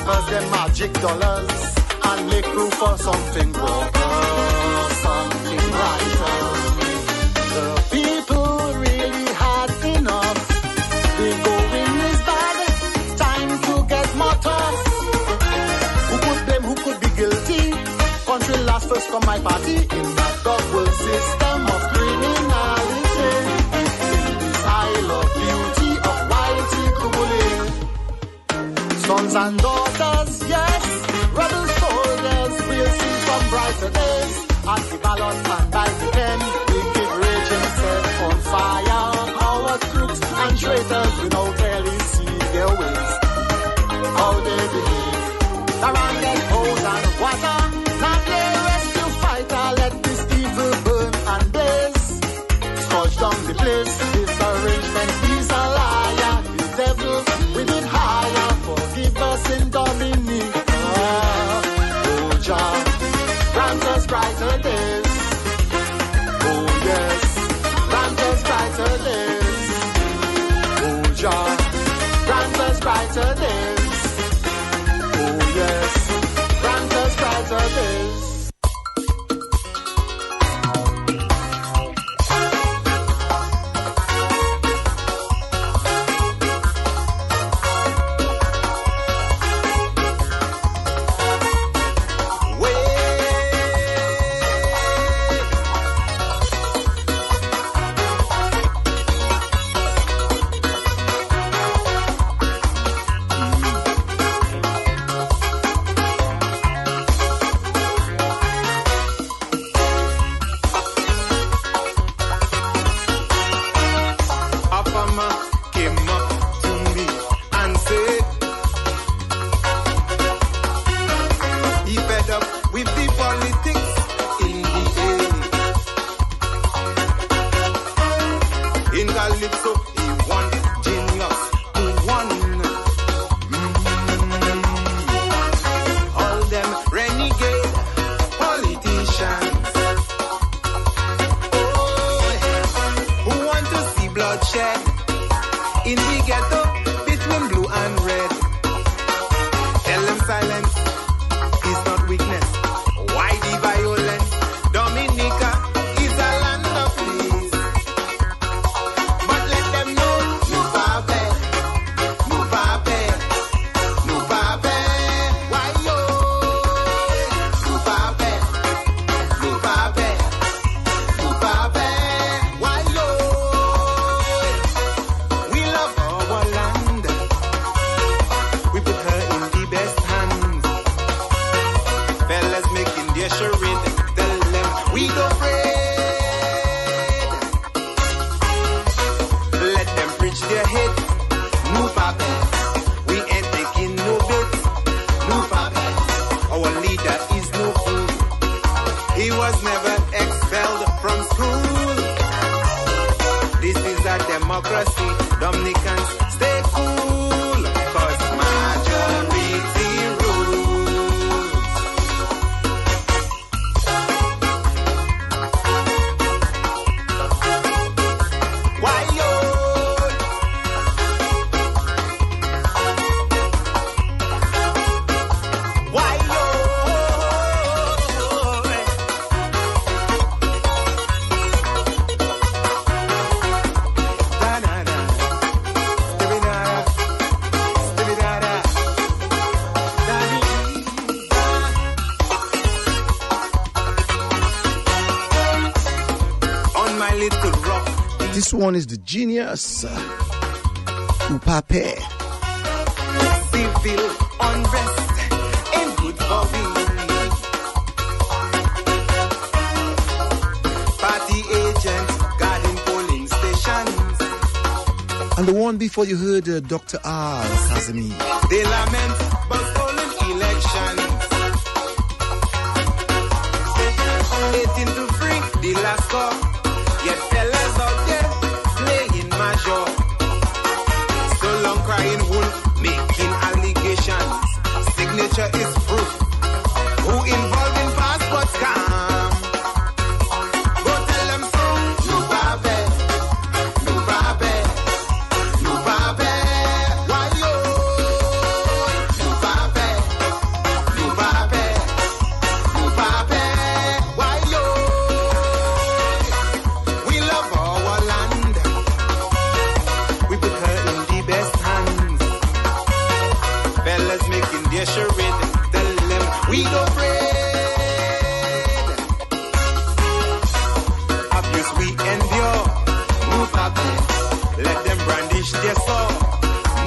give us them magic dollars and make room for something broader, something brighter. The people really had enough. The going is bad, time to get more tough. Who could blame, who could be guilty? Country last first come my party in that double system of criminality. In this isle of beauty of whitey cooling. Sons and daughters, yes, rebel soldiers, we'll see some brighter days. At the ballot and by the pen, wicked raging set on fire. Our crooks and traitors, we now clearly see their ways. How they behave, surrounded holes and water. Not they rescue fighter, let this evil burn and blaze. Scorch down the place, this arrangement is a liar. The devil, we did higher, forgive us in Dominic. Oh, Jah, grant us brighter days. Oh, yes, grant us brighter days. Oh, Jah, grant us brighter days. Oh, yes, grant us brighter days. This one is the genius Upape. Civil unrest ain't good for we. Party agents guarding polling stations. And the one before you heard Dr. R. Kazemi. They lament but stolen elections. 18 to 3, the last score. Yet fellas out there playing major. So long crying wolf, making allegations. Signature is proof. Who involved in passport scam? Go tell them so. No babe, no babe, no babe. Why yo? No babe, wish they saw.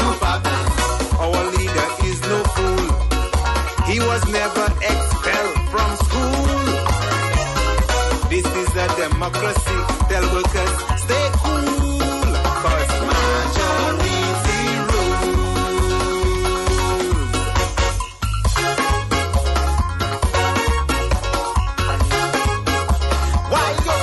No problem. Our leader is no fool. He was never expelled from school. This is a democracy. Tell workers, stay cool. Cause majority rules. Why yo?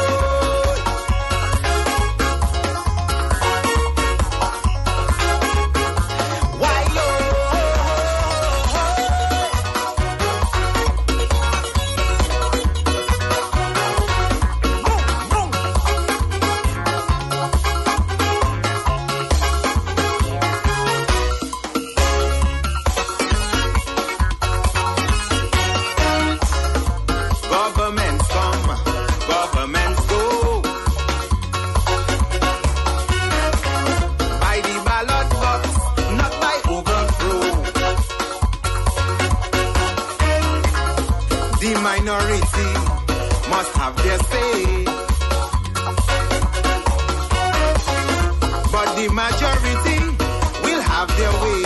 Why yo? Governments come, governments go. By the ballot box, not by overthrow. The minority must have their say, but the majority will have their way.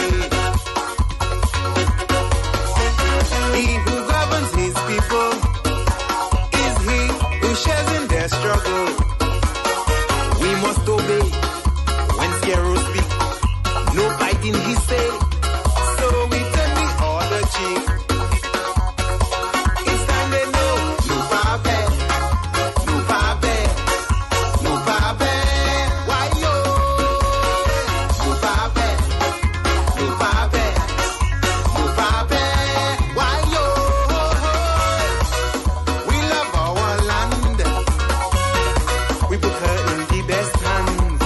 He who governs his people is he who shares in their struggle. We must obey when Scarecrow speak. No fighting, he say. So we turn the order chief. It's time they know. No pape, no pape, no pape. Why yo? No pape, no pape, no pape. Why yo? We love our land. We put her in the best hands.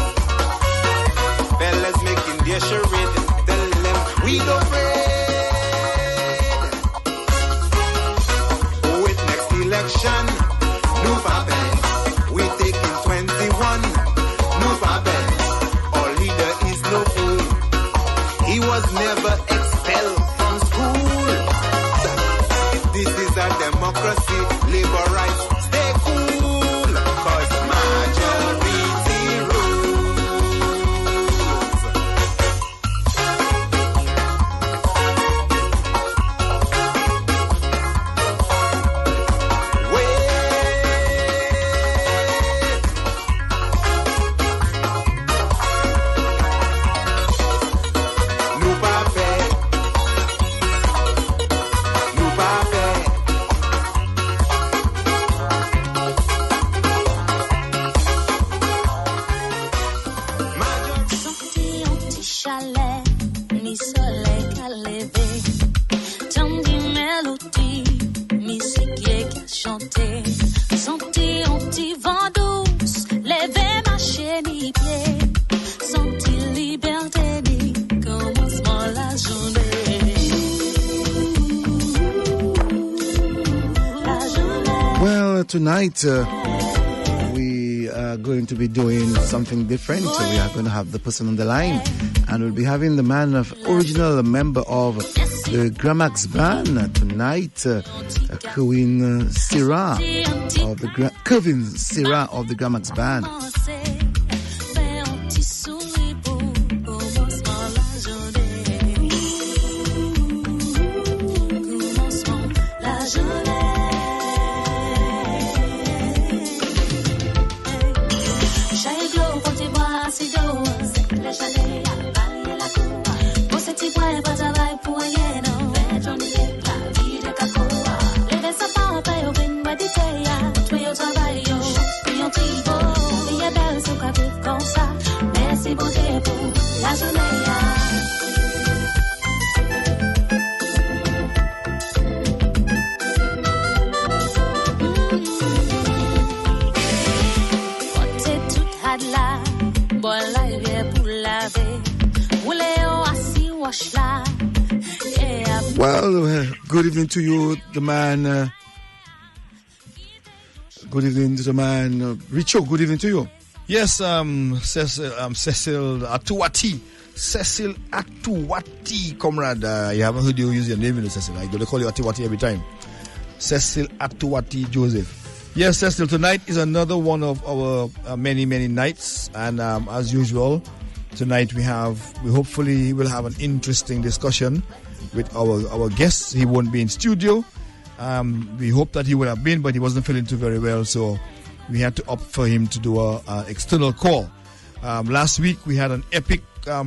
Fellas making their charade. Tell them we don't afraid. Oh, with next election, no pape. We taking 21. No pape. Our leader is no fool. He was never expelled from school. This is a democracy, labor rights, stay cool, cause majority rules. Wait. No pape. No pape. Senti un petit chalet, mi soleil qu'a levé. Tant de mélodie, musique qui a chanté. Senti un petit vent douce, lever ma chaîne pied. Senti liberté, commencement la journée. La journée. Well, tonight we are going to be doing something different. So we are going to have the person on the line, and we'll be having the man of original member of the Grammacks band tonight, Curvin Serrant of the Curvin Serrant of the Grammacks band. Fais un petit sourire pour commencement la journée. Commencement la journée. J'ai glow pour tes bras, si d'eau, c'est le chalet, la la cour. Pour ce petit point, pas de travail pour rien, non. Fais ton idée, la vie de capoa. Les dessins pas en paix, au bin, moi d'Italia. Toi, au travail, yo, puis on tribo. Vie est belle, c'est quoi vivre comme ça. Merci pour tes pour la journée, Portez toute hâte là, bon la rivière pour laver. Roulez au assis, wash là. Well, good evening to you, the man. Good evening to the man. Richo, good evening to you. Yes, Cecil Atuwati. Cecil Atuwati, comrade. I haven't heard you use your name, Cecil. I don't call you Atuwati every time. Cecil Atuwati Joseph. Yes, Cecil, tonight is another one of our many, many nights. And as usual, Tonight we hopefully will have an interesting discussion with our guests. He won't be in studio. We hope that he would have been, but he wasn't feeling too very well, so we had to opt for him to do an external call. Last week we had an epic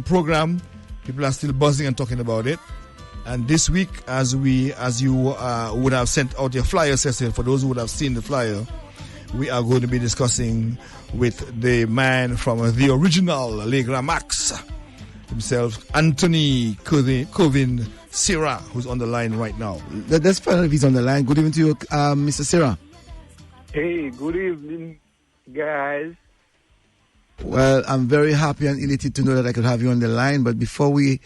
program. People are still buzzing and talking about it. And this week, as you would have sent out your flyer, Cecil, for those who would have seen the flyer, we are going to be discussing with the man from the original Grammacks himself, Anthony Curvin Serrant, who's on the line right now. Let's find out if he's on the line. Good evening to you, Mr. Serrant. Hey, good evening, guys. Well, I'm very happy and elated to know that I could have you on the line. But before we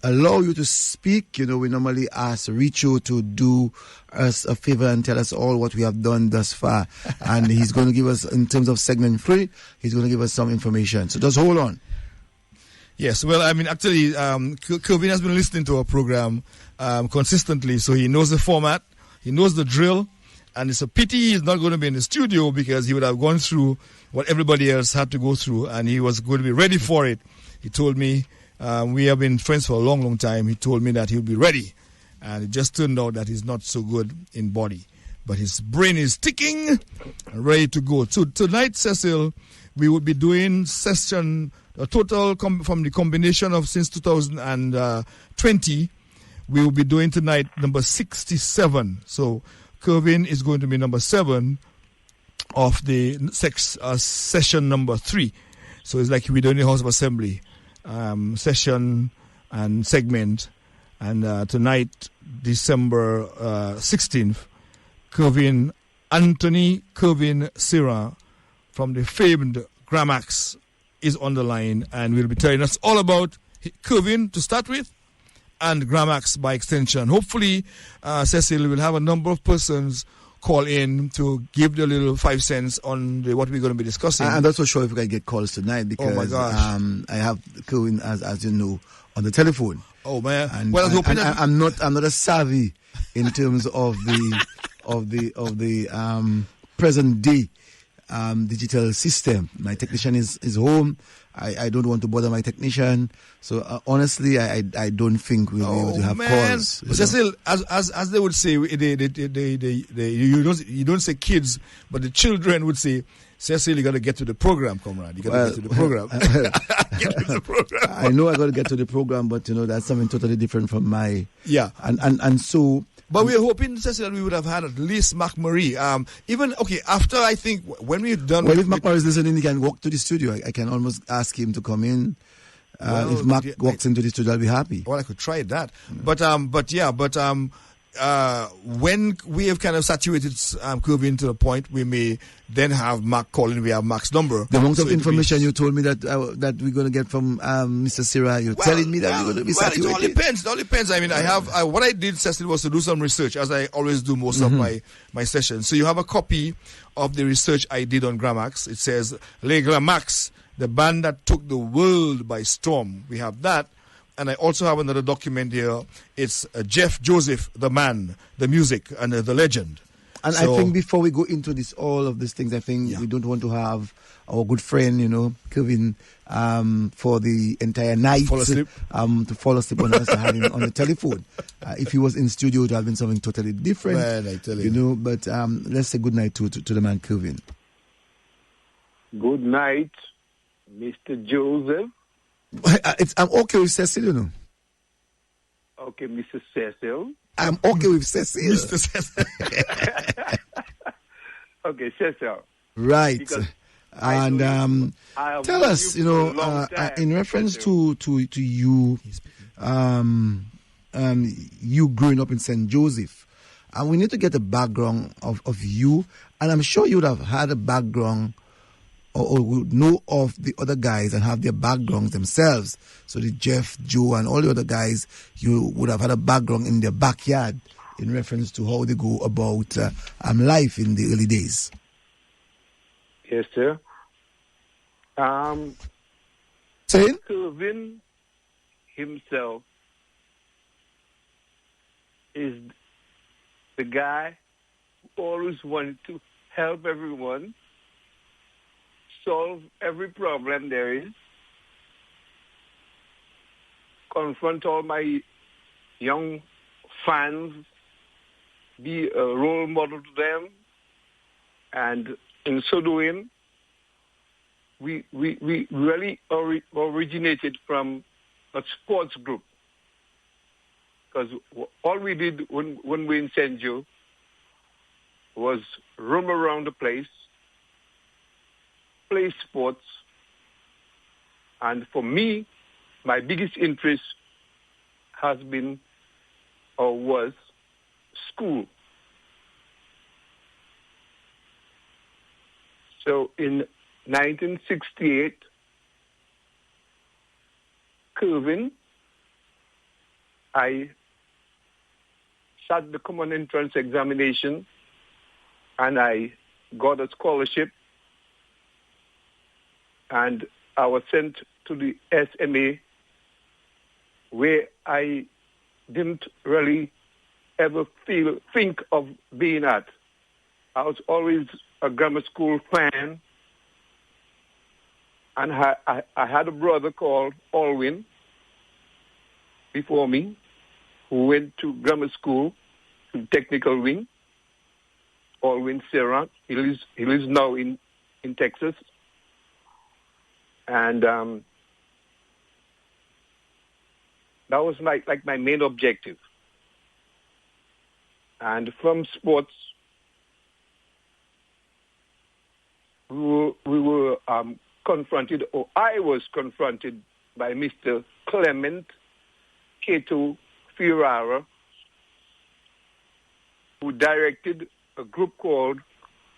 allow you to speak, we normally ask Richo to do us a favor and tell us all what we have done thus far. And he's going to give us, in terms of segment 3, he's going to give us some information. So just hold on. Yes, well, I mean, actually, Curvin has been listening to our program consistently, so he knows the format, he knows the drill, and it's a pity he's not going to be in the studio because he would have gone through what everybody else had to go through, and he was going to be ready for it. He told me, we have been friends for a long, long time. He told me that he'll be ready, and it just turned out that he's not so good in body. But his brain is ticking and ready to go. So tonight, Cecil, we will be doing session, a total from the combination of since 2020, we will be doing tonight number 67. So Curvin is going to be number 7 of the session number 3. So it's like we're doing the House of Assembly session and segment. And tonight, December 16th, Anthony Curvin Serrant from the famed Grammacks is on the line and will be telling us all about Curvin to start with and Grammacks by extension. Hopefully, Cecil will have a number of persons call in to give the little 5 cents on what we're going to be discussing. I'm not so sure if we can get calls tonight because oh my gosh. I have Curvin, as you know, on the telephone. Oh man! And, well, I'm not as savvy in terms of the present day digital system. My technician is home. I don't want to bother my technician. So honestly, I don't think we'll be able to have calls. Cecil, as they would say, you don't say kids, but the children would say, Cecil, you got to get to the program, comrade. You got to get to the program. Get to the program. I know I got to get to the program, but that's something totally different from my. Yeah. And so. But we are hoping, Cecil, that we would have had at least Mark Marie. After I think when we've done. Well, if Mark Marie is listening, he can walk to the studio. I can almost ask him to come in. If Mark walks into the studio, I'll be happy. Well, I could try that. But when we have kind of saturated Curvin to the point, we may then have Mark calling. We have Mark's number. The amount of information you told me that we're going to get from Mr. Serrant, you're telling me that we're going to be saturated. It all depends. I mean, what I did, Cecil, was to do some research, as I always do most of my sessions. So you have a copy of the research I did on Grammacks. It says, Les Grammacks, the band that took the world by storm. We have that. And I also have another document here. It's Jeff Joseph, the man, the music, and the legend. And I think before we go into all of these things, I think we don't want to have our good friend, Curvin, for the entire night to fall asleep on us to have him on the telephone. If he was in studio, it would have been something totally different. Man, I tell you. But let's say good night to the man, Curvin. Good night, Mr. Joseph. I'm okay with Cecil, Okay, Mr. Cecil. I'm okay with Cecil. Mr. Cecil. Okay, Cecil. Right. And tell us, in reference to you, you growing up in St. Joseph, and we need to get a background of you, and I'm sure you would have had a background or would know of the other guys and have their backgrounds themselves. So the Jeff, Joe, and all the other guys, you would have had a background in their backyard in reference to how they go about life in the early days. Yes, sir. Saying? Curvin himself is the guy who always wanted to help everyone, solve every problem there is, confront all my young fans, be a role model to them, and in so doing, we really originated from a sports group. Because all we did when we were in St. Joe was roam around the place, play sports, and for me, my biggest interest has been or was school. So in 1968, Curvin, I sat the common entrance examination and I got a scholarship, and I was sent to the SMA, where I didn't really ever think of being at. I was always a grammar school fan, and I had a brother called Alwyn before me, who went to grammar school, to technical wing. Curvin Serrant. He lives now in Texas, and that was my main objective. And from sports, we were confronted, or I was confronted by Mr. Clement Cato Ferrara, who directed a group called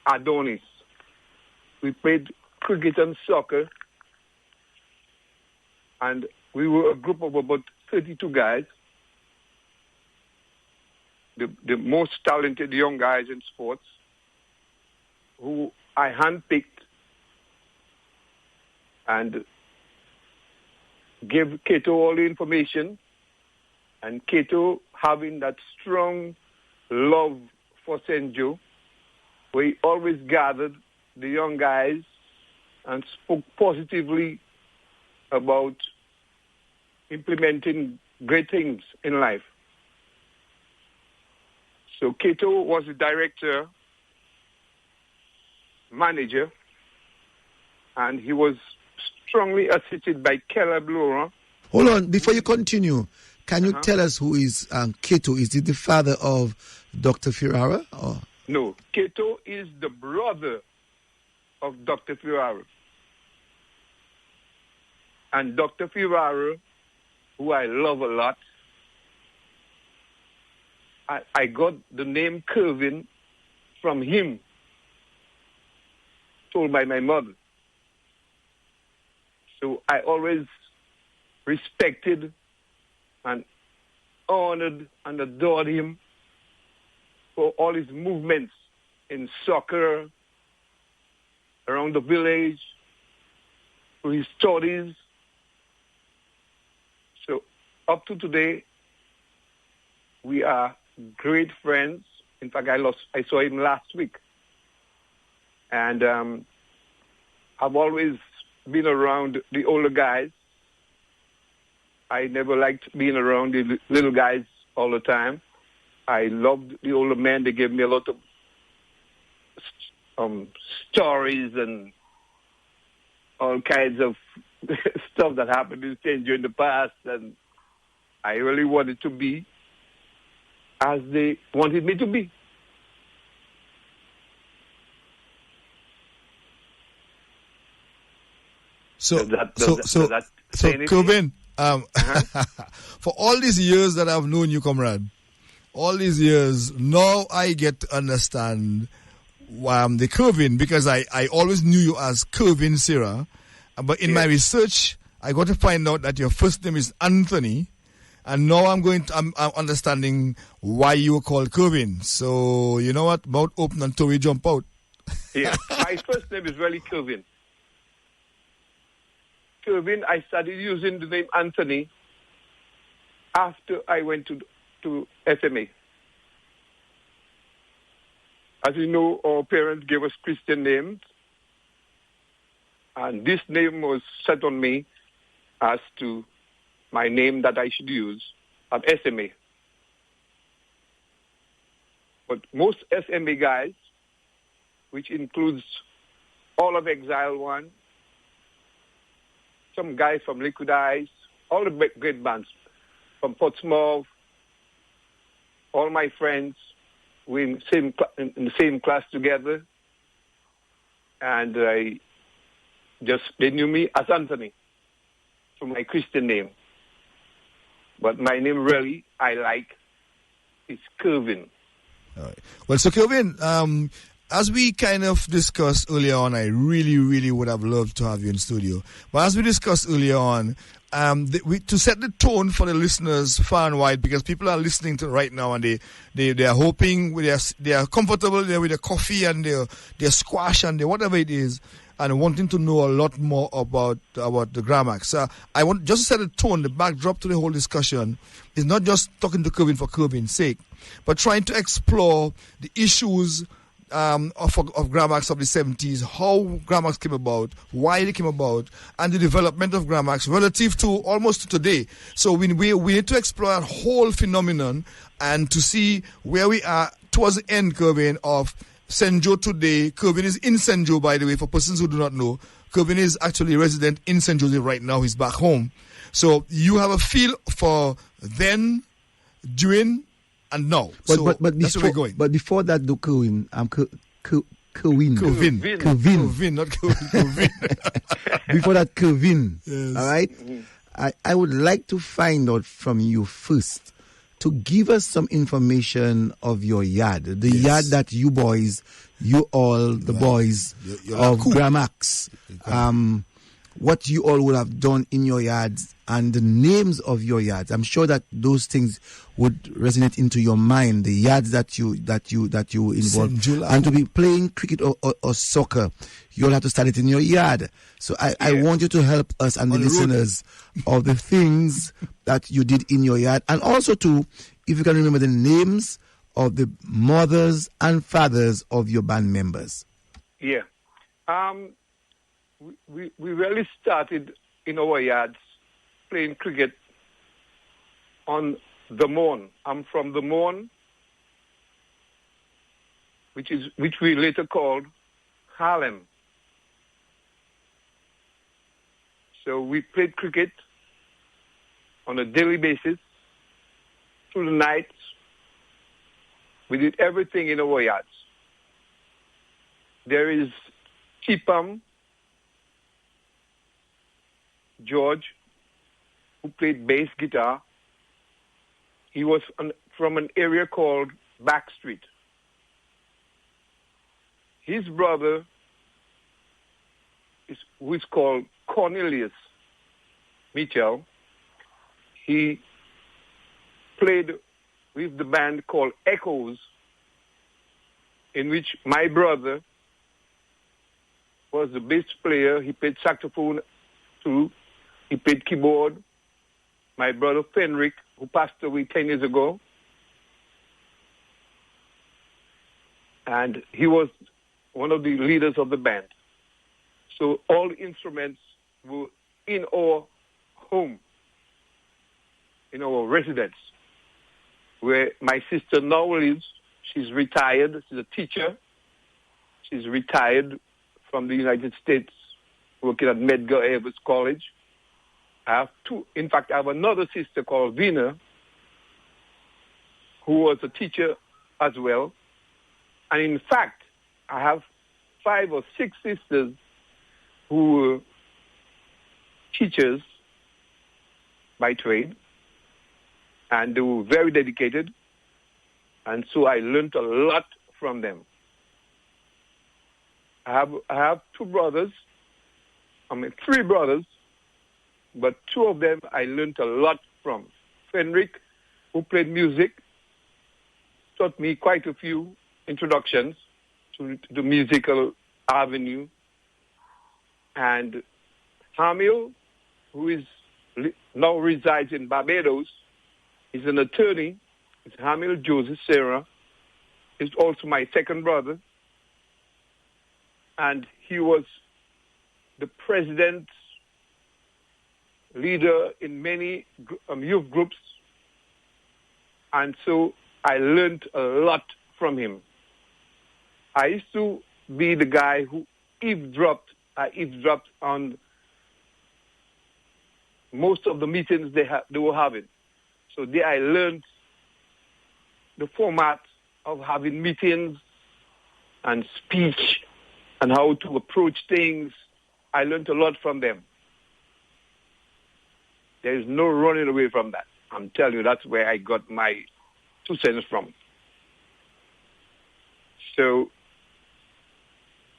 Adonis. We played cricket and soccer, and we were a group of about 32 guys, the most talented young guys in sports, who I handpicked and gave Cato all the information, and Cato, having that strong love for St. Joe, where he always gathered the young guys and spoke positively about implementing great things in life. So Cato was the director, manager, and he was strongly assisted by Caleb Laurent. Hold on, before you continue, can you tell us who is Cato? Is he the father of Dr. Ferrara? Or? No, Cato is the brother of Dr. Ferrara. And Dr. Ferrara, who I love a lot, I got the name Curvin from him, told by my mother. So I always respected and honored and adored him for all his movements in soccer, around the village, for his studies. So up to today, we are great friends. In fact, I saw him last week. And I've always been around the older guys. I never liked being around the little guys all the time. I loved the older men. They gave me a lot of stories and all kinds of stuff that happened in St. Joe in the past, and I really wanted to be as they wanted me to be. So anything? Curvin, for all these years that I've known you, comrade, all these years, now I get to understand the Curvin, because I always knew you as Curvin Serrant, but in my research, I got to find out that your first name is Anthony, and now I'm understanding why you were called Curvin. So, you know what? Mouth open until we jump out. Yeah, my first name is really Curvin. Curvin, I started using the name Anthony after I went to SMA. As you know, our parents gave us Christian names, and this name was set on me as to my name that I should use at SMA. But most SMA guys, which includes all of Exile One, some guys from Liquid Eyes, all the great bands from Portsmouth, all my friends, we're in the same class together, and they knew me as Anthony, for my Christian name. But my name really, I like, is Curvin. All right. Well, so Curvin, as we kind of discussed earlier on, I really, really would have loved to have you in studio. But as we discussed earlier on, to set the tone for the listeners far and wide, because people are listening to right now and they are hoping they are comfortable there with their coffee and their squash and their whatever it is, and wanting to know a lot more about the Grammacks. I want just to set the tone, the backdrop to the whole discussion is not just talking to Curvin for Curvin's sake, but trying to explore the issues of Grammacks of the 70s, how Grammacks came about, why they came about, and the development of Grammacks relative to almost to today. So we need to explore that whole phenomenon and to see where we are towards the end, Curvin, of St. Joe today. Curvin is in St. Joe, by the way, for persons who do not know. Curvin is actually a resident in St. Joseph right now. He's back home. So you have a feel for then, during, and now. But that's where we're going. But before that, though, Curvin, Curvin, not Curvin. Before that, Curvin. Yes. All right? I would like to find out from you first to give us some information of your yard. The yard that you boys, the boys of Grammacks, what you all would have done in your yards and the names of your yards. I'm sure that those things would resonate into your mind, the yards that you involved. And to be playing cricket or soccer, you'll have to start it in your yard. So I want you to help us and the listeners of the things that you did in your yard, and also to, if you can remember the names of the mothers and fathers of your band members. Yeah. We really started in our yards playing cricket on the Mourne. I'm from the Mourne, which we later called Harlem. So we played cricket on a daily basis through the nights. We did everything in our yards. There is Chipam George, who played bass guitar. He was from an area called Back Street. His brother, who is called Cornelius Mitchell, he played with the band called Echoes, in which my brother was the bass player. He played saxophone too. He played keyboard. My brother Fenric, who passed away 10 years ago, and he was one of the leaders of the band. So all the instruments were in our home, in our residence, where my sister now lives. She's retired. She's a teacher. She's retired from the United States, working at Medgar Evers College. I have two. In fact, I have another sister called Vina, who was a teacher as well. And in fact, I have 5 or 6 sisters who were teachers by trade, and they were very dedicated. And so I learned a lot from them. I have 2 brothers. 3 brothers, but 2 of them I learned a lot from. Fenric, who played music, taught me quite a few introductions to the musical avenue. And Hamil, who now resides in Barbados, is an attorney. It's Hamil Joseph Serrant. He's also my second brother. And he was the president leader in many youth groups. And so I learned a lot from him. I used to be the guy who eavesdropped on most of the meetings they were having. So there I learned the format of having meetings and speech and how to approach things. I learned a lot from them. There is no running away from that. I'm telling you, that's where I got my 2 cents from. So,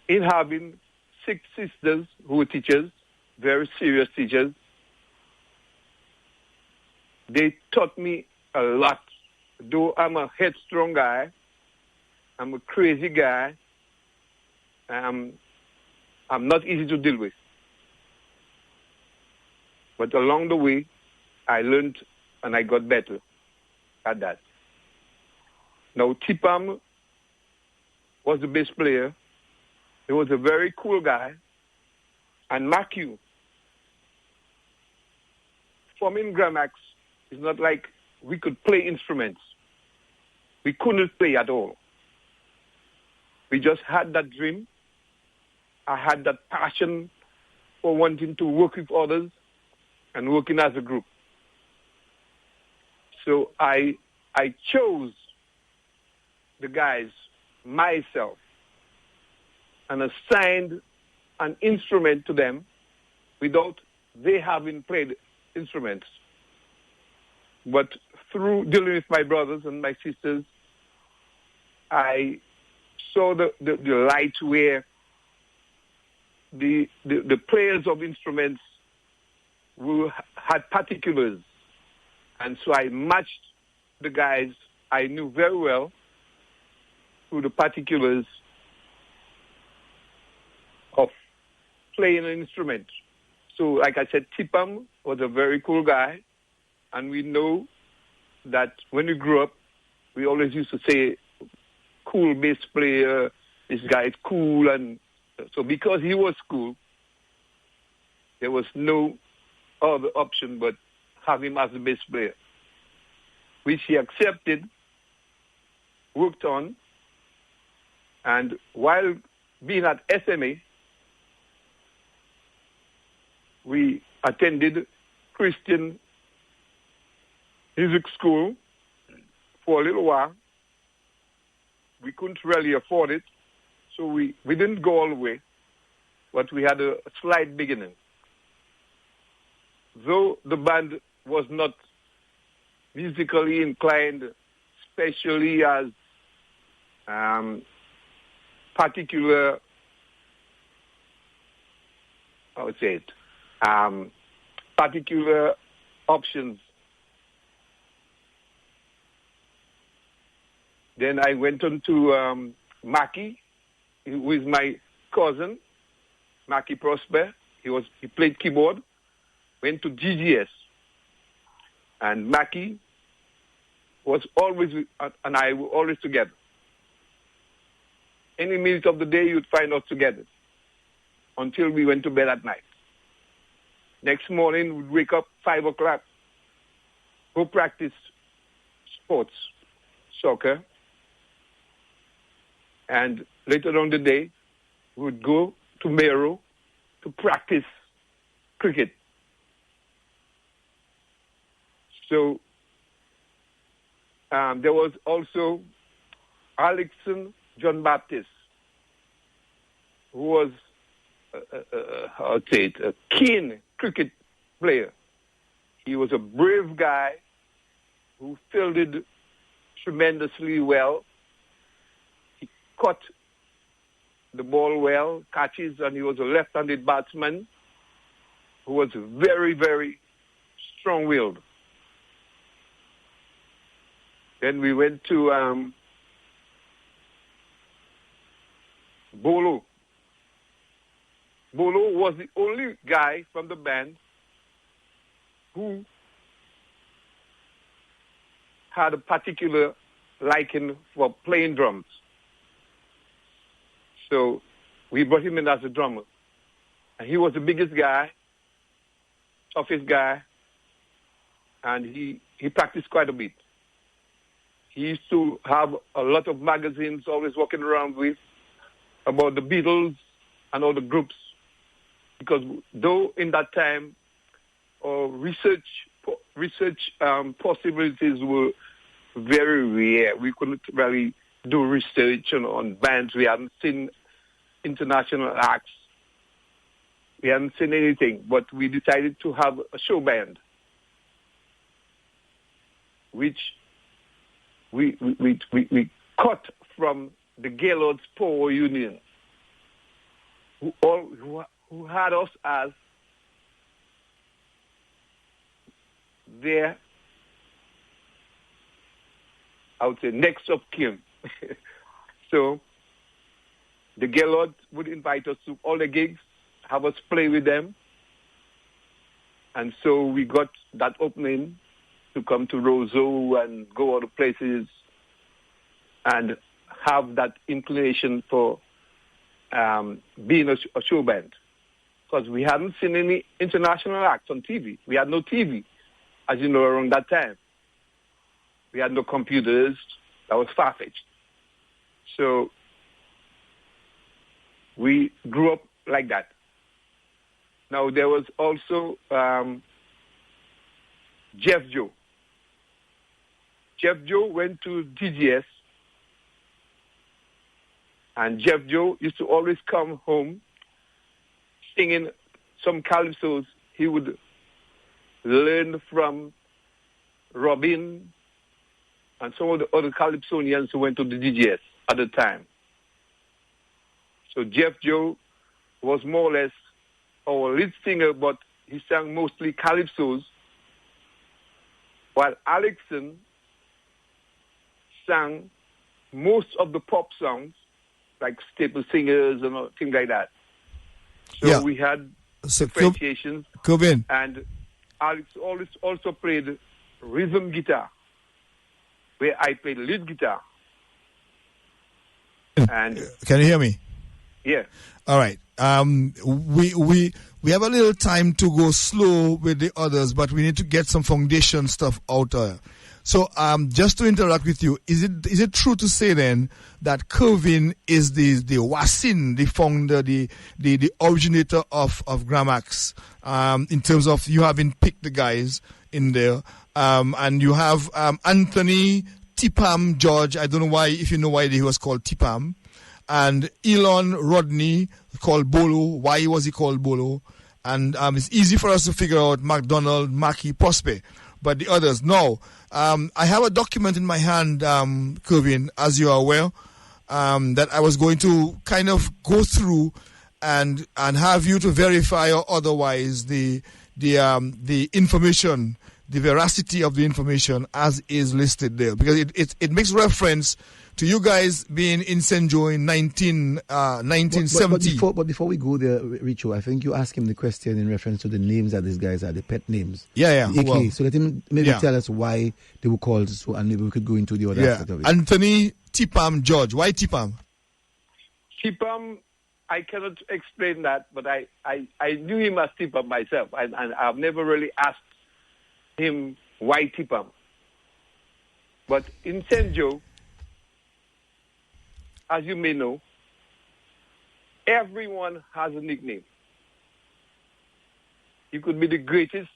in having 6 sisters who were teachers, very serious teachers, they taught me a lot. Though I'm a headstrong guy, I'm a crazy guy, I'm not easy to deal with. But along the way, I learned and I got better at that. Now, Tipam was the bass player. He was a very cool guy. And Matthew, forming Grammacks is not like we could play instruments. We couldn't play at all. We just had that dream. I had that passion for wanting to work with others and working as a group. So I chose the guys myself and assigned an instrument to them without they having played instruments. But through dealing with my brothers and my sisters, I saw the light where the players of instruments had particulars. And so I matched the guys I knew very well to the particulars of playing an instrument. So, like I said, Tipam was a very cool guy. And we know that when we grew up, we always used to say, cool bass player, this guy is cool. And so because he was cool, there was no other option but have him as a bass player, which he accepted, worked on, and while being at SMA, we attended Christian music school for a little while. We couldn't really afford it, so we didn't go all the way, but we had a slight beginning. Though the band was not musically inclined, especially as particular, I would say it, particular options. Then I went on to Mackie, who is my cousin, Mackie Prosper. He played keyboard. Went to GGS. And Mackie was always, and I were always together. Any minute of the day, you'd find us together until we went to bed at night. Next morning, we'd wake up 5 o'clock, go practice sports, soccer. And later on the day, we would go to Mero to practice cricket. So there was also Alexson John Baptist, who was, I would say it, a keen cricket player. He was a brave guy who fielded tremendously well. He caught the ball well, catches, and he was a left-handed batsman who was very, very strong-willed. Then we went to Bolo. Bolo was the only guy from the band who had a particular liking for playing drums. So we brought him in as a drummer. And he was the biggest guy, office guy, and he practiced quite a bit. He used to have a lot of magazines always walking around with about the Beatles and all the groups. Because though in that time, research possibilities were very rare. We couldn't really do research on bands. We hadn't seen international acts. We hadn't seen anything. But we decided to have a show band, which we cut from the Gaylord's Power Union, who had us as their, I would say, next of kin. So the Gaylords would invite us to all the gigs, have us play with them. And so we got that opening to come to Roseau and go other places and have that inclination for being a show band. Because we hadn't seen any international acts on TV. We had no TV, as you know, around that time. We had no computers. That was far-fetched. So we grew up like that. Now, there was also Jeff Joe. Jeff Joe went to DGS, and Jeff Joe used to always come home singing some calypsos. He would learn from Robin and some of the other calypsonians who went to the DGS at the time. So Jeff Joe was more or less our lead singer, but he sang mostly calypsos, while Alexson sang most of the pop songs, like Staple Singers and things like that. So we had differentiations. Curvin. And Alex also played rhythm guitar, where I played lead guitar. And can you hear me? Yeah. All right. We have a little time to go slow with the others, but we need to get some foundation stuff out there. So just to interact with you, is it true to say then that Curvin is the Wasin, the founder, the originator of Grammacks, in terms of you having picked the guys in there, and you have Anthony Tipam George. I don't know why, if you know why he was called Tipam, and Elon Rodney called Bolo. Why was he called Bolo? And it's easy for us to figure out McDonald, Mackie, Prosper, but the others, no. I have a document in my hand, Curvin, as you are aware, that I was going to kind of go through and have you to verify or otherwise the information, the veracity of the information as is listed there, because it makes reference to you guys being in St. Joe in 1970. But before we go there, Richo, I think you asked him the question in reference to the names that these guys are, the pet names. Yeah. Okay, so let him maybe tell us why they were called so, and maybe we could go into the other aspect of it. Anthony Tipam George. Why Tipam? Tipam, I cannot explain that, but I knew him as Tipam myself, and I've never really asked him why Tipam. But in St. Joe, as you may know, everyone has a nickname. You could be the greatest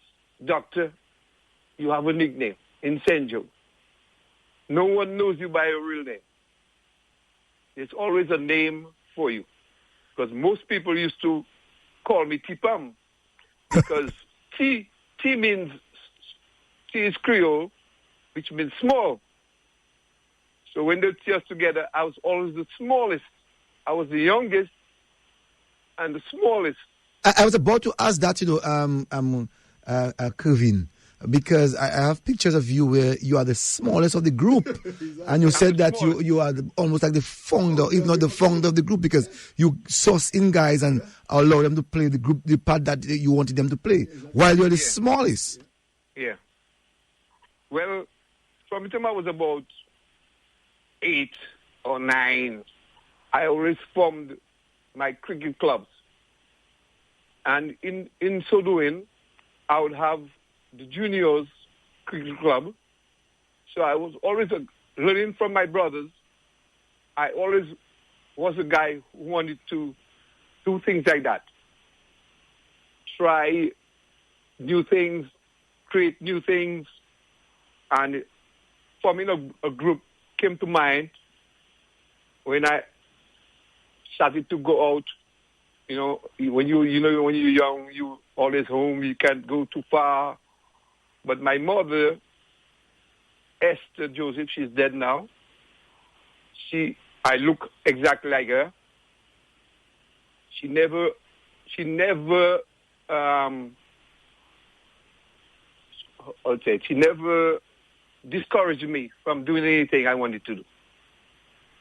doctor, you have a nickname in St. Joe. No one knows you by your real name. There's always a name for you. Because most people used to call me Tipam, because T is Creole, which means small. So when they see us together, I was always the smallest. I was the youngest and the smallest. I was about to ask that, Curvin, because I have pictures of you where you are the smallest of the group. And you said that you are almost like the founder, if not the founder of the group, because you source in guys and allow them to play the part that you wanted them to play, while you're the smallest. Yeah. Well, from the time I was about 8 or 9, I always formed my cricket clubs. And in so doing, I would have the juniors cricket club. So I was always learning from my brothers. I always was a guy who wanted to do things like that. Try new things, create new things, and forming a group came to mind when I started to go out. You know, when you're young, you always home. You can't go too far. But my mother, Esther Joseph, she's dead now. I look exactly like her. She never discouraged me from doing anything I wanted to do.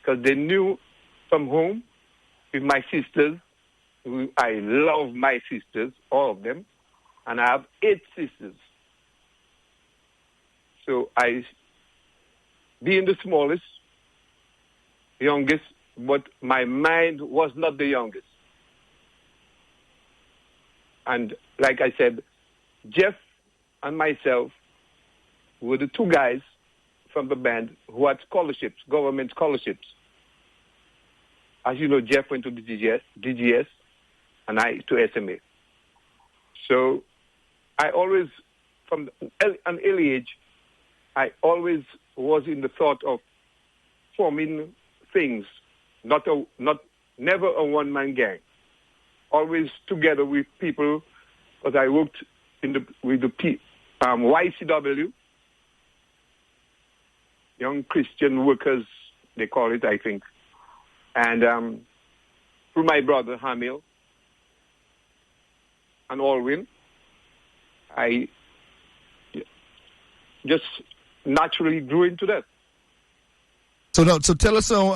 Because they knew from home, with my sisters, I love my sisters, all of them, and I have 8 sisters. So being the smallest, youngest, but my mind was not the youngest. And like I said, Jeff and myself were the 2 guys from the band who had scholarships, government scholarships. As you know, Jeff went to the DGS, and I to SMA. So I always, from an early age, I always was in the thought of forming things, never a one-man gang. Always together with people, because I worked with the YCW, Young Christian Workers, they call it, I think. And through my brother, Hamil, and Alwyn, I just naturally grew into that. So tell us how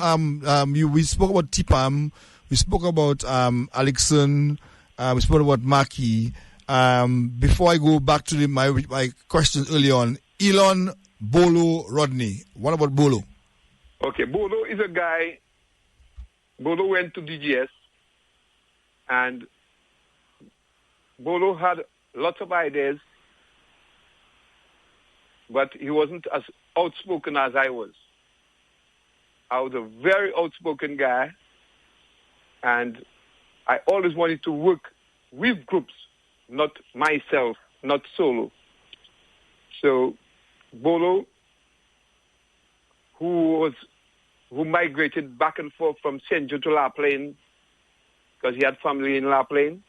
we spoke about Tipam, we spoke about Alexson, we spoke about Maki. Before I go back to my question early on, Elon, Bolo, Rodney. What about Bolo? Okay, Bolo is a guy. Bolo went to DGS, and Bolo had lots of ideas, but he wasn't as outspoken as I was. I was a very outspoken guy, and I always wanted to work with groups, not myself, not solo. So Bolo, who migrated back and forth from St. Joe to La Plaine, because he had family in La Plaine,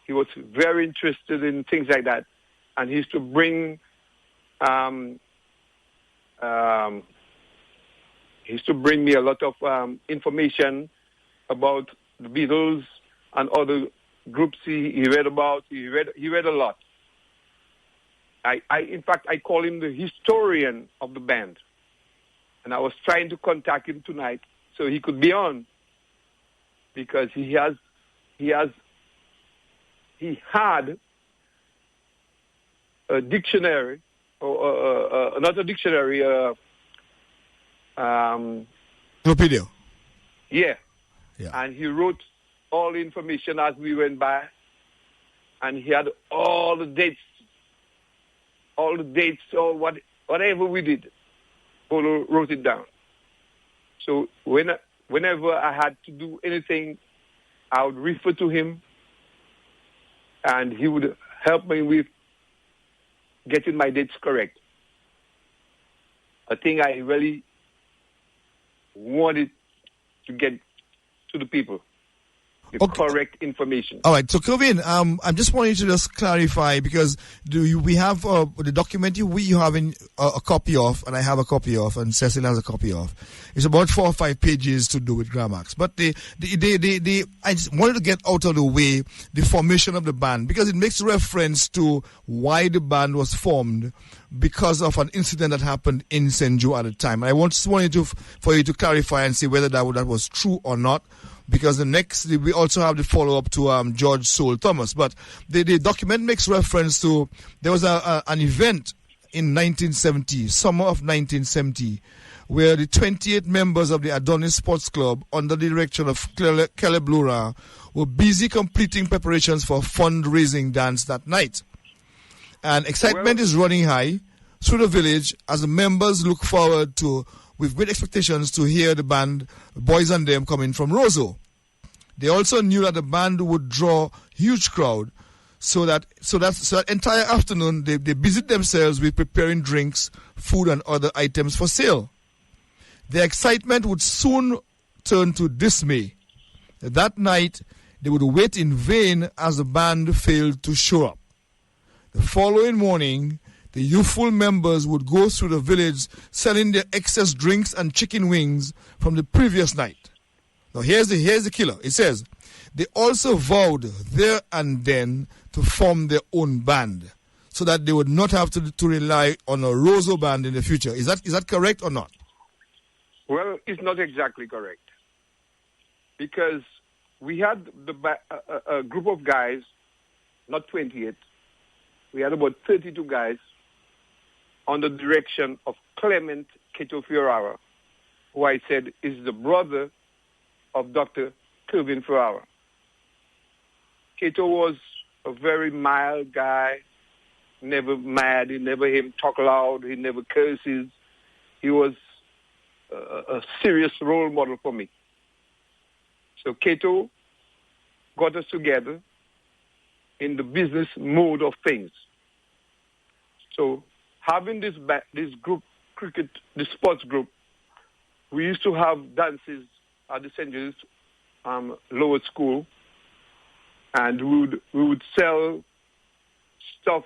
he was very interested in things like that, and he used to bring me a lot of information about the Beatles and other groups he read about. He read a lot. In fact, I call him the historian of the band. And I was trying to contact him tonight so he could be on, because he had a dictionary, or not a dictionary, Wikipedia. Yeah. And he wrote all the information as we went by, and he had all the dates, or whatever we did. Polo wrote it down. So whenever I had to do anything, I would refer to him, and he would help me with getting my dates correct. A thing I really wanted to get to the people. The correct information. All right, so Curvin, I'm just wanting to just clarify, because we have the document you have a copy of, and I have a copy of, and Cecil has a copy of. It's about 4 or 5 pages to do with Grammacks. But I just wanted to get out of the way the formation of the band, because it makes reference to why the band was formed because of an incident that happened in St. Joe at the time. And I just wanted for you to clarify and see whether that was true or not. Because we also have the follow-up to George Soul Thomas. But the document makes reference to, there was an event in 1970, summer of 1970, where the 28 members of the Adonis Sports Club, under the direction of Caleb Lura, were busy completing preparations for a fundraising dance that night. And excitement is running high through the village as the members look forward to, with great expectations, to hear the band, Boys and Them, coming from Roseau. They also knew that the band would draw huge crowd, so that entire afternoon they busied themselves with preparing drinks, food, and other items for sale. Their excitement would soon turn to dismay. That night, they would wait in vain as the band failed to show up. The following morning, the youthful members would go through the village selling their excess drinks and chicken wings from the previous night. Now here's the killer. It says, they also vowed there and then to form their own band so that they would not have to rely on a Roseau band in the future. Is that correct or not? Well, it's not exactly correct. Because we had a group of guys, not 28, we had about 32 guys under the direction of Clement Cato Ferrara, who I said is the brother of Dr. Curvin Serrant. Cato was a very mild guy, never mad, he never him talk loud, he never curses. He was a serious role model for me. So Cato got us together in the business mode of things. So having this group, the sports group, we used to have dances at the St. Joseph's lower school, and we would sell stuff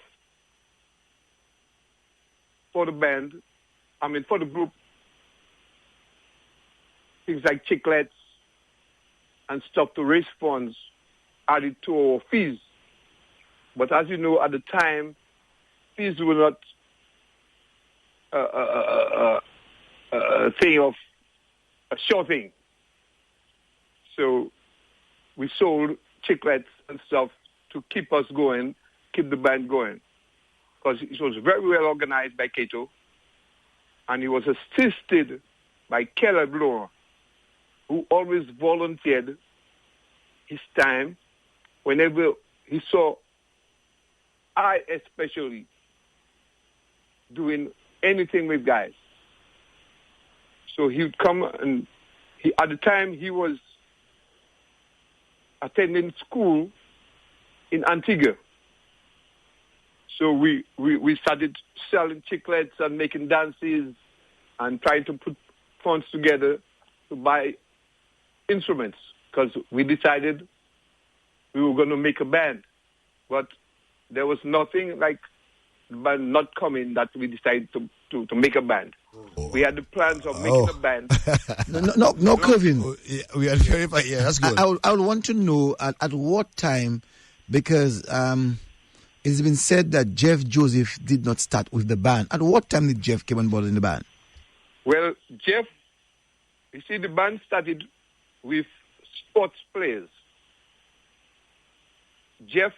for the band, for the group, things like chiclets and stuff to raise funds added to our fees. But as you know, at the time, fees were not a thing of a sure thing. So we sold chiclets and stuff to keep us going, keep the band going. Because it was very well organized by Cato, and he was assisted by Caleb Lohr, who always volunteered his time whenever he saw I especially doing anything with guys. So he would come, and at the time he was attending school in Antigua. So we started selling chiclets and making dances and trying to put funds together to buy instruments, because we decided we were going to make a band. But there was nothing like the band not coming that we decided to make a band. We had the plans of making a band. No, Curvin. We are verified. Yeah, that's good. I would want to know at what time, because it's been said that Jeff Joseph did not start with the band. At what time did Jeff come on board in the band? Well, Jeff, you see, the band started with sports players. Jeff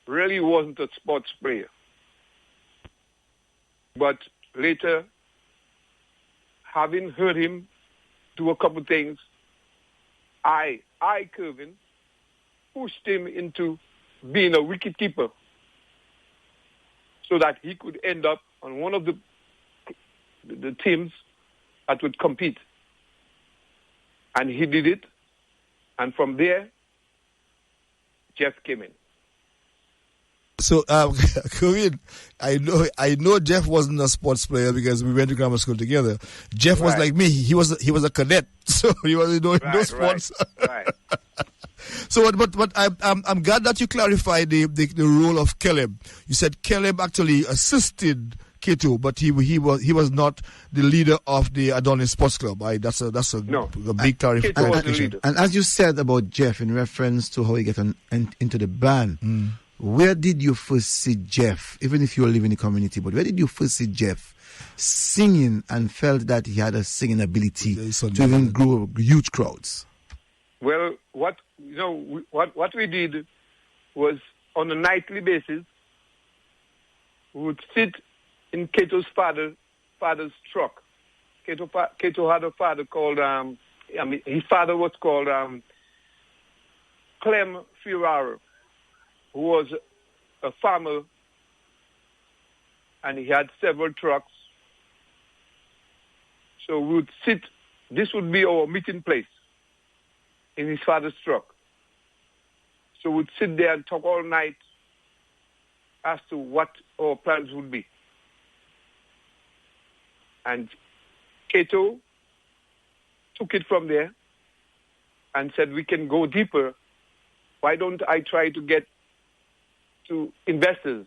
really wasn't a sports player. But later, having heard him do a couple things, I, Curvin, pushed him into being a wicketkeeper so that he could end up on one of the teams that would compete. And he did it. And from there, Jeff came in. So, Curvin, I know Jeff wasn't a sports player because we went to grammar school together. Jeff was like me; he was a cadet, so he was doing no sports. Right. So, but I'm glad that you clarified the role of Caleb. You said Caleb actually assisted Cato, but he was not the leader of the Adonis Sports Club. That's a big clarification. And as you said about Jeff in reference to how he got into the band. Where did you first see Jeff, even if you were living in the community, but where did you first see Jeff singing and felt that he had a singing ability to even grow huge crowds? Well, what we did was, on a nightly basis, we would sit in Cato's father's truck. Cato had a father called, his father was called Clem Ferrara, who was a farmer and he had several trucks. So we would sit, this would be our meeting place in his father's truck. So we'd sit there and talk all night as to what our plans would be. And Cato took it from there and said, we can go deeper. Why don't I try to get to investors?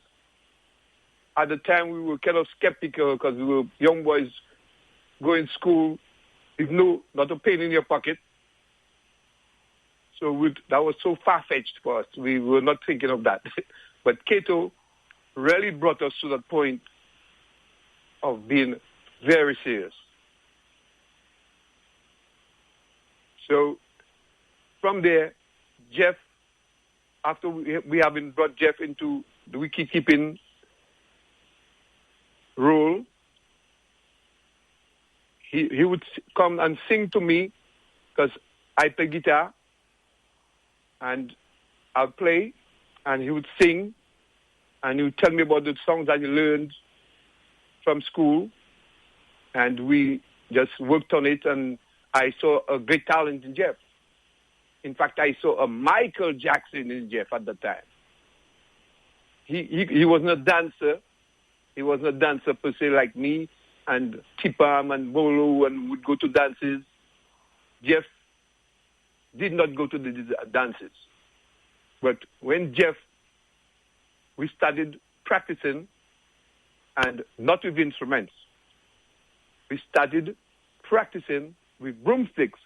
At the time, we were kind of skeptical because we were young boys going to school with not a pain in your pocket. So that was so far-fetched for us. We were not thinking of that. But Cato really brought us to that point of being very serious. So from there, Jeff, after we having brought Jeff into the wiki-keeping role, he would come and sing to me because I play guitar and I'll play and he would sing and he would tell me about the songs that he learned from school and we just worked on it and I saw a great talent in Jeff. In fact, I saw a Michael Jackson in Jeff at the time. He wasn't a dancer. He wasn't a dancer per se like me and Tipam and Bolo and would go to dances. Jeff did not go to the dances. But when we started practicing and not with instruments. We started practicing with broomsticks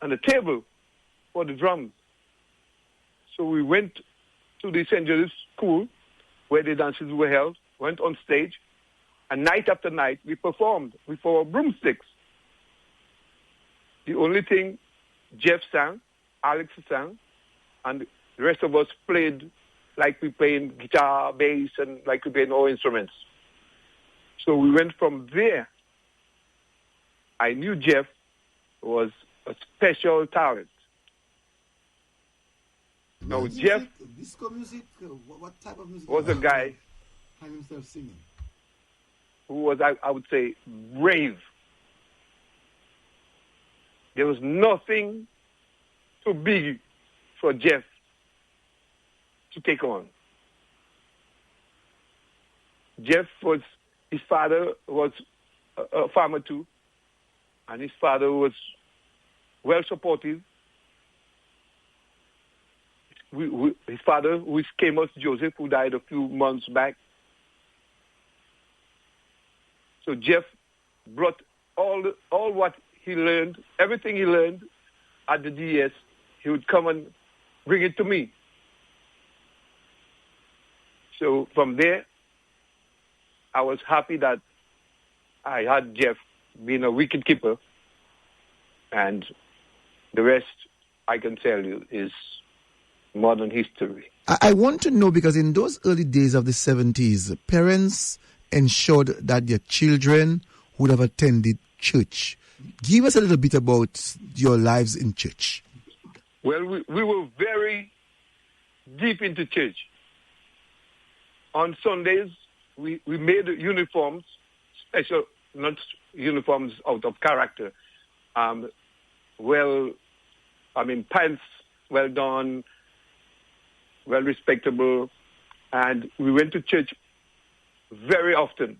and a table for the drums. So we went to the St. Joseph's School where the dances were held, went on stage, and night after night we performed with our broomsticks. The only thing Jeff sang, Alex sang, and the rest of us played like we played guitar, bass, and like we played all instruments. So we went from there. I knew Jeff was a special talent. Now, Jeff disco music, what type of music was a guy find himself singing? Who was, I would say, brave. There was nothing too big for Jeff to take on. His father was a farmer too, and his father was well supportive. His father, who is Amos Joseph, who died a few months back. So Jeff brought all what he learned, everything he learned at the DS, he would come and bring it to me. So from there, I was happy that I had Jeff being a wicket keeper, and the rest, I can tell you, is modern history. I want to know, because in those early days of the 70s, parents ensured that their children would have attended church. Give us a little bit about your lives in church. Well, we were very deep into church. On Sundays, we made uniforms, special, not uniforms out of character. Pants well done, well respectable, and we went to church very often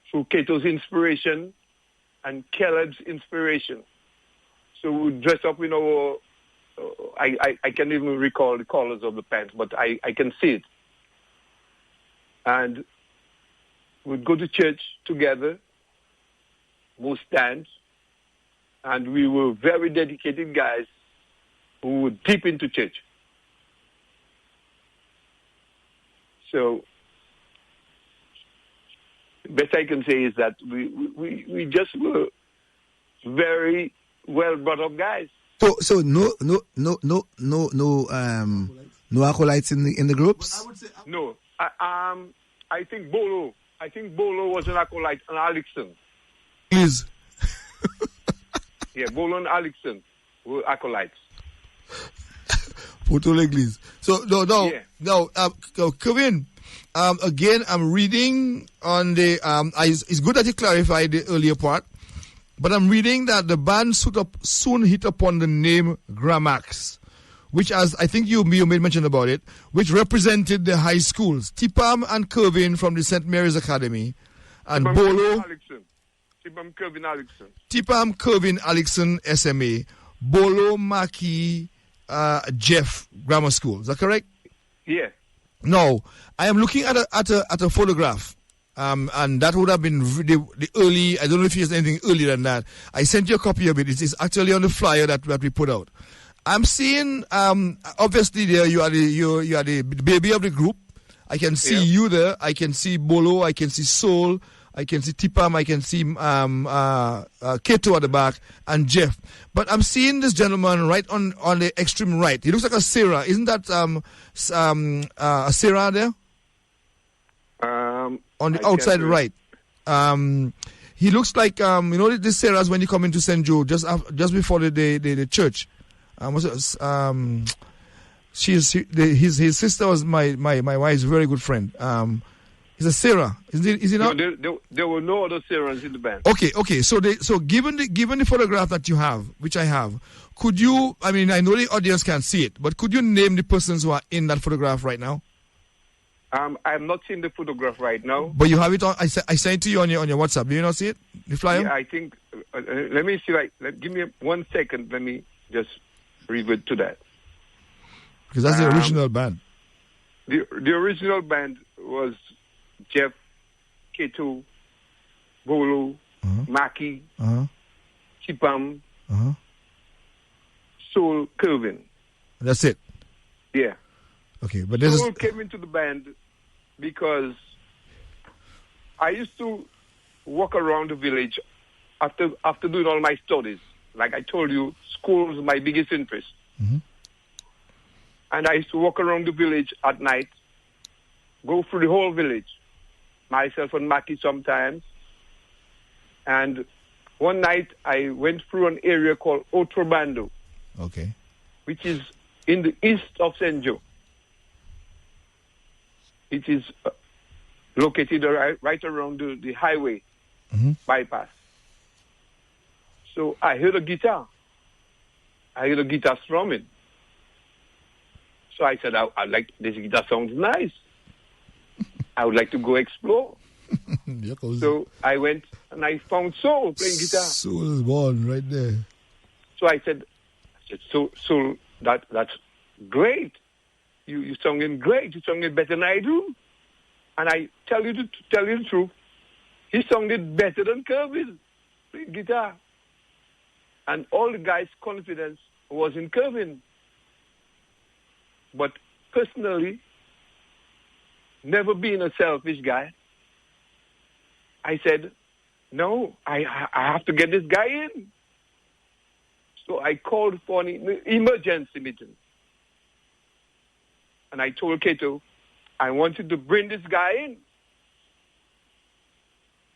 through Cato's inspiration and Caleb's inspiration. So we dress up in our, I can't even recall the colors of the pants, but I can see it. And we'd go to church together, most times, and we were very dedicated guys who were deep into church. So the best I can say is that we just were very well brought up guys. So no acolytes in the groups? No. I think Bolo was an acolyte, and Alexson. Please. Yeah, Bolo and Alexson were acolytes. Photo Leglise. So no, Curvin, Again, I'm reading on the. It's good that you clarified the earlier part, but I'm reading that the band soon hit upon the name Grammacks, which, as I think you made mention about it, which represented the high schools. Tipam and Curvin from the St. Mary's Academy, and Bolo. Tipam Curvin Alexson. Tipam Curvin Alexson SMA, Bolo Maki Jeff Grammar School. Is that correct? Yeah. No, I am looking at a photograph, and that would have been the early. I don't know if there's anything earlier than that. I sent you a copy of it. It is actually on the flyer that we put out. I'm seeing, obviously there you are the baby of the group. I can see you there. I can see Bolo. I can see Soul. I can see Tipam. I can see Keto at the back and Jeff. But I'm seeing this gentleman right on the extreme right. He looks like a Sarah. Isn't that a Sarah there? On the outside right. He looks like the Sarahs when you come into St. Joe just before the church. His sister was my wife's very good friend. He's a Sarah, is he not? No, there were no other Sarahs in the band. Okay. So given the photograph that you have, which I have, could you? I mean, I know the audience can't see it, but could you name the persons who are in that photograph right now? I'm not seeing the photograph right now. But you have it on. I sent it to you on your WhatsApp. Do you not see it? The flyer? Yeah, I think. Let me see. Give me 1 second. Let me just revert to that. Because that's the original band. The original band was Jeff, Keto, Bolo, Maki, Chipam, Soul, Curvin. That's it? Yeah. Okay, but Soul came into the band because I used to walk around the village after doing all my studies. Like I told you, school was my biggest interest. Mm-hmm. And I used to walk around the village at night, go through the whole village, myself and Maki sometimes. And one night I went through an area called Otrobando, which is in the east of St. Joe. It is located right around the highway bypass. So I heard a guitar. I heard a guitar strumming. So I said, I like this guitar sounds nice. I would like to go explore. So I went and I found Soul playing guitar. Soul is born right there. So I said, Soul, that's great. You sung great. You sung it better than I do. And I tell you the truth, he sung it better than Curvin playing guitar. And all the guys' confidence was in Curvin. But personally, never being a selfish guy, I said, no, I have to get this guy in. So I called for an emergency meeting. And I told Keto, I wanted to bring this guy in.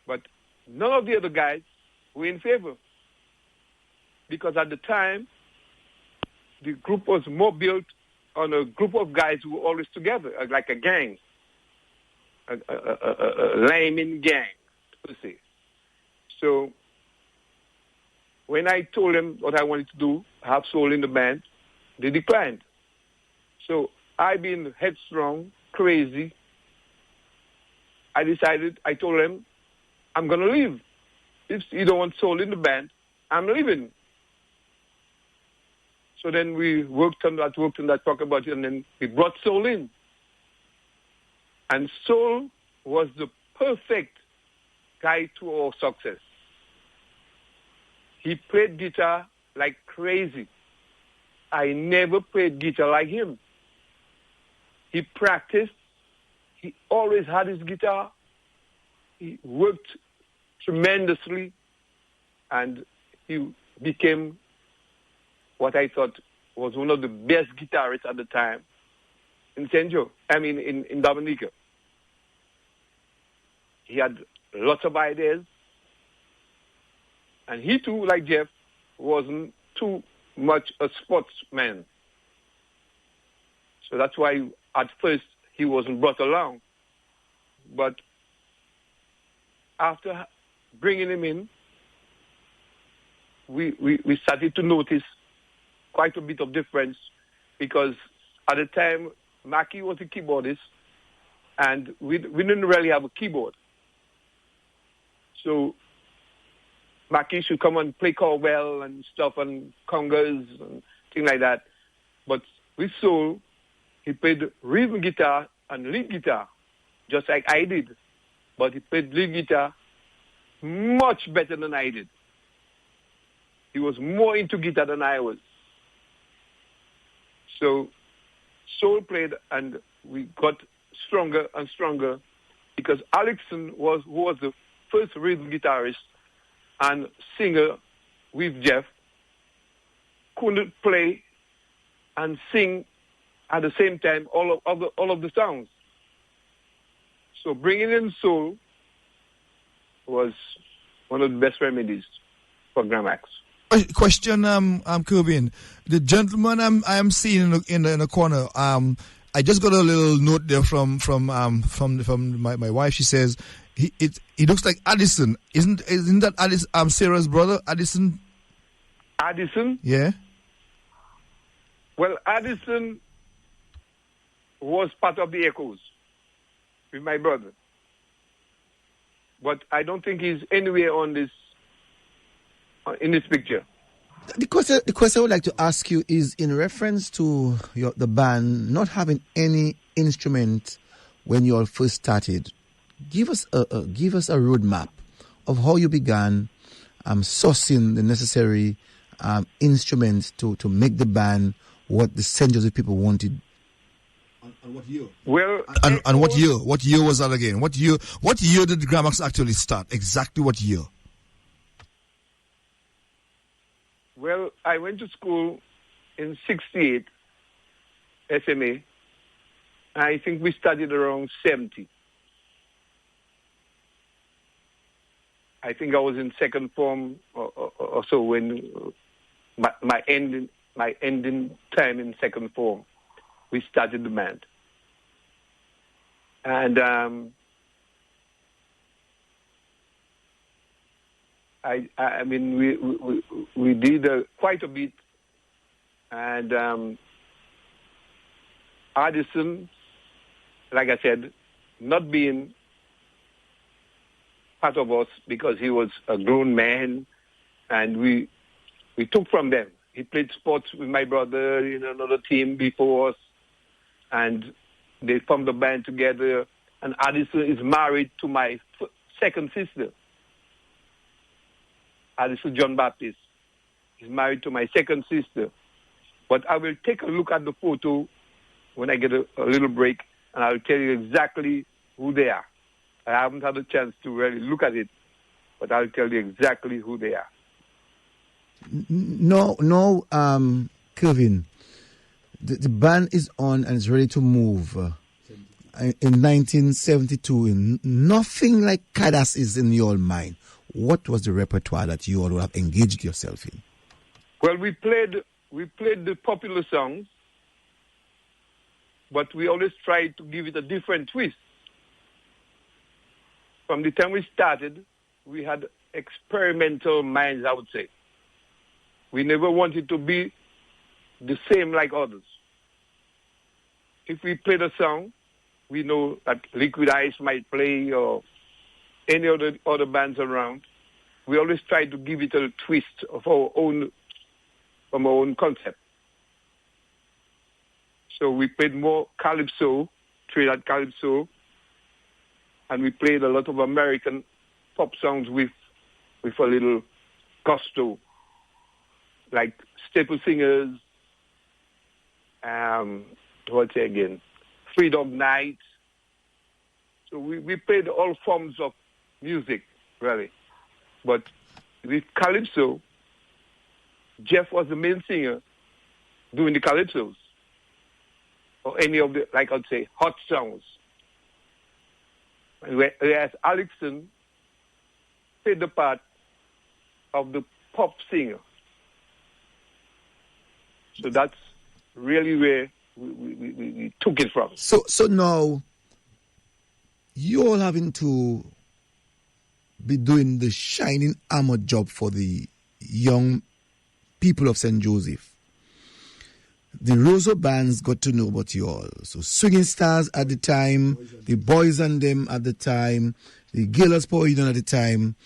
But none of the other guys were in favor. Because at the time, the group was more built on a group of guys who were always together, like a gang, a laming gang, per se. So when I told them what I wanted to do, have Soul in the band, they declined. So I, being headstrong, crazy, I told them, I'm going to leave. If you don't want Soul in the band, I'm leaving. So then we worked on that, talked about it, and then we brought Soul in. And Soul was the perfect guide to our success. He played guitar like crazy. I never played guitar like him. He practiced. He always had his guitar. He worked tremendously, and he became what I thought was one of the best guitarists at the time in St. Joe, in Dominica. He had lots of ideas. And he too, like Jeff, wasn't too much a sportsman. So that's why at first he wasn't brought along. but after bringing him in, we started to notice quite a bit of difference, because at the time, Mackie was a keyboardist, and we didn't really have a keyboard. So Mackie should come and play cowbell and stuff and congas and things like that. But with soul, he played rhythm guitar and lead guitar, just like I did. But he played lead guitar much better than I did. He was more into guitar than I was. So soul played, and we got stronger and stronger, because Alexson who was the first rhythm guitarist and singer with Jeff, couldn't play and sing at the same time all of the songs. So bringing in soul was one of the best remedies for Grammacks. Question, Curvin. The gentleman I'm seeing in the corner. I just got a little note there from my wife. She says he looks like Addison. Isn't that Addison? Sarah's brother, Addison. Addison? Yeah. Well, Addison was part of the Echoes with my brother, but I don't think he's anywhere on this. In this picture. The question I would like to ask you is in reference to the band not having any instrument when you all first started. Give us a roadmap of how you began sourcing the necessary instruments to make the band what the St. Joseph people wanted. And what year? Well, and what year? What year was that again? What year did the Grammacks actually start? Exactly what year? Well, I went to school in 68, SMA. I think we studied around 70. I think I was in second form or so when my ending time in second form, we started the band. And I mean, we did quite a bit, and Addison, like I said, not being part of us because he was a grown man, and we took from them. He played sports with my brother in another team before us, and they formed a band together. And Addison is married to my second sister. Addison John Baptist is married to my second sister. But I will take a look at the photo when I get a little break, and I'll tell you exactly who they are. I haven't had a chance to really look at it, but I'll tell you exactly who they are. No, Curvin, the band is on and is ready to move. In 1972, nothing like Cadas is in your mind. What was the repertoire that you all would have engaged yourself in? Well, we played the popular songs, but we always tried to give it a different twist. From the time we started, we had experimental minds, I would say. We never wanted to be the same like others. If we played a song, we know that Liquid Ice might play or any other bands around. We always try to give it a twist of our own concept. So we played more calypso, Trinidad calypso, and we played a lot of American pop songs with a little gusto, like Staple Singers, Free Dog Night. So we played all forms of music, really. But with calypso, Jeff was the main singer doing the calypsos, or any of the, like I'd say, hot songs. Whereas Alexson played the part of the pop singer. So that's really where we took it from. So now, you all having to be doing the shining armor job for the young people of St. Joseph. The Rosa bands got to know about you all. So Swinging Stars at the time, the Boys and Them at the time, the Gaylords Power Union at the time,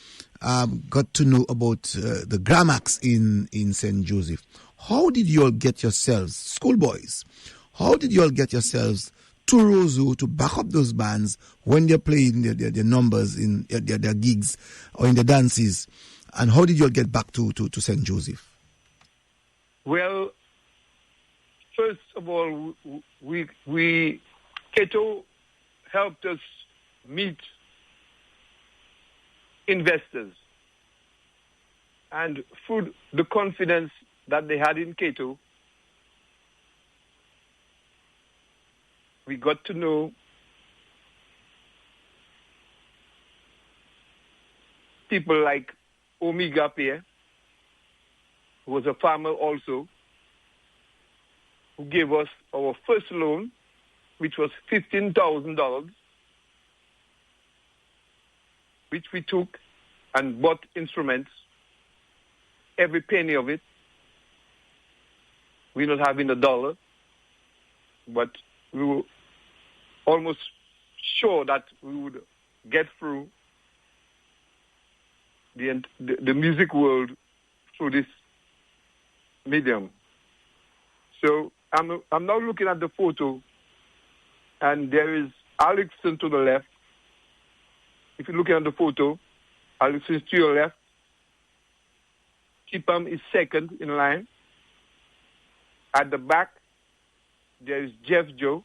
got to know about the Grammacks in St. Joseph. How did you all get yourselves, schoolboys, how did you all get yourselves to Roseau to back up those bands when they're playing their numbers in their gigs or in the dances? And how did you all get back to St. Joseph? Well, first of all, we Keto helped us meet investors, and through the confidence that they had in Keto, we got to know people like Omega Pierre, who was a farmer also, who gave us our first loan, which was $15,000, which we took and bought instruments, every penny of it. We not having a dollar, but we were almost sure that we would get through the music world through this medium. So I'm now looking at the photo, and there is Alexson to the left. If you're looking at the photo, Alexson is to your left. Chipam is second in line. At the back, there is Jeff Joe.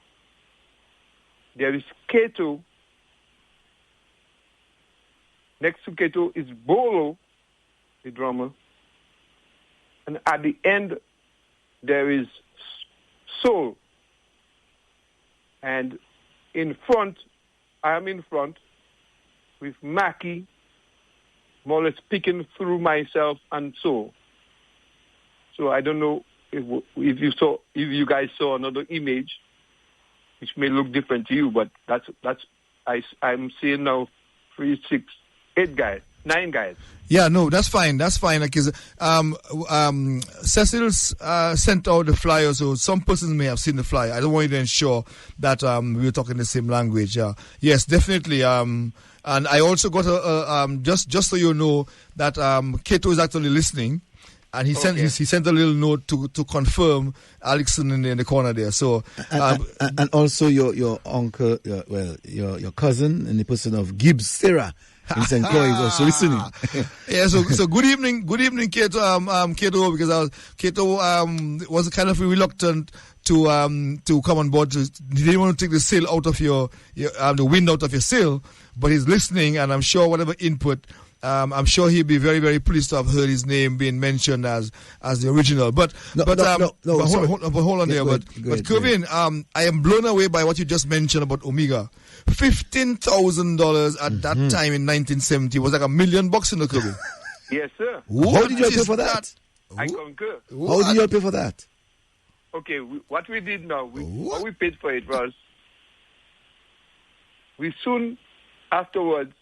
There is Keto. Next to Keto is Bolo, the drummer. And at the end, there is Soul. And in front, I am in front with Mackie, more or less picking through myself and Soul. So I don't know if you guys saw another image, which may look different to you, but I'm seeing now 3, 6, 8 guys, 9 guys. Yeah, no, that's fine. That's fine. Because Cecil's sent out the flyer, so some persons may have seen the flyer. I don't want you to ensure that we were talking the same language. Yes, definitely. And I also got just so you know that Keto is actually listening. And he sent a little note to confirm Alexson in the corner there. So and also your uncle, your cousin, in the person of Gibbs Sarah in St. Croix is also listening. Yeah. So good evening, Keto. Keto, because Keto was kind of reluctant to come on board. He didn't want to take the sail out of your the wind out of your sail, but he's listening, and I'm sure whatever input. I'm sure he'll be very, very pleased to have heard his name being mentioned as the original. But hold on there. But Curvin, I am blown away by what you just mentioned about Omega. $15,000 at that time in 1970 was like $1 million in the Curvin. Yes, sir. How did you pay for that? I concur. How did you pay for that? Okay, what we did now, what we paid for it was, we soon afterwards,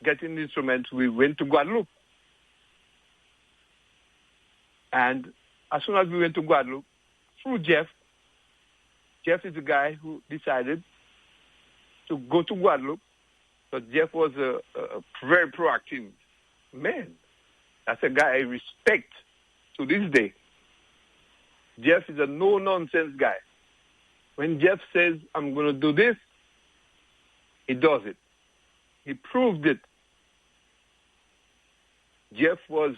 getting the instruments, we went to Guadeloupe. And as soon as we went to Guadeloupe, through Jeff is the guy who decided to go to Guadeloupe. But Jeff was a very proactive man. That's a guy I respect to this day. Jeff is a no-nonsense guy. When Jeff says, I'm going to do this, he does it. He proved it. Jeff was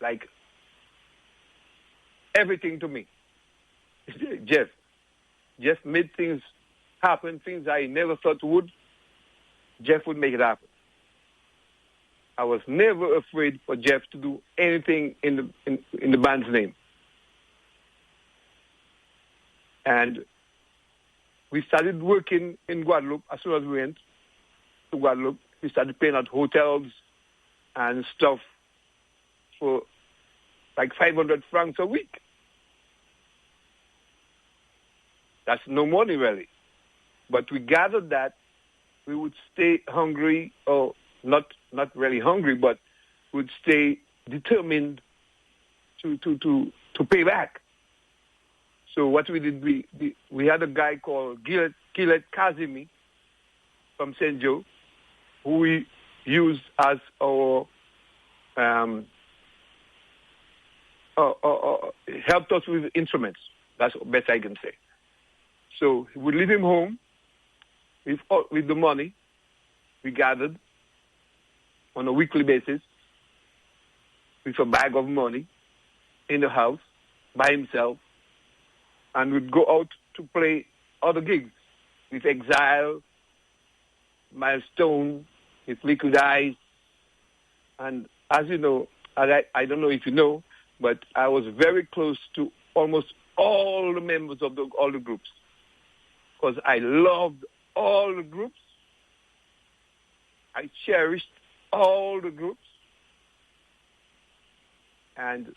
like everything to me. Jeff made things happen, things I never thought would. Jeff would make it happen. I was never afraid for Jeff to do anything in the band's name. And we started working in Guadeloupe. As soon as we went to Guadeloupe, we started paying at hotels and stuff for like 500 francs a week. That's no money, really. But we gathered that we would stay hungry, or not really hungry, but would stay determined to pay back. So what we did, we had a guy called Gillette Kazimi from St. Joe, who we used as our helped us with instruments. That's the best I can say. So we leave him home with the money we gathered on a weekly basis, with a bag of money in the house by himself, and would go out to play other gigs with Exile, Milestone, with Liquid Eyes. And as you know, I don't know if you know, but I was very close to almost all the members of all the groups, because I loved all the groups. I cherished all the groups. And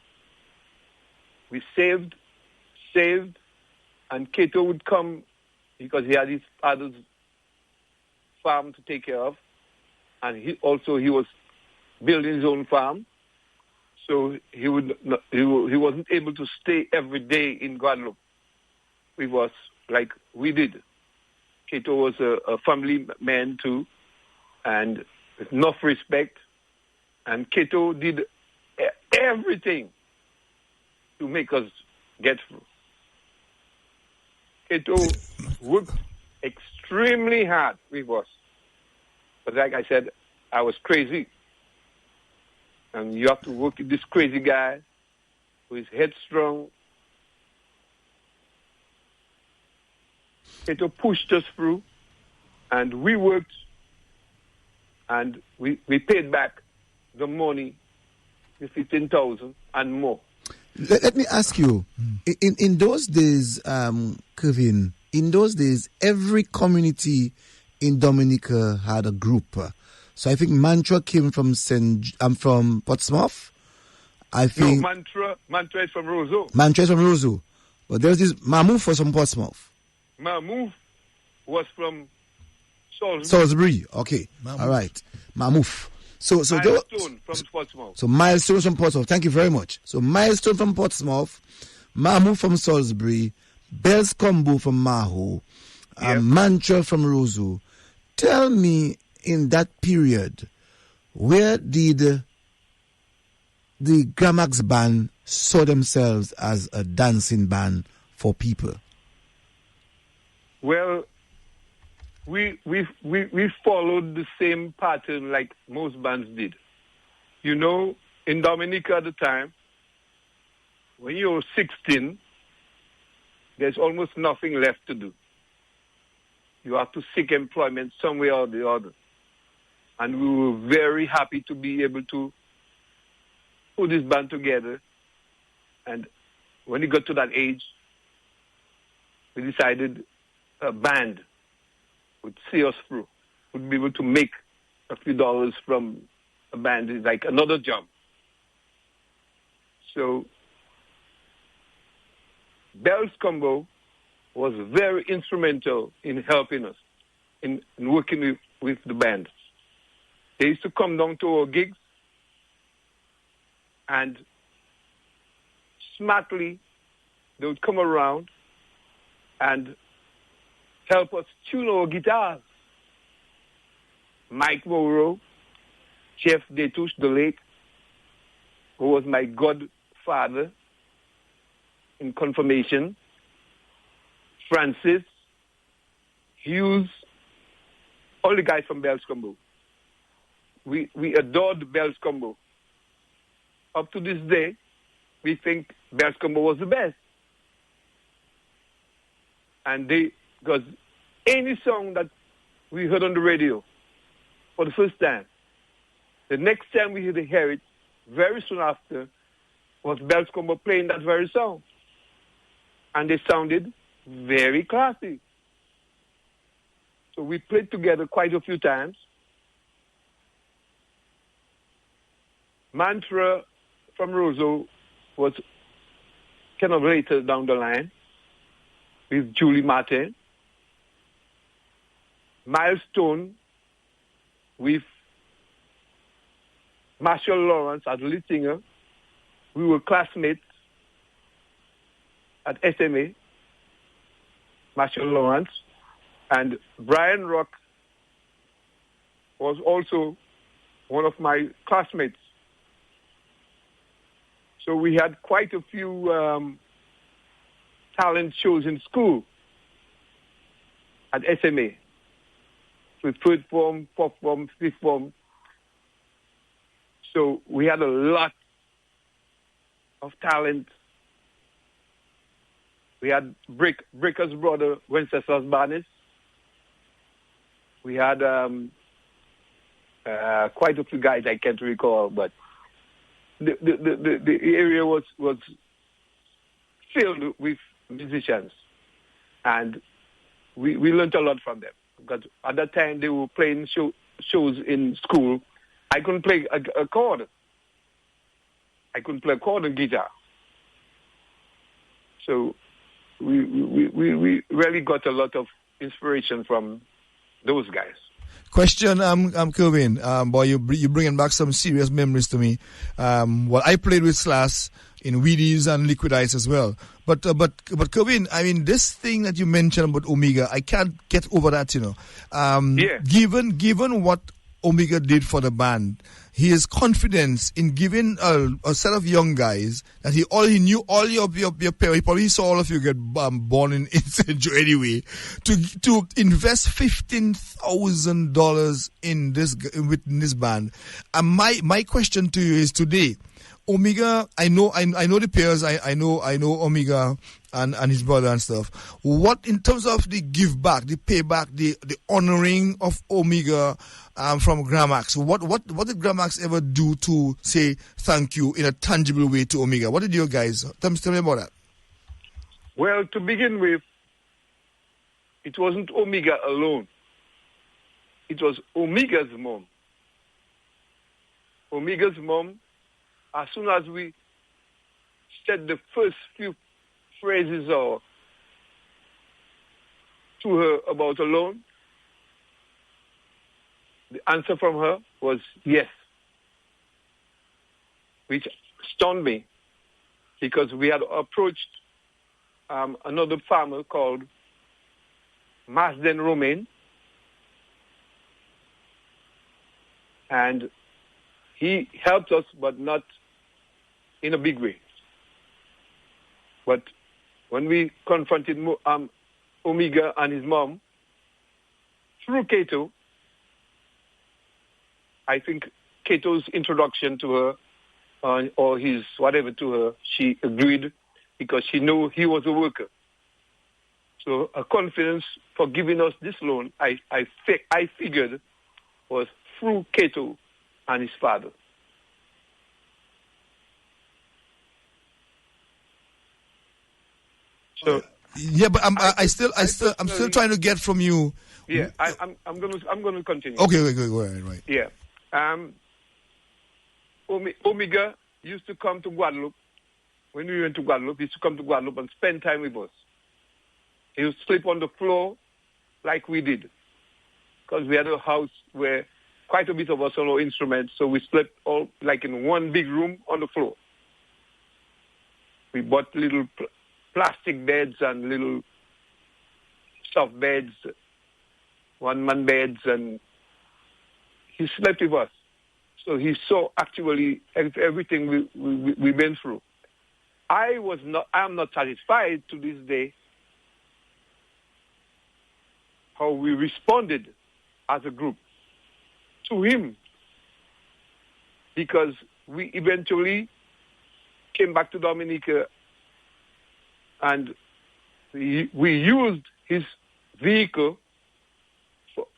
we saved, and Kato would come because he had his father's farm to take care of, and he was building his own farm, so he wasn't able to stay every day in Guadeloupe with us like we did. Kato was a family man too, and with enough respect, and Kato did everything to make us get through. Kato worked extremely hard with us. But like I said, I was crazy. And you have to work with this crazy guy who is headstrong. Kato pushed us through, and we worked, and we paid back the money, the 15,000 and more. Let me ask you, in those days, Curvin, in those days, every community in Dominica had a group. So I think Mantra came from from Portsmouth. I think Mantra is from Roseau. Mantra is from Roseau. But there's this Mamouf was from Portsmouth. Mamouf was from Salisbury. Salisbury, okay. Mamouf. All right. Mamouf. So Milestone from Portsmouth. So Milestone from Portsmouth. Thank you very much. So Milestone from Portsmouth, Mamouf from Salisbury, Bells Combo from Maho, Mantra from Roseau. Tell me, in that period, where did the Grammacks band saw themselves as a dancing band for people? Well, we followed the same pattern like most bands did. You know, in Dominica at the time, when you're 16, there's almost nothing left to do. You have to seek employment somewhere or the other. And we were very happy to be able to put this band together. And when we got to that age, we decided a band would see us through, would be able to make a few dollars from a band. It's like another job. So Bells Combo was very instrumental in helping us, in working with the band. They used to come down to our gigs, and smartly they would come around and help us tune our guitars. Mike Morrow, Jeff Detouche, the late, who was my godfather in confirmation, Francis, Hughes, all the guys from Bells Combo. We adored Bells Combo. Up to this day, we think Bells Combo was the best. And because any song that we heard on the radio for the first time, the next time we hear it, very soon after, was Bells Combo playing that very song. And they sounded very classy. So we played together quite a few times. Mantra from Roseau was kind of later down the line with Julie Martin. milestone with Marshall Lawrence as lead singer. We were classmates at SMA, Marshall Lawrence, and Brian Rock was also one of my classmates. So we had quite a few talent shows in school at SMA, with third form, fourth form, fifth form. So we had a lot of talent. We had Breaker's brother, Wenceslas Barnes. We had quite a few guys I can't recall, but the area was filled with musicians, and we learned a lot from them. Because at that time they were playing shows in school. I couldn't play a chord. I couldn't play a chord on guitar. So we really got a lot of inspiration from those guys. Question, Curvin. Boy, you bringing back some serious memories to me. Well, I played with Slash in Wheaties and Liquid Ice as well. But Curvin, I mean, this thing that you mentioned about Omega, I can't get over that. Yeah. Given what Omega did for the band, his confidence in giving a set of young guys that he knew all your parents. He probably saw all of you get born in St. Joe anyway. To invest $15,000 in this band. And my question to you is today, Omega. I know the pairs. I know Omega and his brother and stuff. What in terms of the give back, the payback, the honoring of Omega from Grammacks? What did Grammacks ever do to say thank you in a tangible way to Omega? What did you guys tell me about that? Well, to begin with, it wasn't Omega alone. It was Omega's mom. Omega's mom. As soon as we said the first few phrases or to her about a loan, the answer from her was yes, which stunned me because we had approached another farmer called Masden Romain, and he helped us, but not in a big way. But when we confronted Omega and his mom through Cato, I think Cato's introduction to her or his whatever to her, she agreed because she knew he was a worker. So her confidence for giving us this loan, I figured, was through Cato and his father. So yeah, but I'm still trying to get from you. Yeah, I'm going to continue. Okay, go ahead. Right. Yeah, Omega used to come to Guadeloupe. When we went to Guadeloupe, he used to come to Guadeloupe and spend time with us. He would sleep on the floor like we did, because we had a house where quite a bit of us on our instruments, so we slept all like in one big room on the floor. We bought little plastic beds and little soft beds, one-man beds, and he slept with us. So he saw actually everything we've been through. I am not satisfied to this day how we responded as a group to him, because we eventually came back to Dominica and we used his vehicle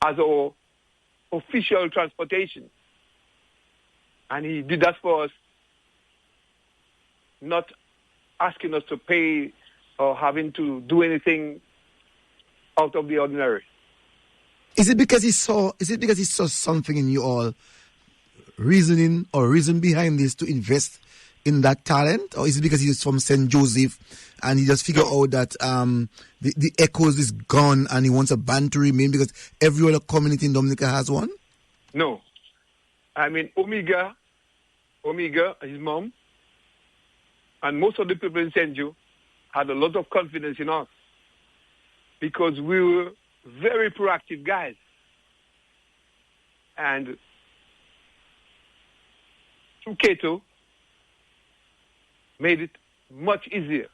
as our official transportation. And he did that for us, not asking us to pay or having to do anything out of the ordinary. Is it because he saw something in you all, reason behind this to invest in that talent, or is it because he's from St. Joseph and he just figured out that the Echoes is gone and he wants a band to remain because every other community in Dominica has one? No. I mean, Omega, his mom, and most of the people in St. Joe had a lot of confidence in us because we were very proactive guys. And through Cato, made it much easier.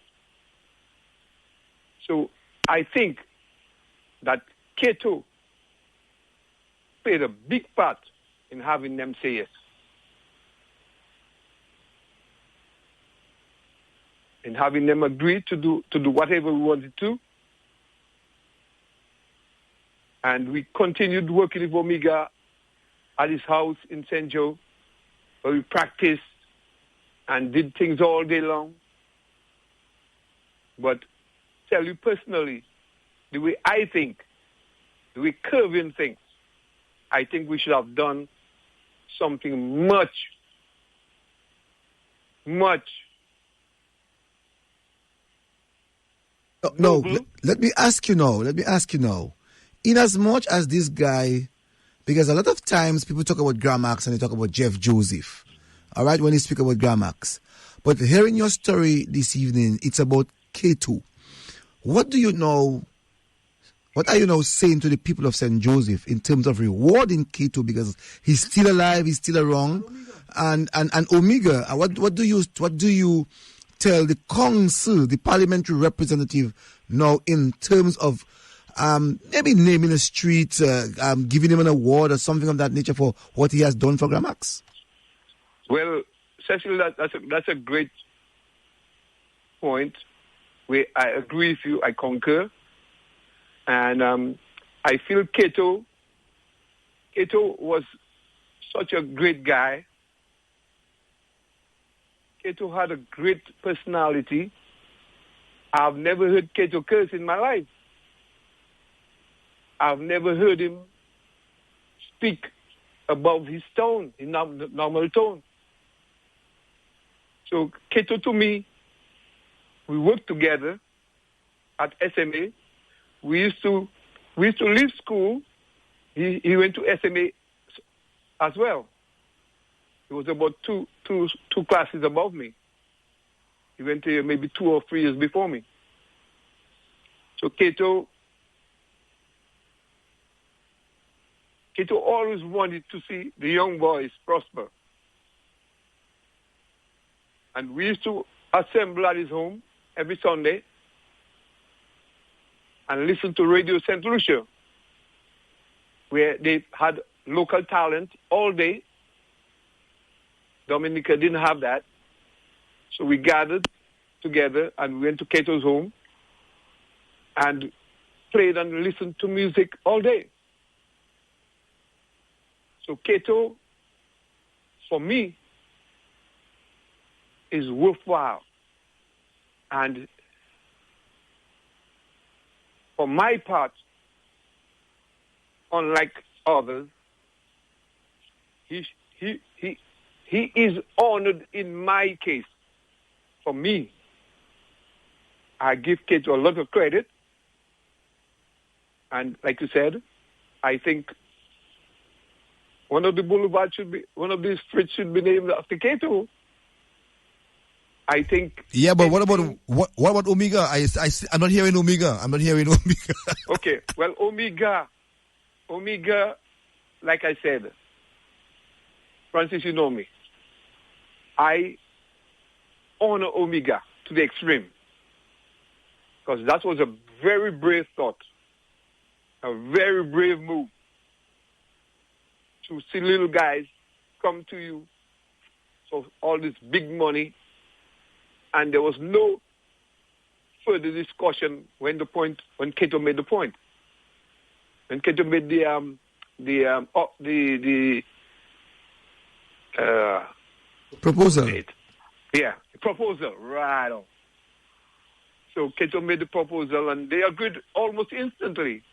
So I think that Cato played a big part in having them say yes. In having them agree to do whatever we wanted to. And we continued working with Omega at his house in St. Joe, where we practiced and did things all day long. But tell you personally, the way I think, the way Curvin thinks, I think we should have done something much No, let me ask you now. In as much as this guy, because a lot of times people talk about Grammacks and they talk about Jeff Joseph, all right, when they speak about Grammacks. But hearing your story this evening, it's about K2. What are you now saying to the people of St. Joseph in terms of rewarding K2 because he's still alive, he's still around, and Omega? What do you tell the council, the parliamentary representative now in terms of maybe naming a street, giving him an award or something of that nature for what he has done for Grammacks? Well, Cecil, that's a great point where I agree with you, I concur. And I feel Cato was such a great guy. Cato had a great personality. I've never heard Cato curse in my life. I've never heard him speak above his tone, his normal tone. So Cato, to me, we worked together at SMA. We used to leave school. He went to SMA as well. He was about two classes above me. He went to maybe 2 or 3 years before me. So Cato always wanted to see the young boys prosper. And we used to assemble at his home every Sunday and listen to Radio St. Lucia, where they had local talent all day. Dominica didn't have that. So we gathered together and we went to Cato's home and played and listened to music all day. So Cato, for me, is worthwhile. And for my part, unlike others, he is honored in my case. For me, I give Cato a lot of credit. And like you said, I think one of these streets should be named after Cato. I think. Yeah, but what about Omega? I'm not hearing Omega. Okay, well, Omega, like I said, Francis, you know me. I honor Omega to the extreme because that was a very brave thought, a very brave move to see little guys come to you for all this big money. And there was no further discussion when Cato made the point. When Cato made the proposal. Yeah, proposal, right on. So Cato made the proposal and they agreed almost instantly.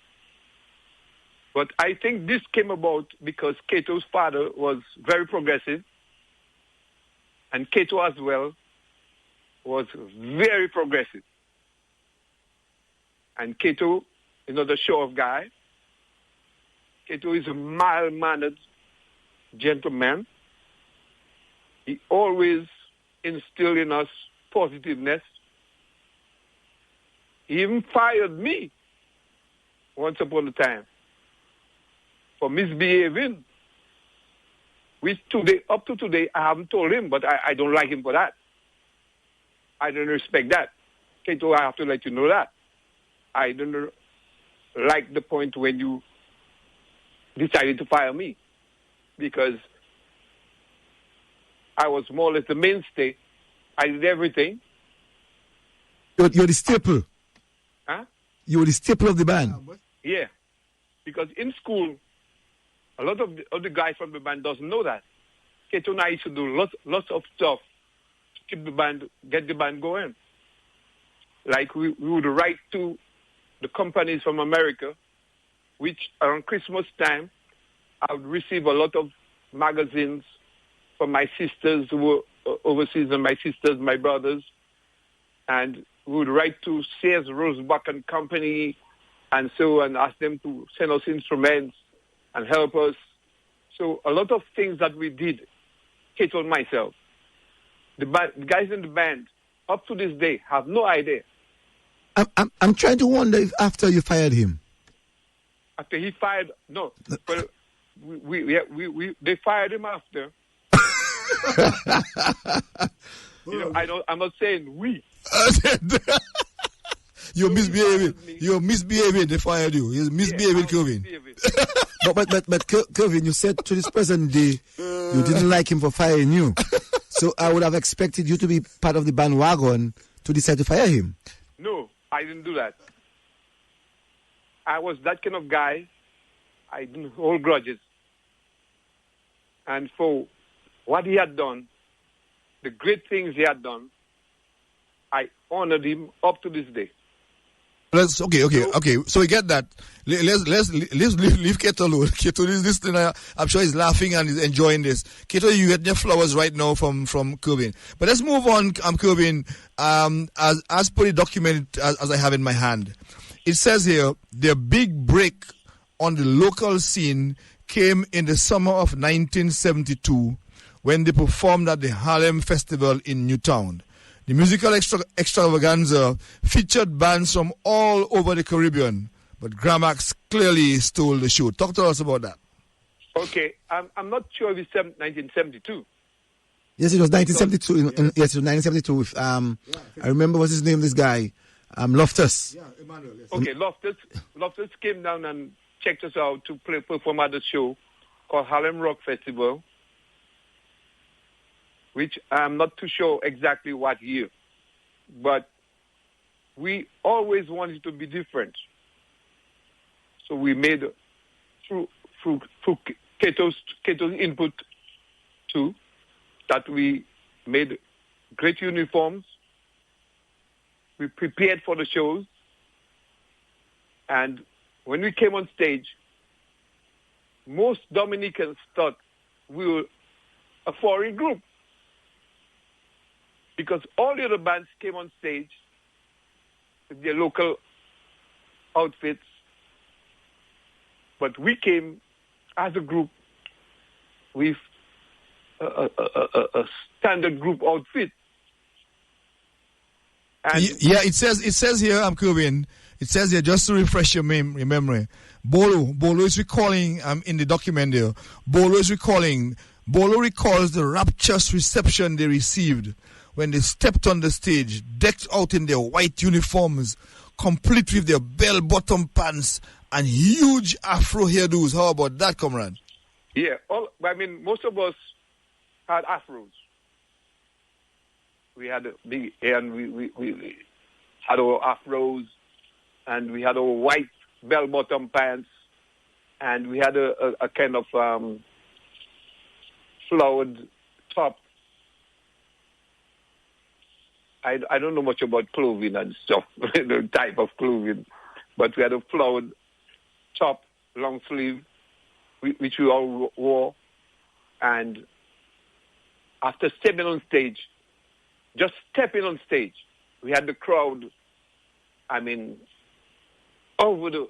But I think this came about because Cato's father was very progressive. and Kato as well, was very progressive. And Kato is not a show-off guy. Kato is a mild-mannered gentleman. He always instilled in us positiveness. He even fired me once upon a time for misbehaving. Which today, up to today, I haven't told him, but I don't like him for that. I don't respect that. Kato, I have to let you know that. I don't like the point when you decided to fire me, because I was more or less the mainstay. I did everything. You're the staple. Huh? You're the staple of the band. Yeah. Because in school, a lot of the guys from the band doesn't know that. Kato and I used to do lots of stuff to keep the band, get the band going. Like we would write to the companies from America, which around Christmas time, I would receive a lot of magazines from my sisters who were overseas, and my sisters, my brothers, and we would write to Sears, Rosebuck and Company, and so, and ask them to send us instruments and help us. So a lot of things that we did, Kato and myself, the guys in the band, up to this day, have no idea. I'm trying to wonder if after you fired him. After he fired, no. Well, they fired him after. I'm not saying we. You're misbehaving. You're misbehaving. They fired you. You're misbehaving, Curvin. But Curvin, you said to this person you didn't like him for firing you. So I would have expected you to be part of the bandwagon to decide to fire him. No, I didn't do that. I was that kind of guy. I didn't hold grudges. And for what he had done, the great things he had done, I honored him up to this day. Okay. So we get that. Let's leave Kato alone. Kato is listening. I'm sure he's laughing and he's enjoying this. Kato, you get your flowers right now from Curvin. But let's move on, Curvin. As per the document as I have in my hand, it says here their big break on the local scene came in the summer of 1972 when they performed at the Harlem Festival in Newtown. The musical extravaganza featured bands from all over the Caribbean, but Grammacks clearly stole the show. Talk to us about that. Okay, I'm not sure if it's 1972. Yes, it was 1972. Yes, it was 1972. With, I remember what's his name. This guy, Loftus. Yeah, Emmanuel. Yes. Okay, Loftus came down and checked us out to perform at the show called Harlem Rock Festival, which I'm not too sure exactly what year. But we always wanted to be different. So we made, through Kato's input too, that we made great uniforms. We prepared for the shows. And when we came on stage, most Dominicans thought we were a foreign group, because all the other bands came on stage with their local outfits, but we came as a group with a standard group outfit. And yeah, it says here, I'm Curvin. It says here, just to refresh your memory, Bolo is recalling in the document there. Bolo recalls the rapturous reception they received when they stepped on the stage, decked out in their white uniforms, complete with their bell-bottom pants and huge afro hairdos. How about that, comrade? Yeah, most of us had afros. We had a big hair, and we had our afros, and we had our white bell-bottom pants, and we had a kind of flowered top. I don't know much about clothing and stuff, the type of clothing, but we had a flowered top, long sleeve, which we all wore, and after stepping on stage, just stepping on stage, we had the crowd, over the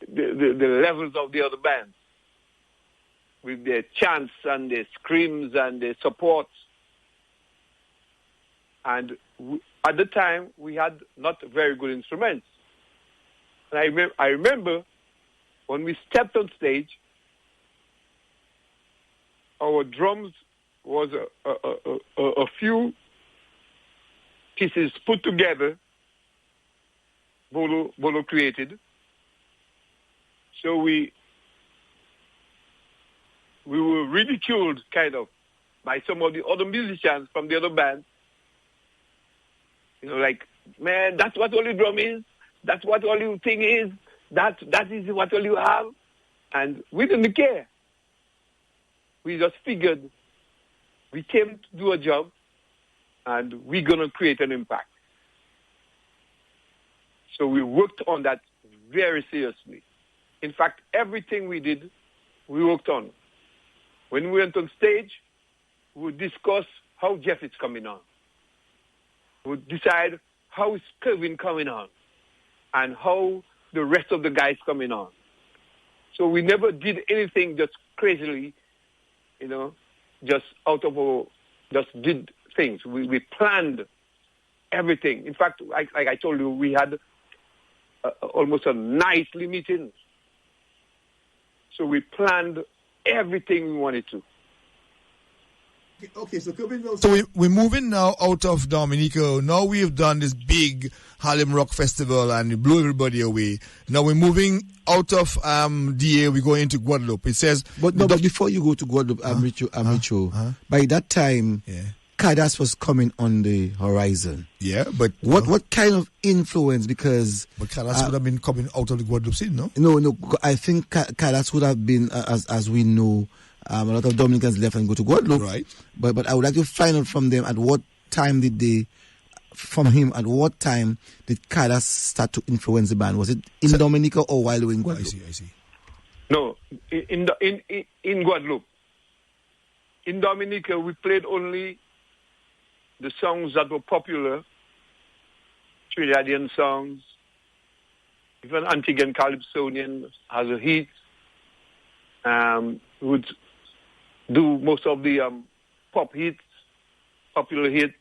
the levels of the other bands, with their chants and their screams and their support. And at the time, we had not very good instruments. And I remember when we stepped on stage, our drums was a few pieces put together, Bolo created. So we were ridiculed, kind of, by some of the other musicians from the other bands. Like, man, that's what all your drum is. That's what all your thing is. That is what all you have. And we didn't care. We just figured we came to do a job and we're going to create an impact. So we worked on that very seriously. In fact, everything we did, we worked on. When we went on stage, we would discuss how Jeff is coming on. We would decide how is Curvin coming on and how the rest of the guys coming on. So we never did anything just crazily, just out of just did things. We planned everything. In fact, like I told you, we had almost a nightly meeting. So we planned everything we wanted to. Okay, so we're moving now out of Dominica. Now we have done this big Harlem Rock Festival and it blew everybody away. Now we're moving out of DA, we're going into Guadeloupe. It says... But before you go to Guadeloupe, by that time, Cadas was coming on the horizon. Yeah, but... What kind of influence? Because... But Cadas would have been coming out of the Guadeloupe scene, no? No, I think Cadas would have been, as we know... a lot of Dominicans left and go to Guadeloupe. Right. But I would like to find out from them at what time did Cadas start to influence the band? Was it in Dominica or while they were in Guadeloupe? I see. No, in Guadeloupe. In Dominica, we played only the songs that were popular, Trinidadian songs, even Antiguan Calypsonian has a hit. We would do most of the pop hits, popular hits,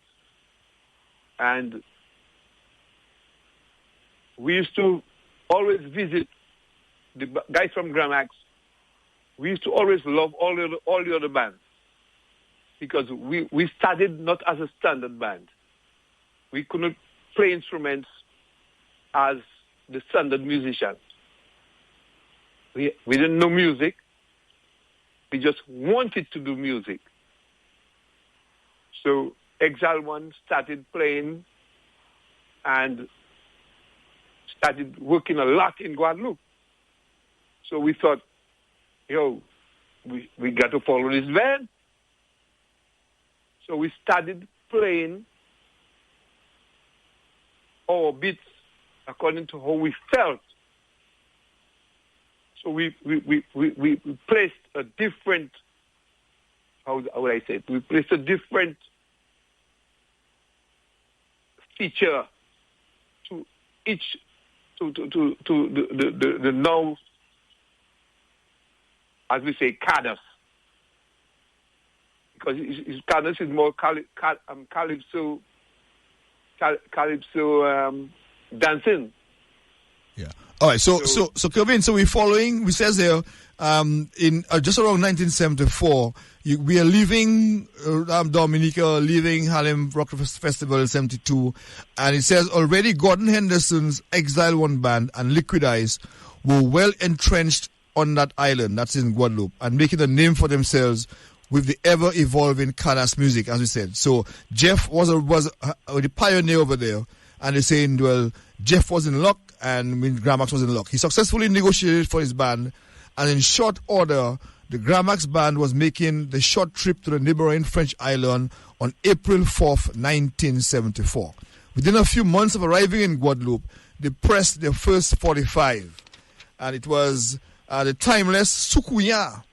and we used to always visit the guys from Grammacks. We used to always love all the other bands because we started not as a standard band. We couldn't play instruments as the standard musicians. We didn't know music. We just wanted to do music. So Exile One started playing and started working a lot in Guadeloupe. So we thought, we got to follow this band. So we started playing our beats according to how we felt. So we placed a different, how would I say it? We placed a different feature to each, to the now, as we say, Cadas. Because Cadas is more calypso dancing. Yeah. All right. So Curvin, so we're following. We says there, in just around 1974, we are leaving Dominica, leaving Harlem Rock Festival in 72, and it says already Gordon Henderson's Exile One band and Liquid Eyes were well entrenched on that island, that's in Guadeloupe, and making a name for themselves with the ever evolving Cadas music, as we said. So Jeff was the pioneer over there, and they're saying, well, Jeff was in luck and Grammacks was in luck. He successfully negotiated for his band, and in short order, the Grammacks band was making the short trip to the neighboring French island on April 4th, 1974. Within a few months of arriving in Guadeloupe, they pressed their first 45, and it was the timeless Sukuya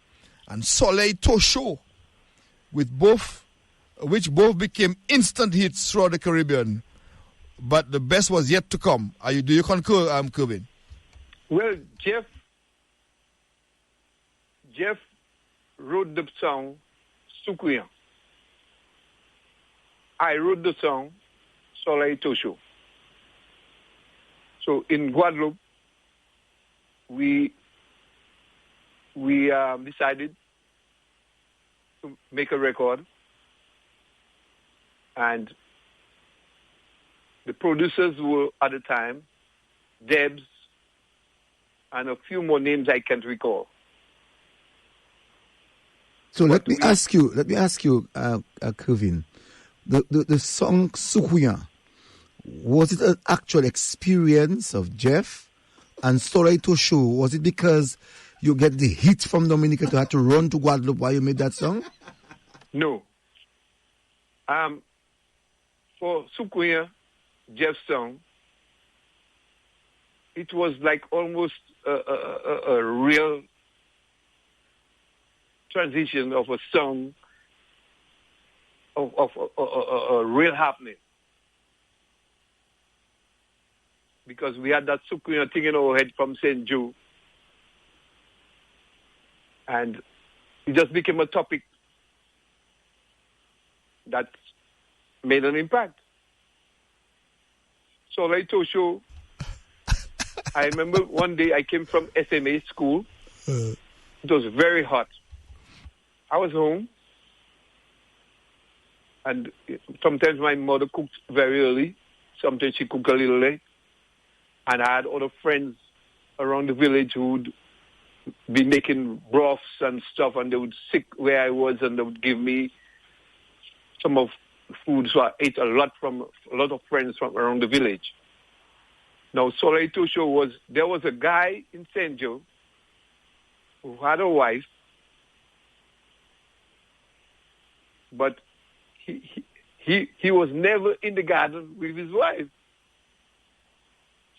and Soleil Tosho. which both became instant hits throughout the Caribbean. But the best was yet to come. Do you concur, Curvin? Well, Jeff wrote the song Sukuyan. I wrote the song Soleil Tosho. So in Guadeloupe, we decided to make a record, and the producers were at the time Debs and a few more names I can't recall. So let me ask you, Curvin, the song Sukuyan, was it an actual experience of Jeff? And Soleil Tosho, was it because you get the hit from Dominica to have to run to Guadeloupe while you made that song? No. For Sukuyan, Jeff's song, it was like almost a real transition of a song, of a real happening. Because we had that Sukuyan thing in our head from St. Joe. And it just became a topic that made an impact. Soleil Tosho, I remember one day I came from SMA school. It was very hot. I was home. And sometimes my mother cooked very early. Sometimes she cooked a little late. And I had other friends around the village who would be making broths and stuff, and they would sit where I was, and they would give me some of food. So I ate a lot from a lot of friends from around the village. Now, Soleil Tosho there was a guy in St. Joe who had a wife, but he was never in the garden with his wife.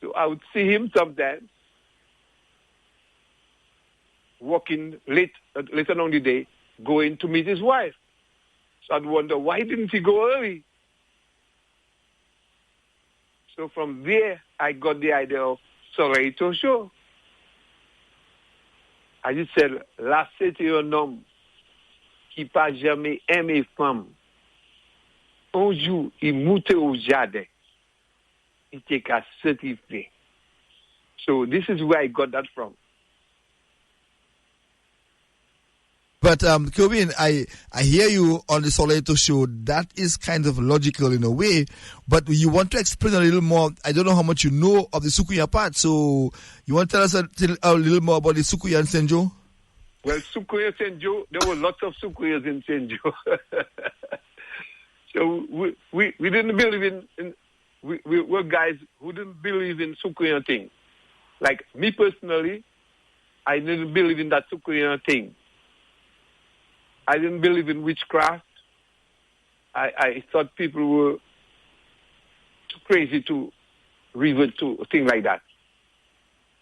So I would see him sometimes walking later on the day, going to meet his wife. So I'd wonder, why didn't he go early? So from there, I got the idea of Soleil Tosho. I just said, là c'était un homme qui pas jamais aimé femme. Un jour, il montait au jardin. Il était qu'à certifier. So this is where I got that from. But Curvin, I hear you on the Soleil Tosho. That is kind of logical in a way, but you want to explain a little more. I don't know how much you know of the Sukuyan part, so you want to tell us a little more about the Sukuyan and St. Joe? Well, Sukuyan St. Joe, there were lots of Sukuyas in St. Joe. So we didn't believe in we were guys who didn't believe in Sukuyan thing. Like me personally, I didn't believe in that Sukuyan thing. I didn't believe in witchcraft. I thought people were too crazy to revert to a thing like that.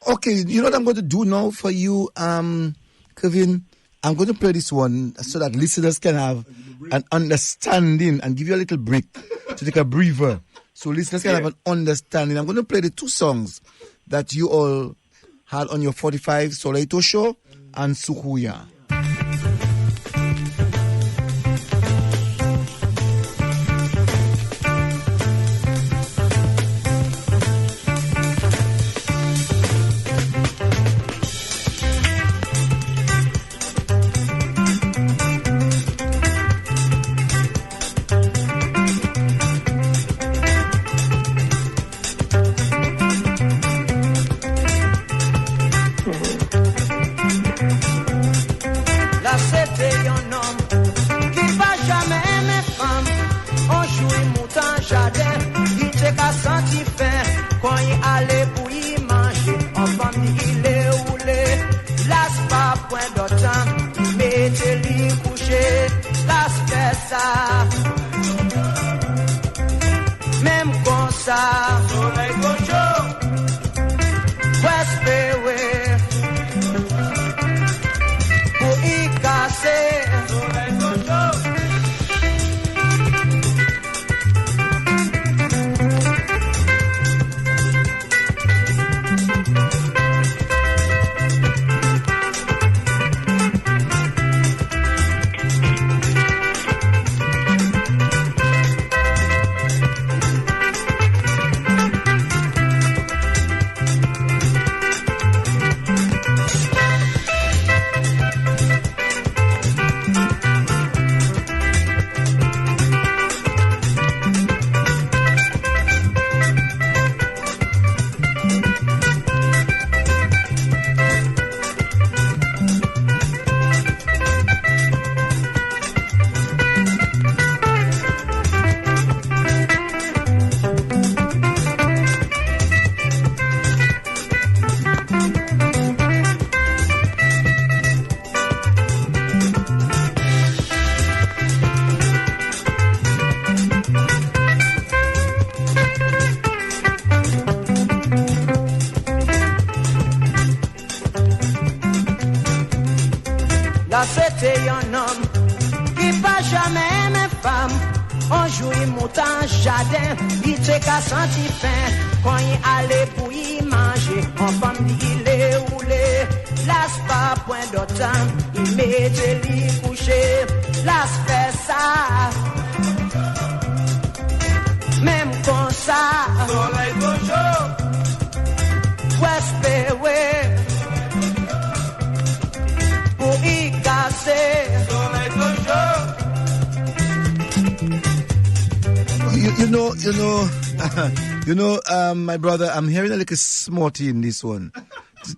Okay, you know what I'm going to do now for you, Curvin? I'm going to play this one so that listeners can have an understanding and give you a little break to take a breather. So listeners can have an understanding. I'm going to play the two songs that you all had on your 45, Soleil Tosho and Sukuyan. un homme qui pas jamais aimé femme. Un jour il monte en jardin, il te qu'à sentir faim. Quand il allait pour y manger, en femme il est roulé. Las pas point d'autant, il mettait lui coucher. Las fait ça, même comme ça. Soleil toujours. Espérer pour y casser. Soleil toujours. My brother, I'm hearing a little smarty in this one.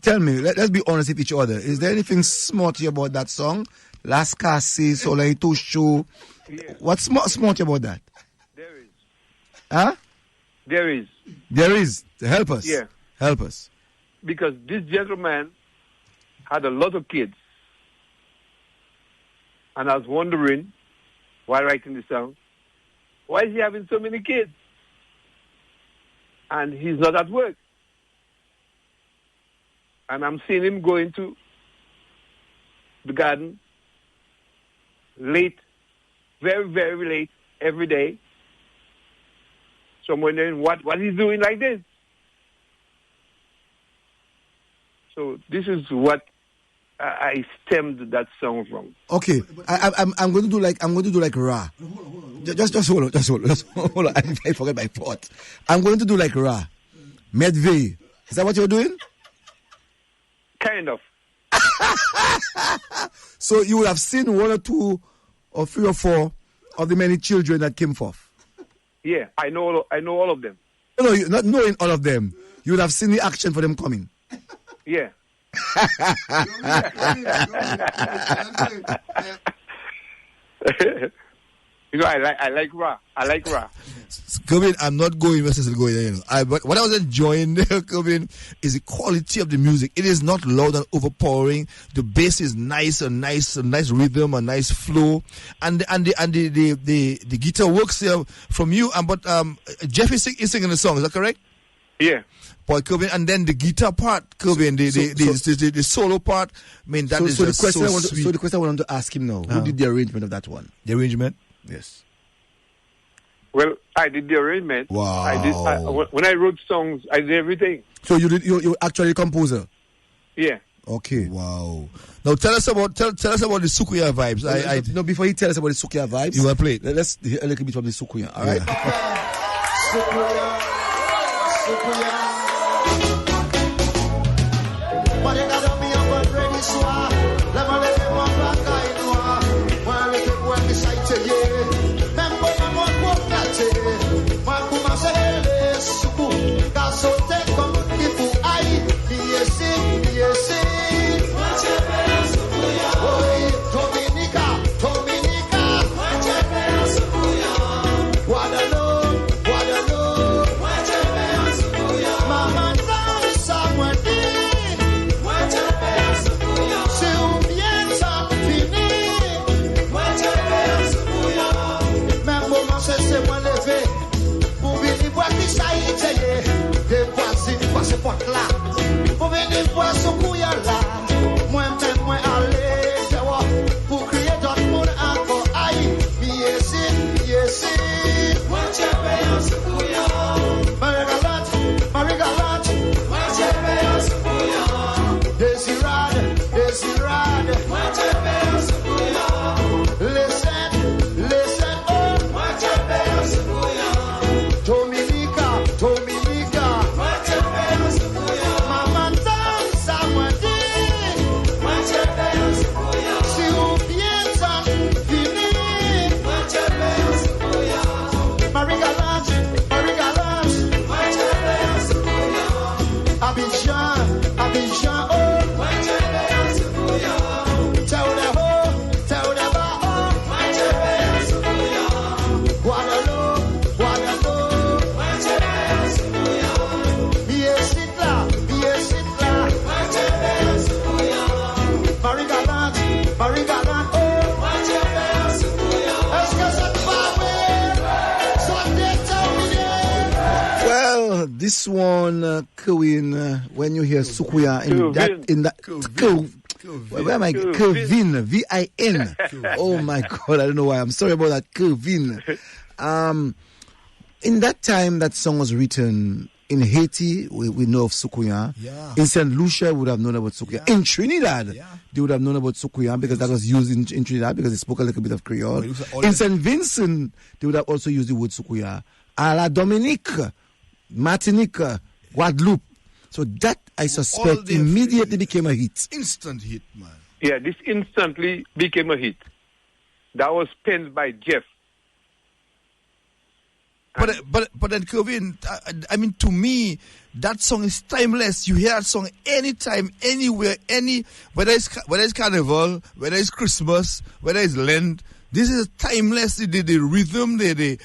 Tell me, let's be honest with each other. Is there anything smarty about that song? Las Casi, Soleil Touchou. Yeah. What's smarty about that? There is. Huh? There is. There is. Help us. Yeah. Help us. Because this gentleman had a lot of kids. And I was wondering, while writing the song, why is he having so many kids? And he's not at work. And I'm seeing him going to the garden late, very, very late, every day. So I'm wondering what he's doing like this. So this is what I stemmed that song from. Okay, I'm going to do like Ra. Just hold on. I forget my thought. I'm going to do like Ra. Medvey. Is that what you're doing? Kind of. So you would have seen one or two or three or four of the many children that came forth. Yeah, I know all of them. No, you're not knowing all of them. You would have seen the action for them coming. Yeah. I like Ra. Curvin, I'm not going where Cecil going. But what I was enjoying there, Curvin, is the quality of the music. It is not loud and overpowering. The bass is nice, a nice rhythm, a nice flow, and the guitar works there from you. But Jeff is singing the song. Is that correct? Yeah. Boy, Curvin, and then the guitar part, Curvin, the solo part. I mean, that is just so sweet. So the question I wanted to ask him now: who did the arrangement of that one? The arrangement? Yes. Well, I did the arrangement. Wow. When I wrote songs, I did everything. So you actually a composer? Yeah. Okay. Wow. Now tell us about the Sukuya vibes. No, before he tells us about the Sukuya vibes, you want to play it? Let's hear a little bit from the Sukuya. All right. Sukuya. This one, Curvin, when you hear Sukuya in that Where am I? Curvin, V-I-N. Oh my God, I don't know why. I'm sorry about that, Curvin. In that time, that song was written in Haiti. We know of Sukuya. Yeah. In St. Lucia, we would have known about Sukuya. Yeah. In Trinidad, Yeah. they would have known about Sukuya because that was used in Trinidad because they spoke a little bit of Creole. In St. Vincent, they would have also used the word Sukuya. A la Dominique, Martinique, Guadeloupe. So that, I suspect, immediately became a hit. Instant hit, man. Yeah, this instantly became a hit. That was penned by Jeff. But then, Curvin, I mean, to me, that song is timeless. You hear that song anytime, anywhere, whether it's Carnival, whether it's Christmas, whether it's Lent. This is timeless. The rhythm, this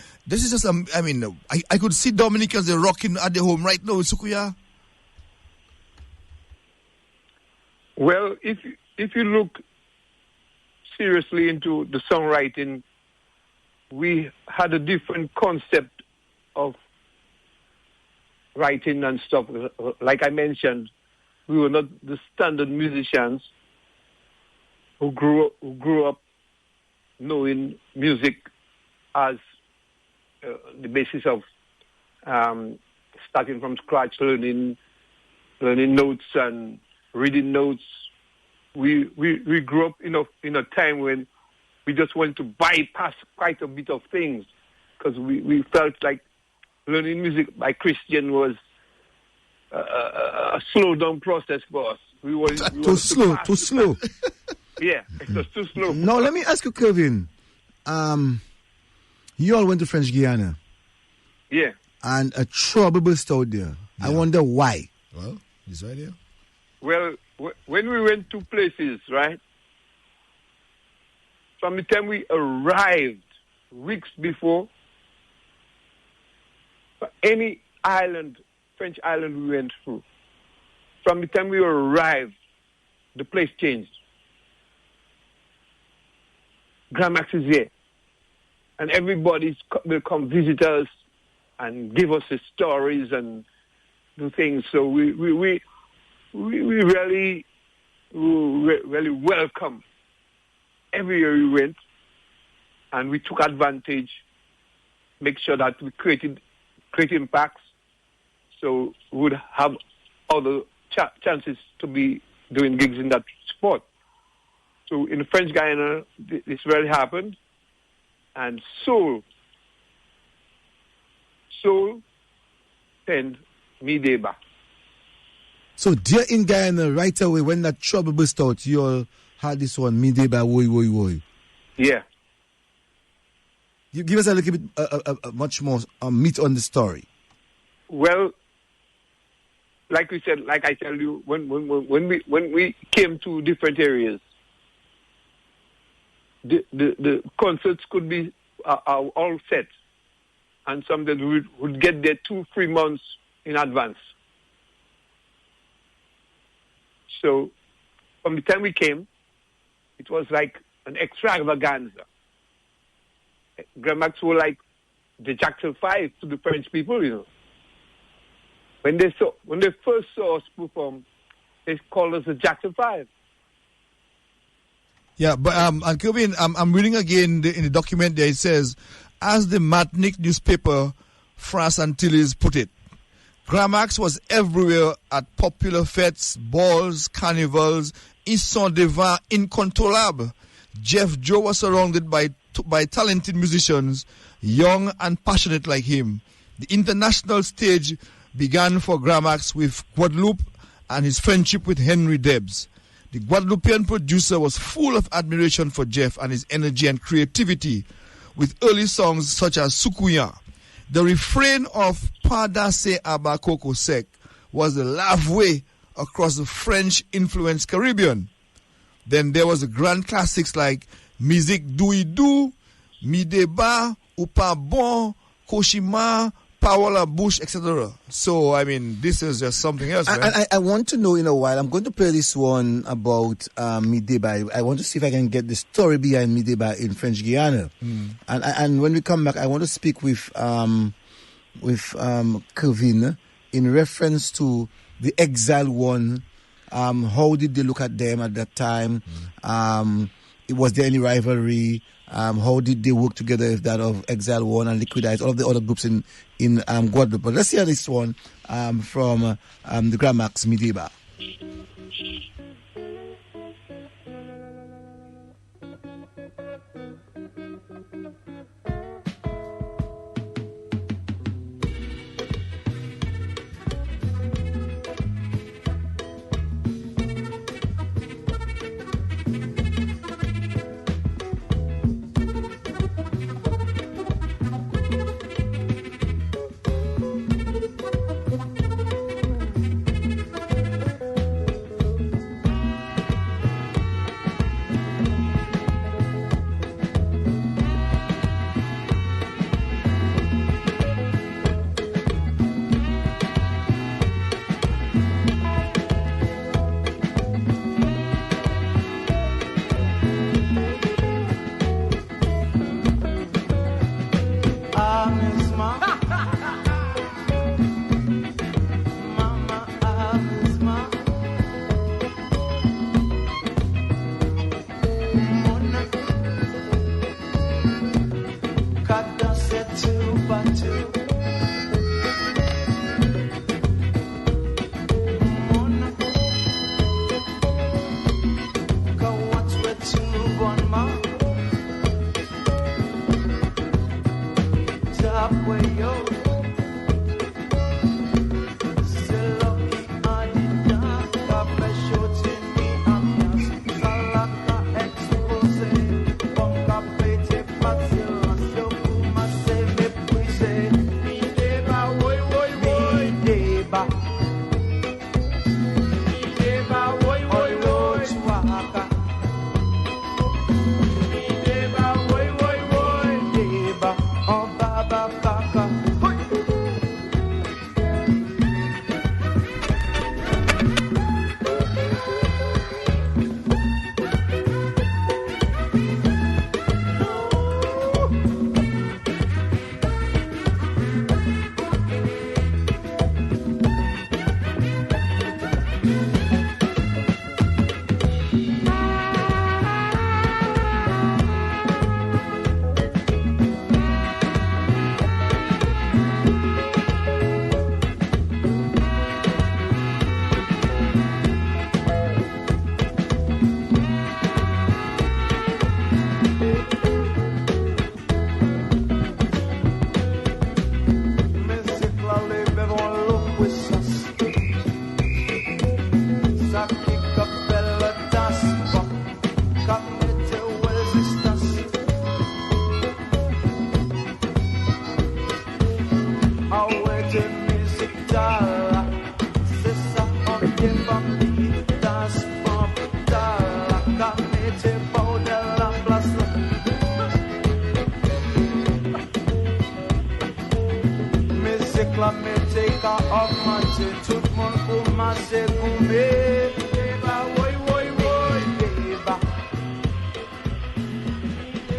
is just. I mean, I could see Dominicans they're rocking at their home right now with Sukuya. Well, if you look seriously into the songwriting, we had a different concept of writing and stuff. Like I mentioned, we were not the standard musicians who grew up knowing music as the basis of starting from scratch, learning notes and reading notes. We grew up in a time when we just wanted to bypass quite a bit of things because we felt like learning music by Christian was a slow down process for us. We were Too slow. Yeah, it was too slow. Now, let me ask you, Curvin. You all went to French Guiana. Yeah. And a trouble burst out there. Yeah. I wonder why. Well, he's right here. Well, when we went to places, right, from the time we arrived, weeks before, any island, French island we went through, from the time we arrived, the place changed. Grammacks is here. And everybody will come visit us and give us the stories and do things. So we really welcome everywhere we went, and we took advantage, make sure that we create impacts, so we would have other chances to be doing gigs in that sport. So in the French Guiana, this really happened, and Soul penned Me Deba. So there in Guyana, right away, when that trouble burst out, you all had this one, Me Deba, Woy, Woy, Woy. Yeah. You give us a little bit, much more meat on the story. Well, like we said, like I tell you, when we came to different areas, the concerts could be are all set, and sometimes we would get there 2-3 months in advance. So, from the time we came, it was like an extravaganza. Grammacks were like the Jackson 5 to the French people, you know. When they first saw us perform, they called us the Jackson 5. Yeah, but and Curvin, I'm reading again in the document there. It says, as the Martinique newspaper France Antilles put it, Grammacks was everywhere at popular fetes, balls, carnivals. Ils sont devant incontrôlables. Jeff Joe was surrounded by talented musicians, young and passionate like him. The international stage began for Grammacks with Guadeloupe and his friendship with Henry Debs. The Guadeloupean producer was full of admiration for Jeff and his energy and creativity, with early songs such as Sukuya. The refrain of Padase Aba Coco Sec was the lavway across the French-influenced Caribbean. Then there was the grand classics like Musique Doui Dou, Mi Deba, Upa Bon, Koshima, Paola Bush, etc. So, I mean, this is just something else, right? I want to know in a while. I'm going to play this one about Mi Deba. I want to see if I can get the story behind Mi Deba in French Guiana. And when we come back, I want to speak with Curvin in reference to the Exile One How did they look at them at that time? Was there any rivalry? How did they work together? If that of Exile One and Liquid Eyes, all of the other groups in Guadeloupe. But let's hear this one from the Grammacks Mideba.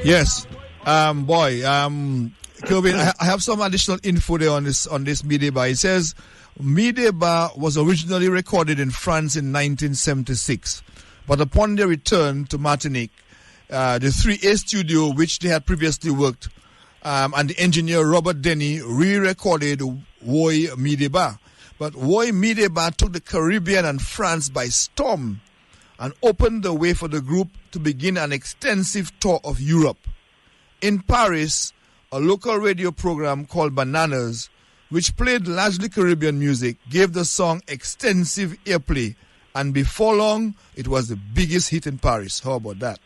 Yes, Curvin, I have some additional info there on this Mideba. It says Mideba was originally recorded in France in 1976, but upon their return to Martinique, the 3A studio, which they had previously worked, and the engineer Robert Denny re-recorded Woy Mideba. But Woy Mideba took the Caribbean and France by storm and opened the way for the group to begin an extensive tour of Europe. In Paris, a local radio program called Bananas, which played largely Caribbean music, gave the song extensive airplay, and before long, it was the biggest hit in Paris. How about that?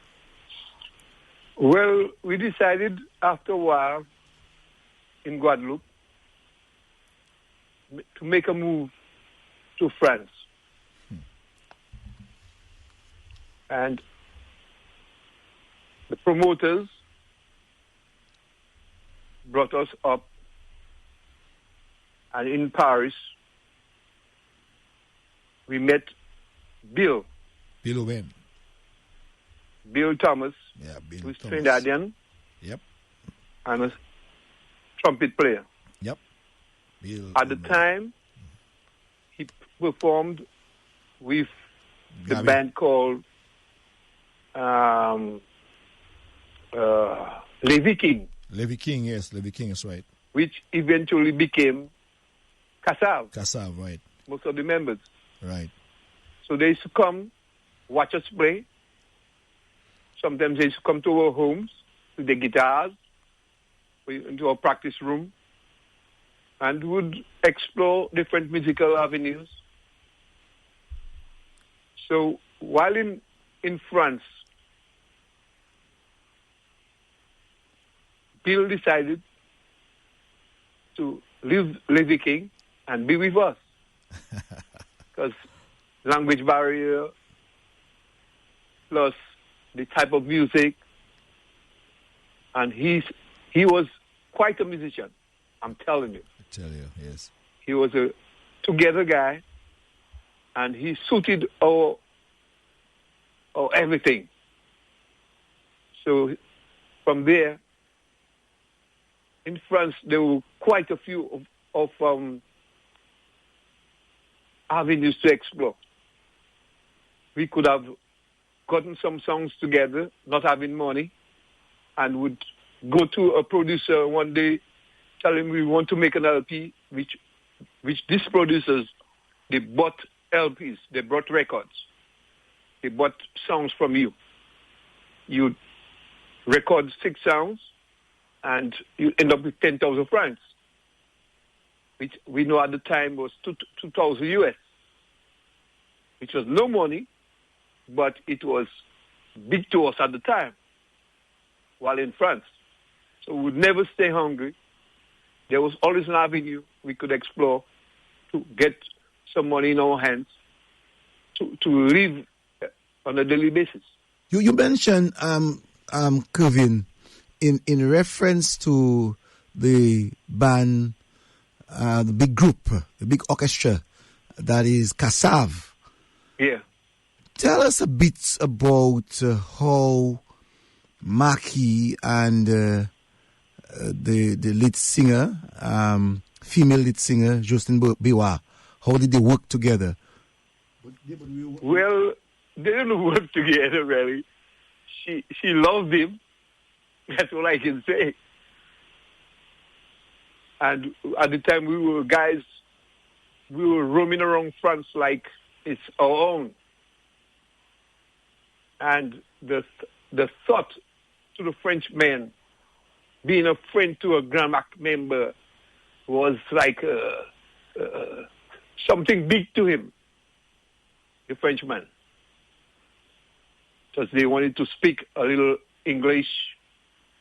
Well, we decided after a while in Guadeloupe to make a move to France. And the promoters brought us up, and in Paris we met Bill. Bill Owen. Bill Thomas, Bill who's Thomas. Trinidadian. Yep. And a trumpet player. Yep. Bill At the Owen. time, he performed with the Gabi. band called Levy King, Levy King, yes, Levy King is right. which eventually became Kassav, Kassav, right, most of the members. right. So they used to come, watch us play. Sometimes they used to come to our homes with their guitars, into our practice room, and would explore different musical avenues. So while in France, Bill decided to leave Levy King and be with us. Because language barrier, plus the type of music, and he was quite a musician, I'm telling you. I tell you, yes. He was a together guy, and he suited our everything. So from there, in France, there were quite a few of avenues to explore. We could have gotten some songs together, not having money, and would go to a producer one day, tell him we want to make an LP, which these producers, they bought LPs, they bought records, they bought songs from you. You record 6 songs, and you end up with 10,000 francs, which we know at the time was 2,000 US, which was no money, but it was big to us at the time while in France. So we would never stay hungry. There was always an avenue we could explore to get some money in our hands to live on a daily basis. You mentioned, Curvin, in reference to the band, the big group, the big orchestra that is Kassav. Yeah. Tell us a bit about how Maki and the lead singer, female lead singer, Jocelyn Biwa, how did they work together? Well, they didn't work together, really. She loved him. That's all I can say. And at the time, we were roaming around France like it's our own. And the thought to the Frenchman, being a friend to a Grammacks member, was like something big to him, the Frenchman. Because they wanted to speak a little English.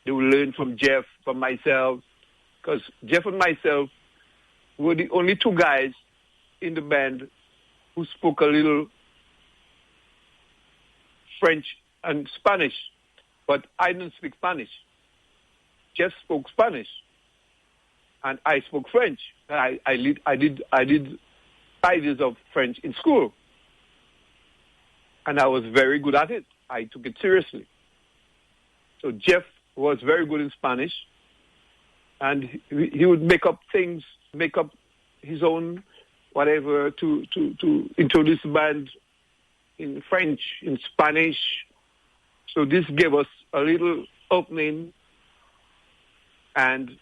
They would learn from Jeff, from myself. Because Jeff and myself were the only 2 guys in the band who spoke a little French and Spanish. But I didn't speak Spanish. Jeff spoke Spanish. And I spoke French. I did 5 years of French in school. And I was very good at it. I took it seriously. So Jeff was very good in Spanish. And he would make up things, make up his own whatever to introduce the band in French, in Spanish. So this gave us a little opening, and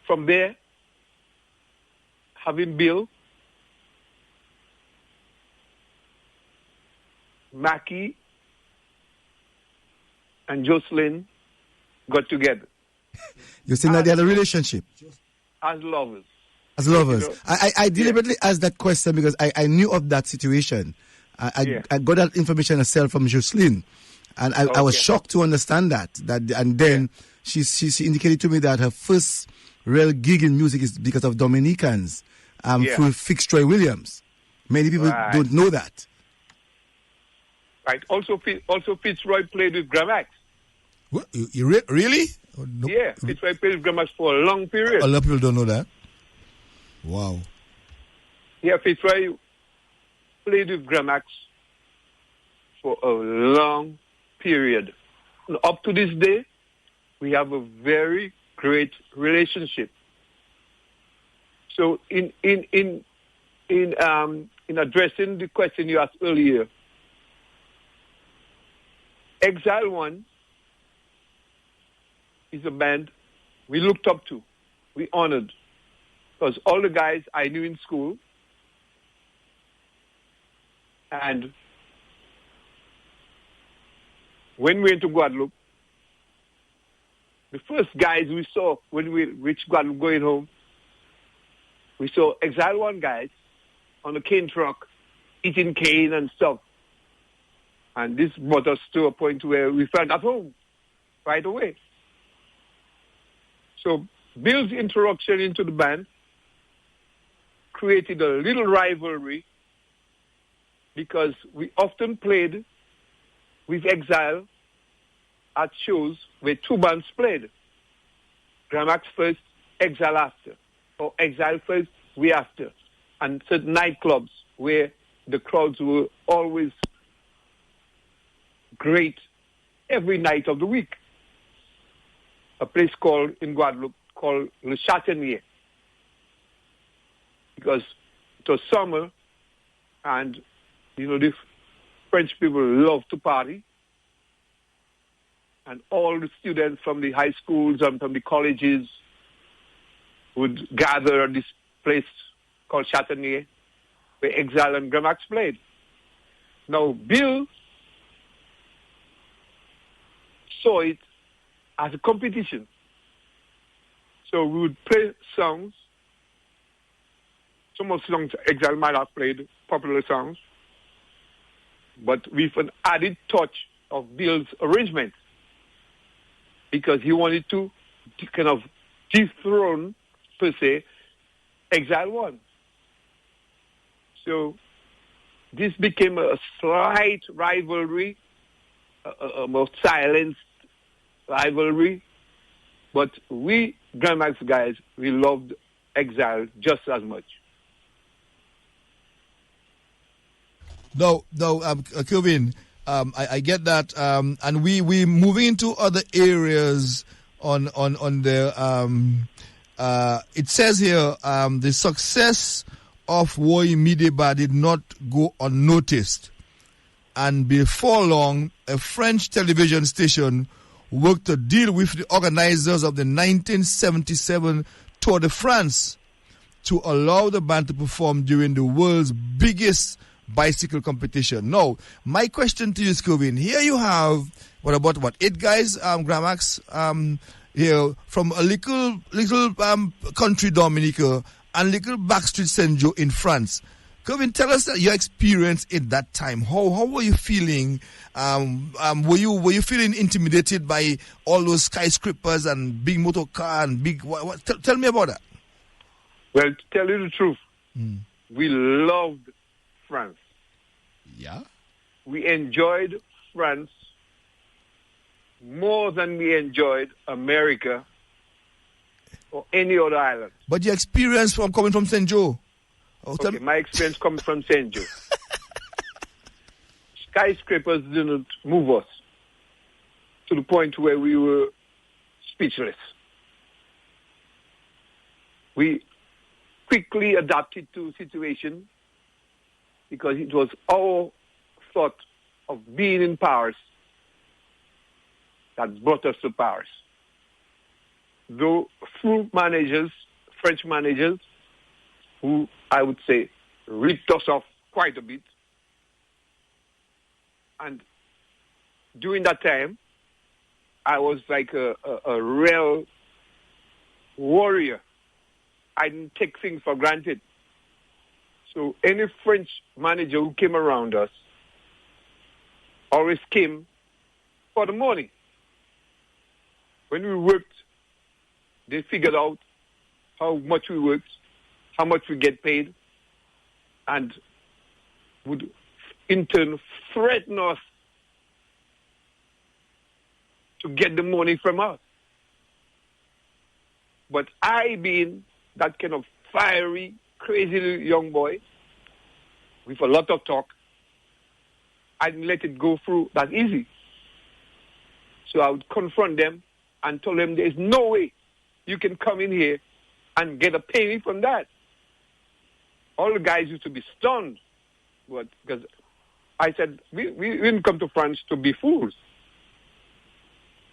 from there, having Bill, Mackie, and Jocelyn got together. You saying that they had a relationship? As lovers. As lovers. You know, I deliberately asked that question because I knew of that situation. I got that information myself from Jocelyn. And I was shocked to understand that. And then she indicated to me that her first real gig in music is because of Dominicans through Fitzroy Williams. Many people don't know that. Right. Also Fitzroy played with Grammacks. What? You really? Oh, no. Yeah, Fitzroy played with Grammacks for a long period. A lot of people don't know that. Wow. Yeah, Fitzroy played with Grammacks for a long period. And up to this day, we have a very great relationship. So in in addressing the question you asked earlier, Exile One is a band we looked up to, we honored, because all the guys I knew in school, and when we went to Guadeloupe, the first guys we saw when we reached Guadeloupe going home, we saw Exile One guys on a cane truck eating cane and stuff. And this brought us to a point where we felt at home right away. So Bill's introduction into the band created a little rivalry because we often played with Exile at shows where two bands played. Grammacks first, Exile after. Or Exile first, we after. And certain nightclubs where the crowds were always great every night of the week. A place called in Guadeloupe called Le Châtaignier. Because it was summer and, the French people love to party. And all the students from the high schools and from the colleges would gather at this place called Châtaignier, where Exile and Grammacks played. Now, Bill saw it as a competition. So we would play songs. Some of the songs Exile might have played, popular songs, but with an added touch of Bill's arrangement, because he wanted to kind of dethrone, per se, Exile One. So this became a slight rivalry, a more silenced rivalry, but we Grammacks guys, we loved Exile just as much. No, Curvin, I get that, and we moving into other areas on the it says here the success of Woy Mideba did not go unnoticed, and before long a French television station worked to deal with the organizers of the 1977 Tour de France to allow the band to perform during the world's biggest bicycle competition. Now, my question to you is, Curvin, here you have, what, 8 guys, Grammacks, here from a little country Dominica and little backstreet Saint Joe in France. Curvin, tell us your experience in that time. How were you feeling? Were you feeling intimidated by all those skyscrapers and big motor car and big? Tell me about that. Well, to tell you the truth, we loved France. Yeah. We enjoyed France more than we enjoyed America or any other island. But your experience from coming from Saint Joe? Okay, my experience coming from Saint Joe. Skyscrapers didn't move us to the point where we were speechless. We quickly adapted to the situation because it was our thought of being in Paris that brought us to Paris. Though through managers, French managers, who I would say ripped us off quite a bit. And during that time, I was like a real warrior. I didn't take things for granted. So any French manager who came around us always came for the money. When we worked, they figured out how much we worked, how much we get paid, and would in turn threaten us to get the money from us. But I, being that kind of fiery, crazy little young boy with a lot of talk, I didn't let it go through that easy. So I would confront them and tell them there's no way you can come in here and get a penny from that. all the guys used to be stunned. But because I said, we didn't come to France to be fools.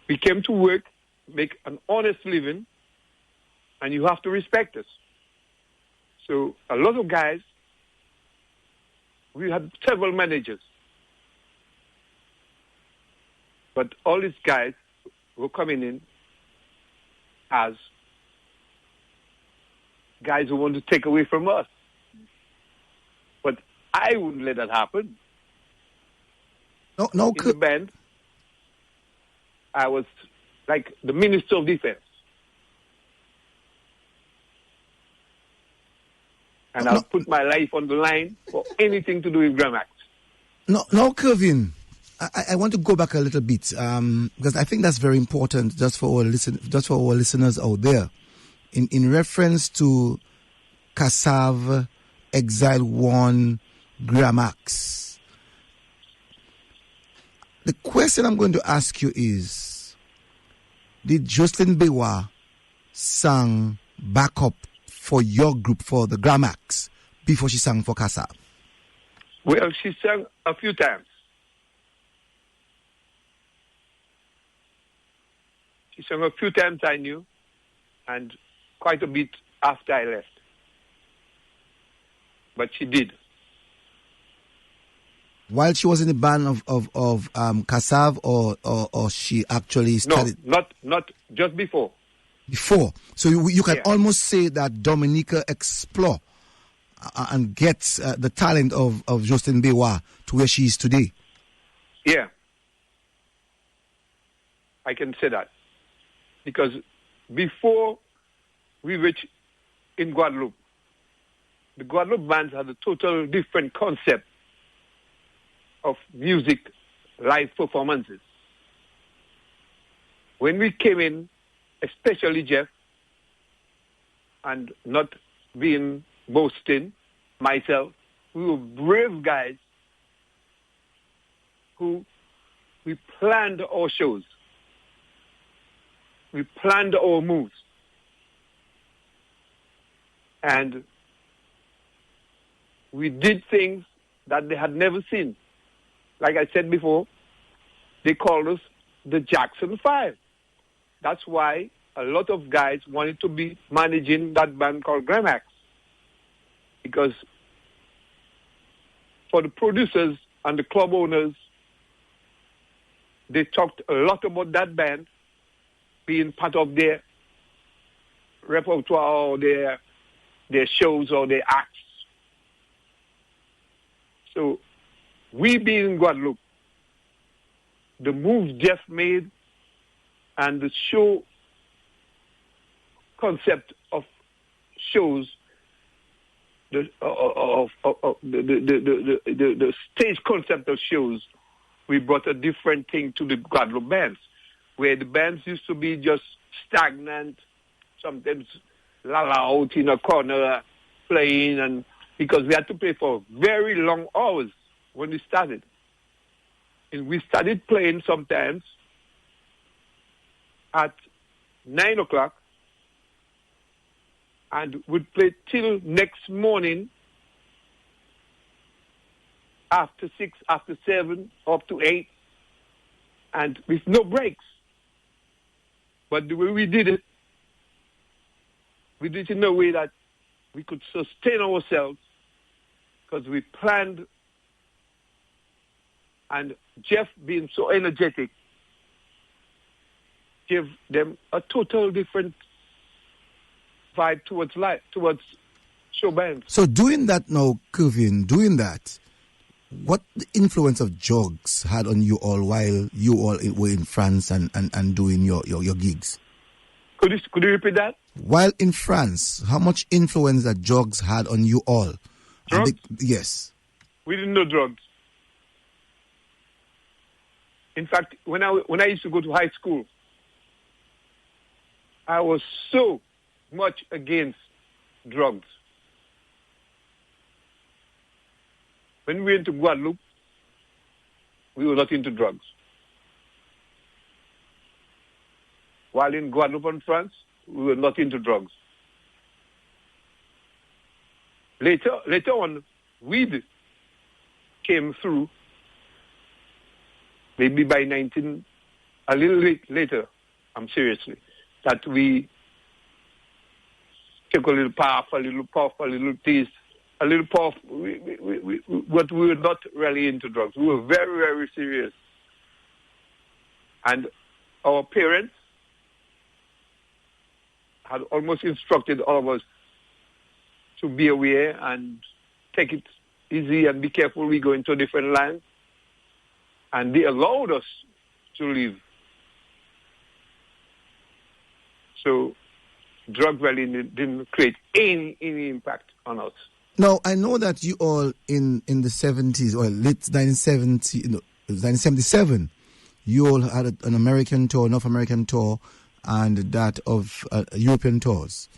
We came to work, make an honest living, and you have to respect us. So a lot of guys, we had several managers. But all these guys were coming in as guys who want to take away from us. But I wouldn't let that happen. No, In the band, I was like the Minister of Defense. And I'll put my life on the line for anything to do with Grammacks. No, Curvin, I want to go back a little bit because I think that's very important just for our listeners out there. In reference to Kassav, Exile One, Grammacks, the question I'm going to ask you is, did Jocelyn Bewa sing backup for your group, for the Grammacks, before she sang for Kassav? Well, she sang a few times. She sang a few times, I knew, and quite a bit after I left. But she did. While she was in the band of Kassav, or she actually started? No, not just before. Before. So you can almost say that Dominica explore and gets the talent of Jocelyn Bewa to where she is today. Yeah. I can say that. Because before we reached in Guadeloupe, the Guadeloupe bands had a total different concept of music, live performances. When we came in, especially Jeff, and not being boasting, myself, we were brave guys who we planned our shows. We planned our moves. And we did things that they had never seen. Like I said before, they called us the Jackson 5. That's why a lot of guys wanted to be managing that band called Grammacks. Because for the producers and the club owners, they talked a lot about that band being part of their repertoire or their shows or their acts. So we being in Guadeloupe, the move Jeff made and the show concept of shows, the stage concept of shows, we brought a different thing to the Guadeloupe bands, where the bands used to be just stagnant, sometimes out in a corner playing, and because we had to play for very long hours when we started. And we started playing sometimes at 9 o'clock and would play till next morning after 6, after 7, up to 8, and with no breaks. But the way we did it in a way that we could sustain ourselves, because we planned, and Jeff being so energetic gave them a total different vibe towards life, towards show bands. So doing that now, Curvin, what the influence of Jugs had on you all while you all were in France and doing your gigs? Could you repeat that? While in France, how much influence that Jugs had on you all? Drugs? Yes. We didn't know drugs. In fact, when I used to go to high school, I was so much against drugs. When we went to Guadeloupe, we were not into drugs. While in Guadeloupe and France, we were not into drugs. later on, weed came through. Maybe by a little later, seriously, that we took a little puff, a little taste, a little puff. But we were not really into drugs. We were very, very serious. And our parents had almost instructed all of us to be aware and take it easy and be careful. We go into different lands. And they allowed us to live. So drug really didn't create any impact on us. Now, I know that you all in the 70s, or late 1977, you all had an American tour, North American tour, and that of European tours.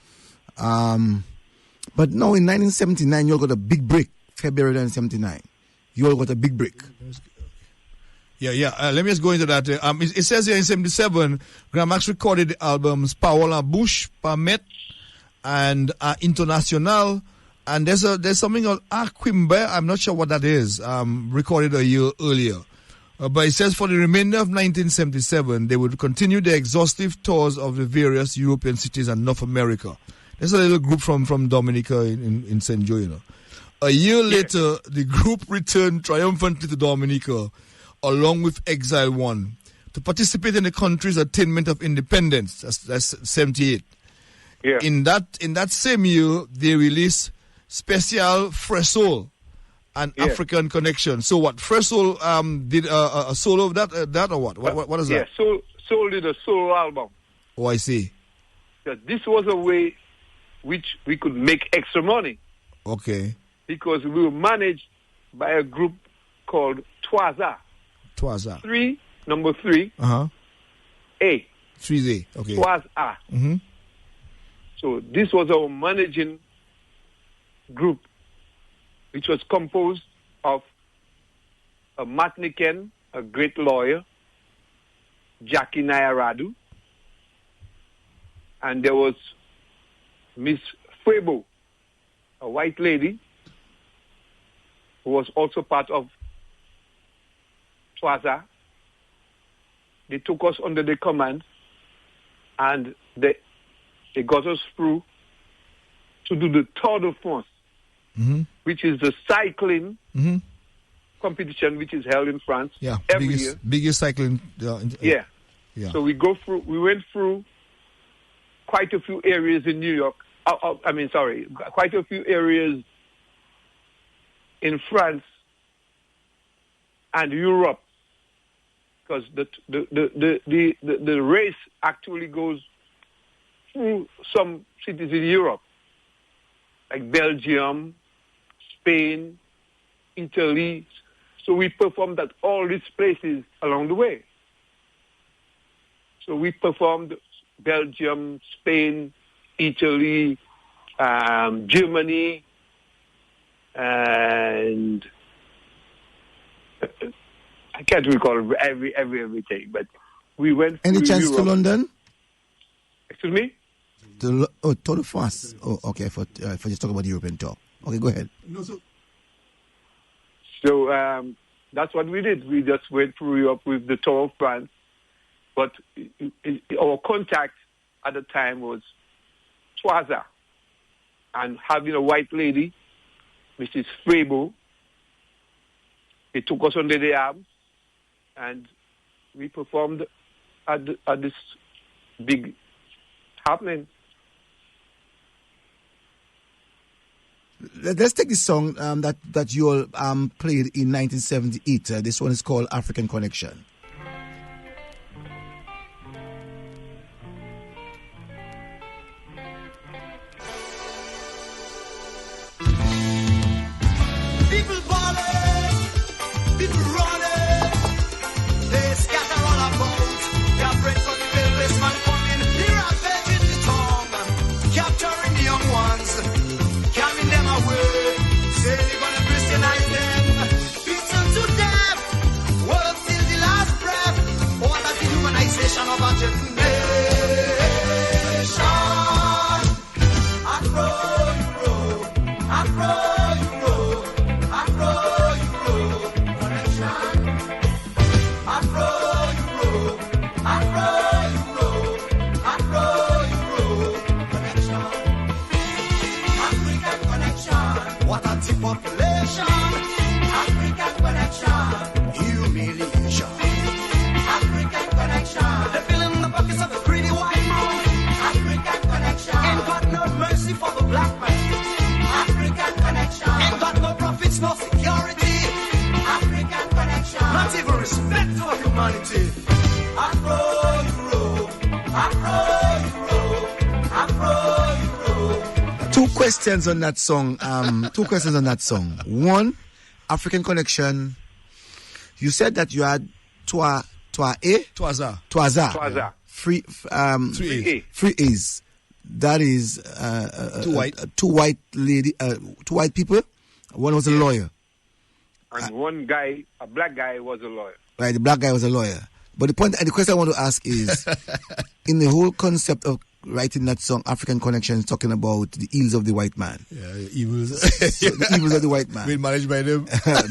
But now in 1979, you all got a big break, February 1979. You all got a big break. Yeah. Let me just go into that. It says here in 77, Grammacks recorded the albums Paola Bush, Pamet, and International. And there's something called Aquimbe. I'm not sure what that is. Recorded a year earlier. But it says for the remainder of 1977, they would continue the exhaustive tours of the various European cities and North America. There's a little group from Dominica in St. Joe, you know. A year later, the group returned triumphantly to Dominica, along with Exile One, to participate in the country's attainment of independence. That's 78. Yeah. In that same year, they released Special Fresh Soul and African Connection. So what? Fresh Soul did a solo of that or what? What is that? Yeah, Soul did a solo album. Oh, I see. This was a way which we could make extra money. Okay. Because we were managed by a group called Twaza. Twaza. 3, number 3. Uh-huh. A. 3A. Okay. Twaza. Mm-hmm. So this was our managing group, which was composed of a Matniken, a great lawyer, Jackie Nayaradu, and there was Miss Fuebo, a white lady, who was also part of Twaza. They took us under their command, and they got us through to do the Tour de France, which is the cycling competition which is held in France every year. Biggest cycling. Yeah. So we went through quite a few areas in New York. Quite a few areas in France and Europe, because the race actually goes through some cities in Europe, like Belgium, Spain, Italy. So we performed at all these places along the way. So we performed Belgium, Spain, Italy, Germany, and I can't recall everything, but we went. Any chance Europe. to London? Excuse me? Tour de France. Oh, okay. For just talk about the European tour. Okay, go ahead. So that's what we did. We just went through Europe with the Tour of France, but our contact at the time was Twaza, and having a white lady, Mrs. Frebo. They took us under their arms, and we performed at this big happening. Let's take this song that you all played in 1978. This one is called African Connection. People balling, people running, they scatter all about. Their friends on the railways man coming, they ravaging the town, capturing the young ones, carrying them away. Say they're gonna Christianize them, beat them to death, work till the last population. African connection. Humiliation. African connection. They're filling the pockets of the greedy white man. African connection. Ain't got no mercy for the black man. African connection. Ain't got no profits, no security. African connection. Not even respect for humanity. Afro Europe. Afro Europe. Afro Europe. Two questions on that song. One, African Connection. You said that you had Twaza. Twaza. Three A's. That is two white people. One was a lawyer. And one guy, a black guy, was a lawyer. Right, the black guy was a lawyer. But the question I want to ask is, in the whole concept of writing that song, African Connection, is talking about the ills of the white man. Yeah, evils. So the evils of the white man. Being managed by them.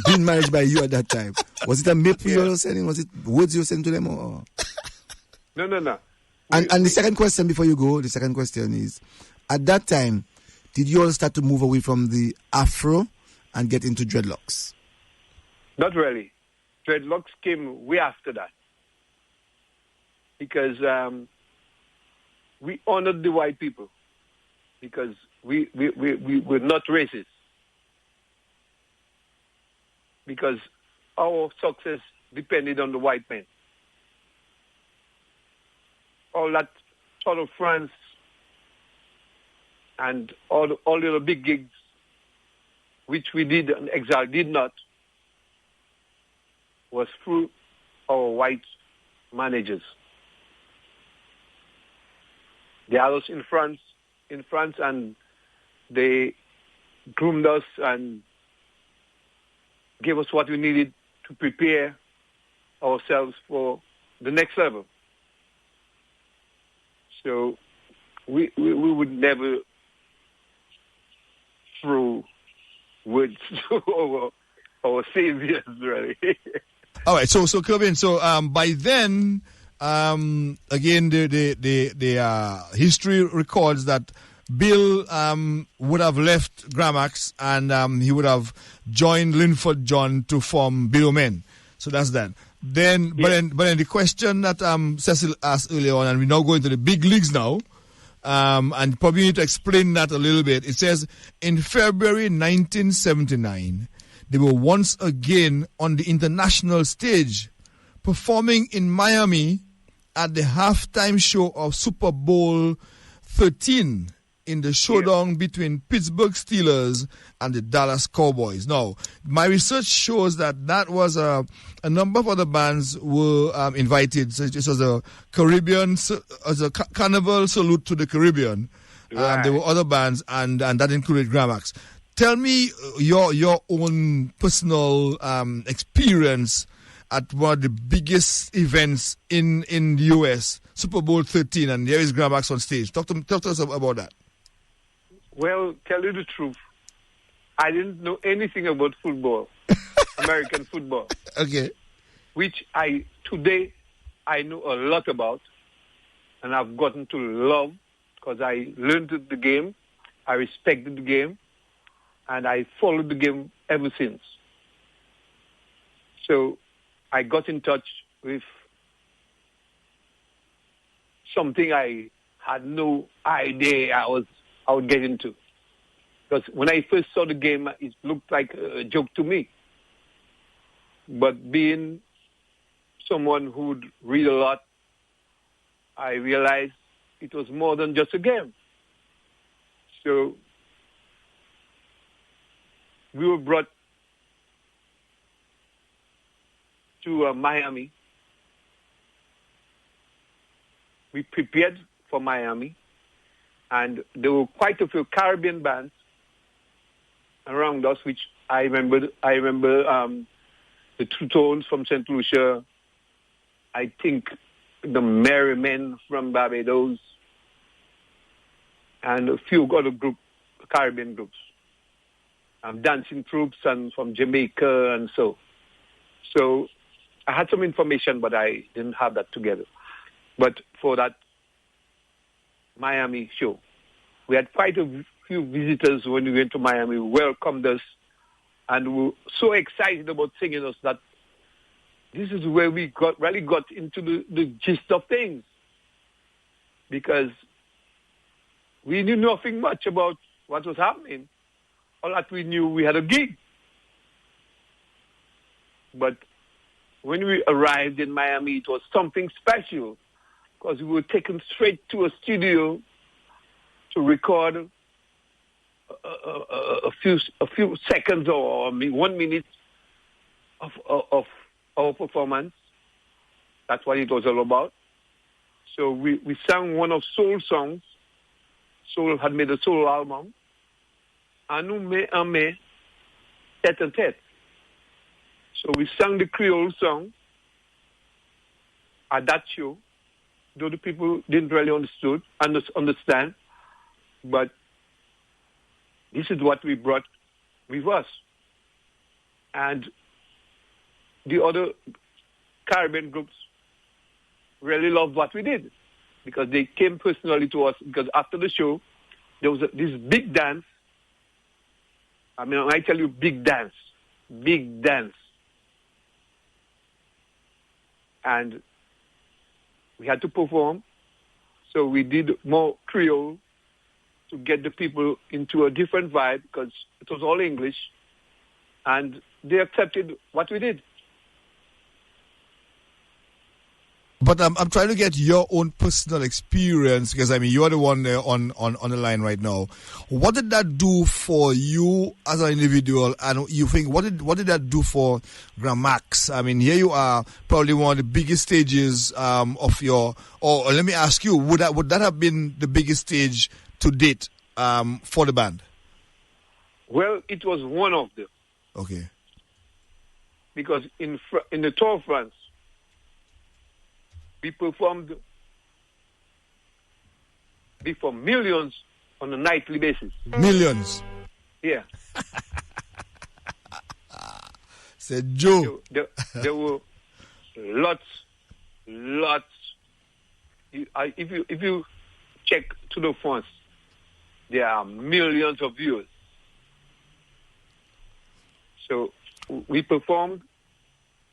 Being managed by you at that time. Was it a map you were sending? Was it words you were sending to them? Or? No. And the second question before you go, the second question is, at that time, did you all start to move away from the afro and get into dreadlocks? Not really. Dreadlocks came way after that. Because we honored the white people. Because we're not racist. Because our success depended on the white men. All that sort of France and all the big gigs, which we did and Exile did not, was through our white managers. They had us in France, and they groomed us and gave us what we needed to prepare ourselves for the next level. So we would never throw words over our saviors, really. All right, so Curvin, by then, again, the history records that Bill would have left Grammacks and he would have joined Linford John to form Bill Men. So that's that. Then, yeah. but then the question that Cecil asked earlier on, and we now go into the big leagues now, and probably need to explain that a little bit. It says in February 1979, they were once again on the international stage, performing in Miami at the halftime show of Super Bowl 13 in the showdown between Pittsburgh Steelers and the Dallas Cowboys. Now, my research shows that was a number of other bands were invited. So this was a Caribbean, as a carnival salute to the Caribbean. Right. There were other bands, and that included Grammacks. Tell me your own personal experience at one of the biggest events in the U.S., Super Bowl 13, and there is Grammacks on stage. Talk to us about that. Well, tell you the truth, I didn't know anything about football, American football. Okay. Which today I know a lot about, and I've gotten to love because I learned the game, I respected the game, and I followed the game ever since. So I got in touch with something I had no idea I would get into. Because when I first saw the game, it looked like a joke to me. But being someone who would read a lot, I realized it was more than just a game. So we were brought to Miami. We prepared for Miami. And there were quite a few Caribbean bands around us, which I remember the True Tones from St. Lucia. I think the Merry Men from Barbados, and a few other Caribbean groups. Dancing troops and from Jamaica and so. So I had some information, but I didn't have that together. But for that Miami show, we had quite a few visitors when we went to Miami, welcomed us and were so excited about singing us that this is where we really got into the gist of things, because we knew nothing much about what was happening. All that we knew, we had a gig. But when we arrived in Miami, it was something special, because we were taken straight to a studio to record a few seconds or 1 minute of our performance. That's what it was all about. So we sang one of Soul songs. Soul had made a soul album. Anou me ame, tête à tête. So we sang the Creole song at that show, though the people didn't really understand. But this is what we brought with us. And the other Caribbean groups really loved what we did, because they came personally to us, because after the show, there was this big dance. I mean, I tell you, big dance. And we had to perform. So we did more Creole to get the people into a different vibe, because it was all English. And they accepted what we did. But I'm trying to get your own personal experience, because I mean you are the one there on the line right now. What did that do for you as an individual, and you think what did that do for Grammacks? I mean, here you are, probably one of the biggest stages of your. Or let me ask you, would that have been the biggest stage to date for the band? Well, it was one of them. Okay. Because in the Tour of France, we performed before millions on a nightly basis. Millions? Yeah. Said Joe. There were lots. If you check to the France, there are millions of viewers. So we performed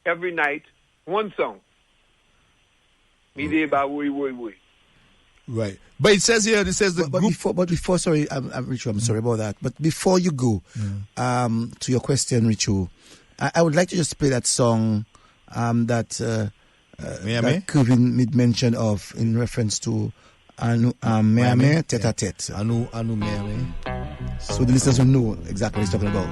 every night one song. Right. But it says here, the group. But before, sorry, Richu, I'm sorry about that. But before you go to your question, Richu, I would like to just play that song that Curvin made mention of in reference to Anou me ame, tête à tête. Anou me ame. So the listeners will know exactly what he's talking about.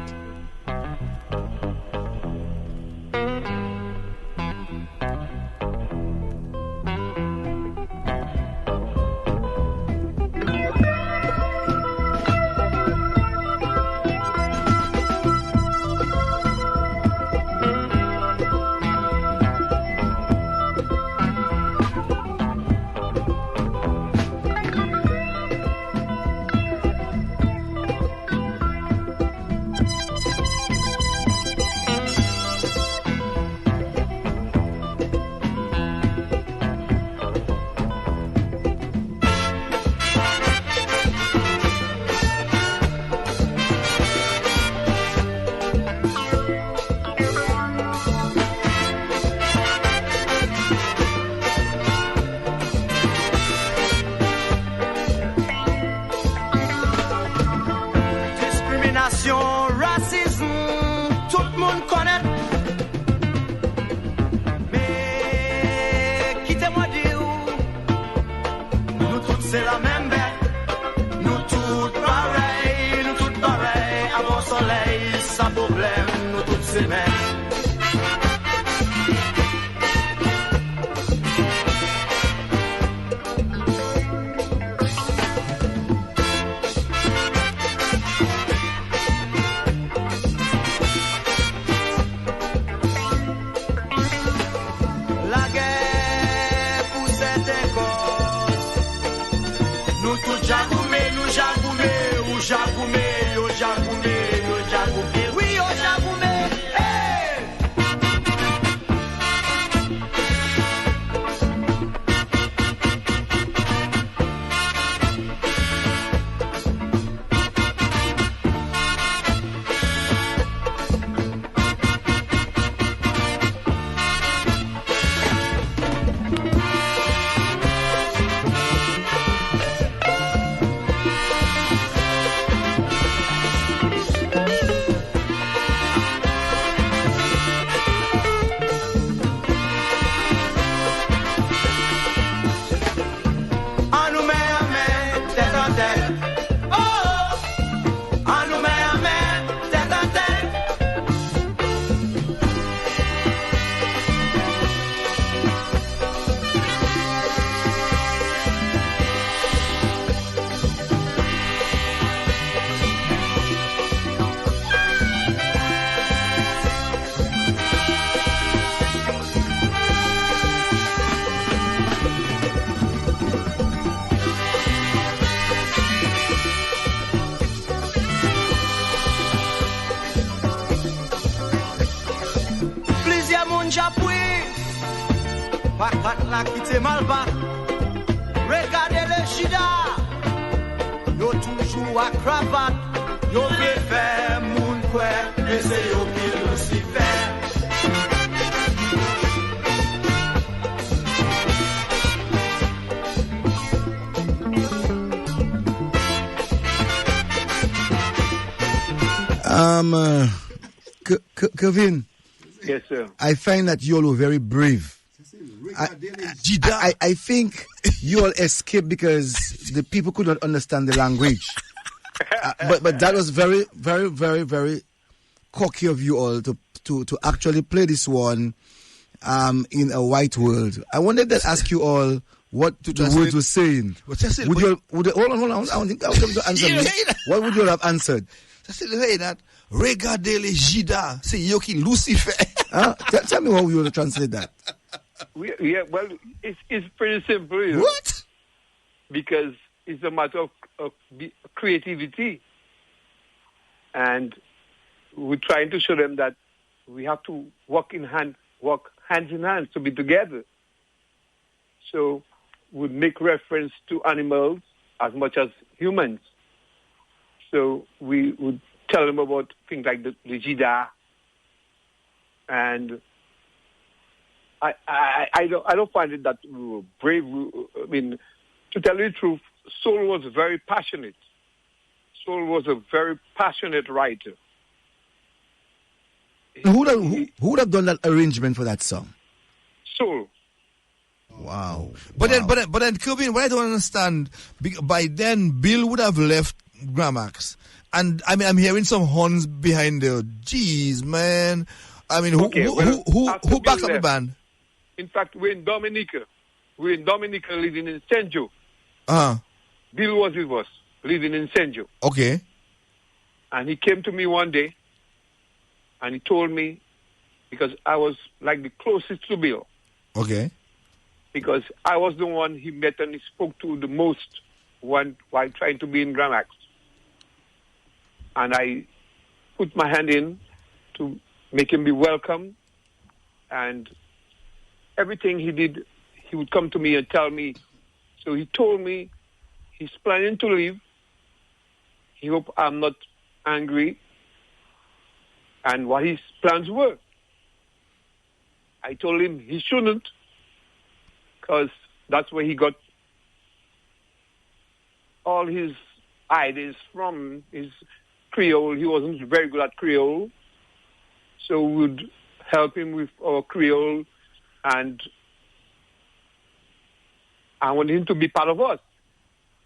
j'appuie. Pakat la kite malba. Regardez le chida. Yo toujours à cravate. Yo préfère moun kwe. Et c'est yo qui Lucifer. Curvin. Yes, sir. I find that you all are very brave. I think you all escaped because the people could not understand the language. But that was very, very, very, very cocky of you all to actually play this one in a white world. I wanted to ask you all what the words were saying. Hold on. I don't think I was going to answer me. What would you all have answered? That regardez les Jida, c'est Yoki Lucifer. Tell me how you will translate that. Well, it's pretty simple. You know, What? because it's a matter of creativity. And we're trying to show them that we have to work hands in hand to be together. So we make reference to animals as much as humans. So we would tell them about things like the Jida, and I don't find it that we were brave. I mean, to tell you the truth, Soul was very passionate. Soul was a very passionate writer. Who would have done that arrangement for that song? Soul. Wow. But then, Curvin, what I don't understand, by then Bill would have left Grammacks, and I mean, I'm hearing some horns behind there. Jeez, man. I mean, who backs up the band? In fact, we're in Dominica. We're in Dominica, living in St. Joe. Bill was with us, living in St. Joe. Okay. And he came to me one day, and he told me, because I was like the closest to Bill. Okay. Because I was the one he met and he spoke to the most while trying to be in Grammacks. And I put my hand in to make him be welcome. And everything he did, he would come to me and tell me. So he told me he's planning to leave. He hoped I'm not angry. And what his plans were. I told him he shouldn't, because that's where he got all his ideas from, his Creole. He wasn't very good at Creole. So we would help him with our Creole, and I wanted him to be part of us,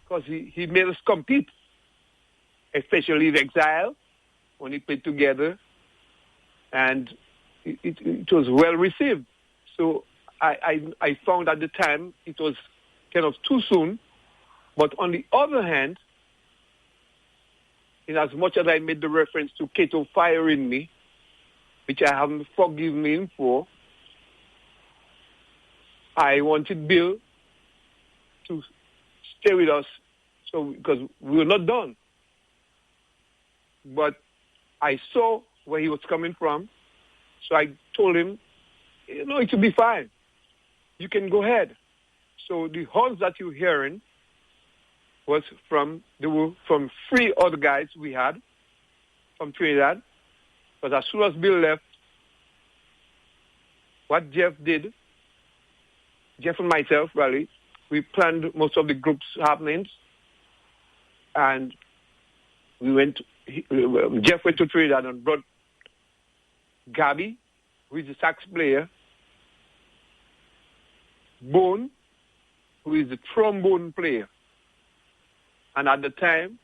because he made us compete, especially in Exile, when he played together, and it was well received. So I found at the time it was kind of too soon. But on the other hand, in as much as I made the reference to Cato firing me, which I haven't forgiven him for, I wanted Bill to stay with us, because we were not done. But I saw where he was coming from, so I told him, it will be fine. You can go ahead. So the horns that you're hearing were from 3 other guys we had from Trinidad. But as soon as Bill left, what Jeff did, Jeff and myself, really, we planned most of the group's happenings, and Jeff went to Trinidad and brought Gabby, who is the sax player, Bone, who is the trombone player. And at the time,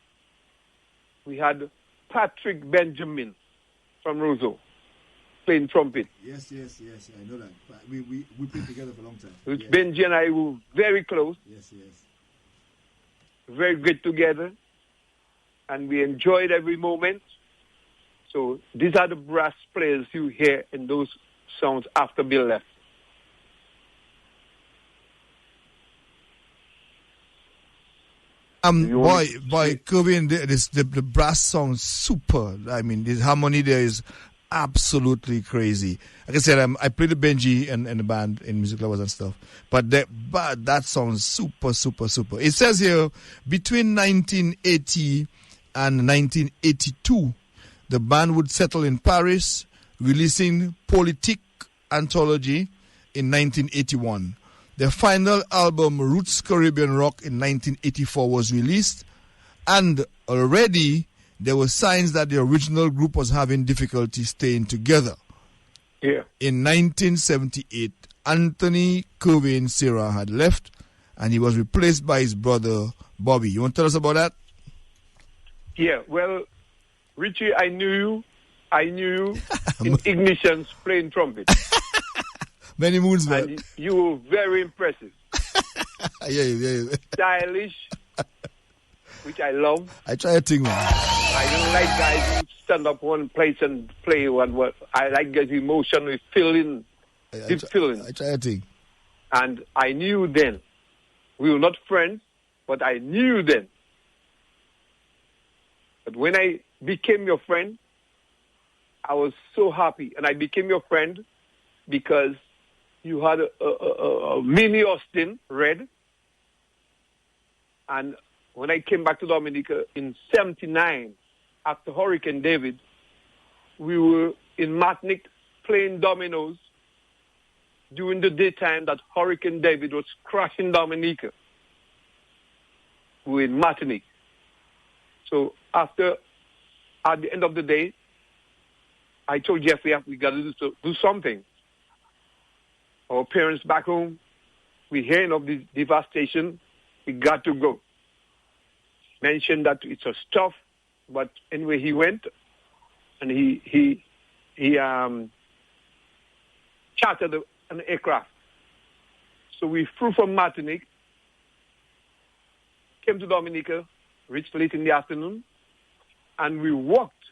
we had Patrick Benjamin from Roseau playing trumpet. Yes, I know that. We played together for a long time. Which yes. Benji and I were very close. Yes. Very good together. And we enjoyed every moment. So these are the brass players you hear in those songs after Bill left. Boy, Curvin, the brass sounds super. I mean, the harmony there is absolutely crazy. Like I said, I played the Benji and the band in music lovers and stuff. But that sounds super, super, super. It says here, between 1980 and 1982, the band would settle in Paris, releasing Politique Anthology in 1981. Their final album, Roots Caribbean Rock, in 1984 was released, and already there were signs that the original group was having difficulty staying together. Yeah. In 1978, Anthony Curvin Serrant had left, and he was replaced by his brother, Bobby. You want to tell us about that? Yeah, well, Richie, I knew you in Ignitions playing trumpet. Many moons, man. And you were very impressive. Yeah. Stylish, which I love. I try a thing, man. I don't like guys who stand up one place and play one. I like guys emotion with feeling, deep feeling. I try a thing. And I knew then. We were not friends, but I knew then. But when I became your friend, I was so happy. And I became your friend because you had a mini Austin red. And when I came back to Dominica in 79, after Hurricane David, we were in Martinique playing dominoes during the daytime that Hurricane David was crashing Dominica. We were in Martinique. So at the end of the day, I told Jeffrey we got to do something. Our parents back home, we hearing of this devastation, we got to go. Mentioned that it's a stuff, but anyway, he went and he chartered an aircraft. So we flew from Martinique, came to Dominica, reached late in the afternoon, and we walked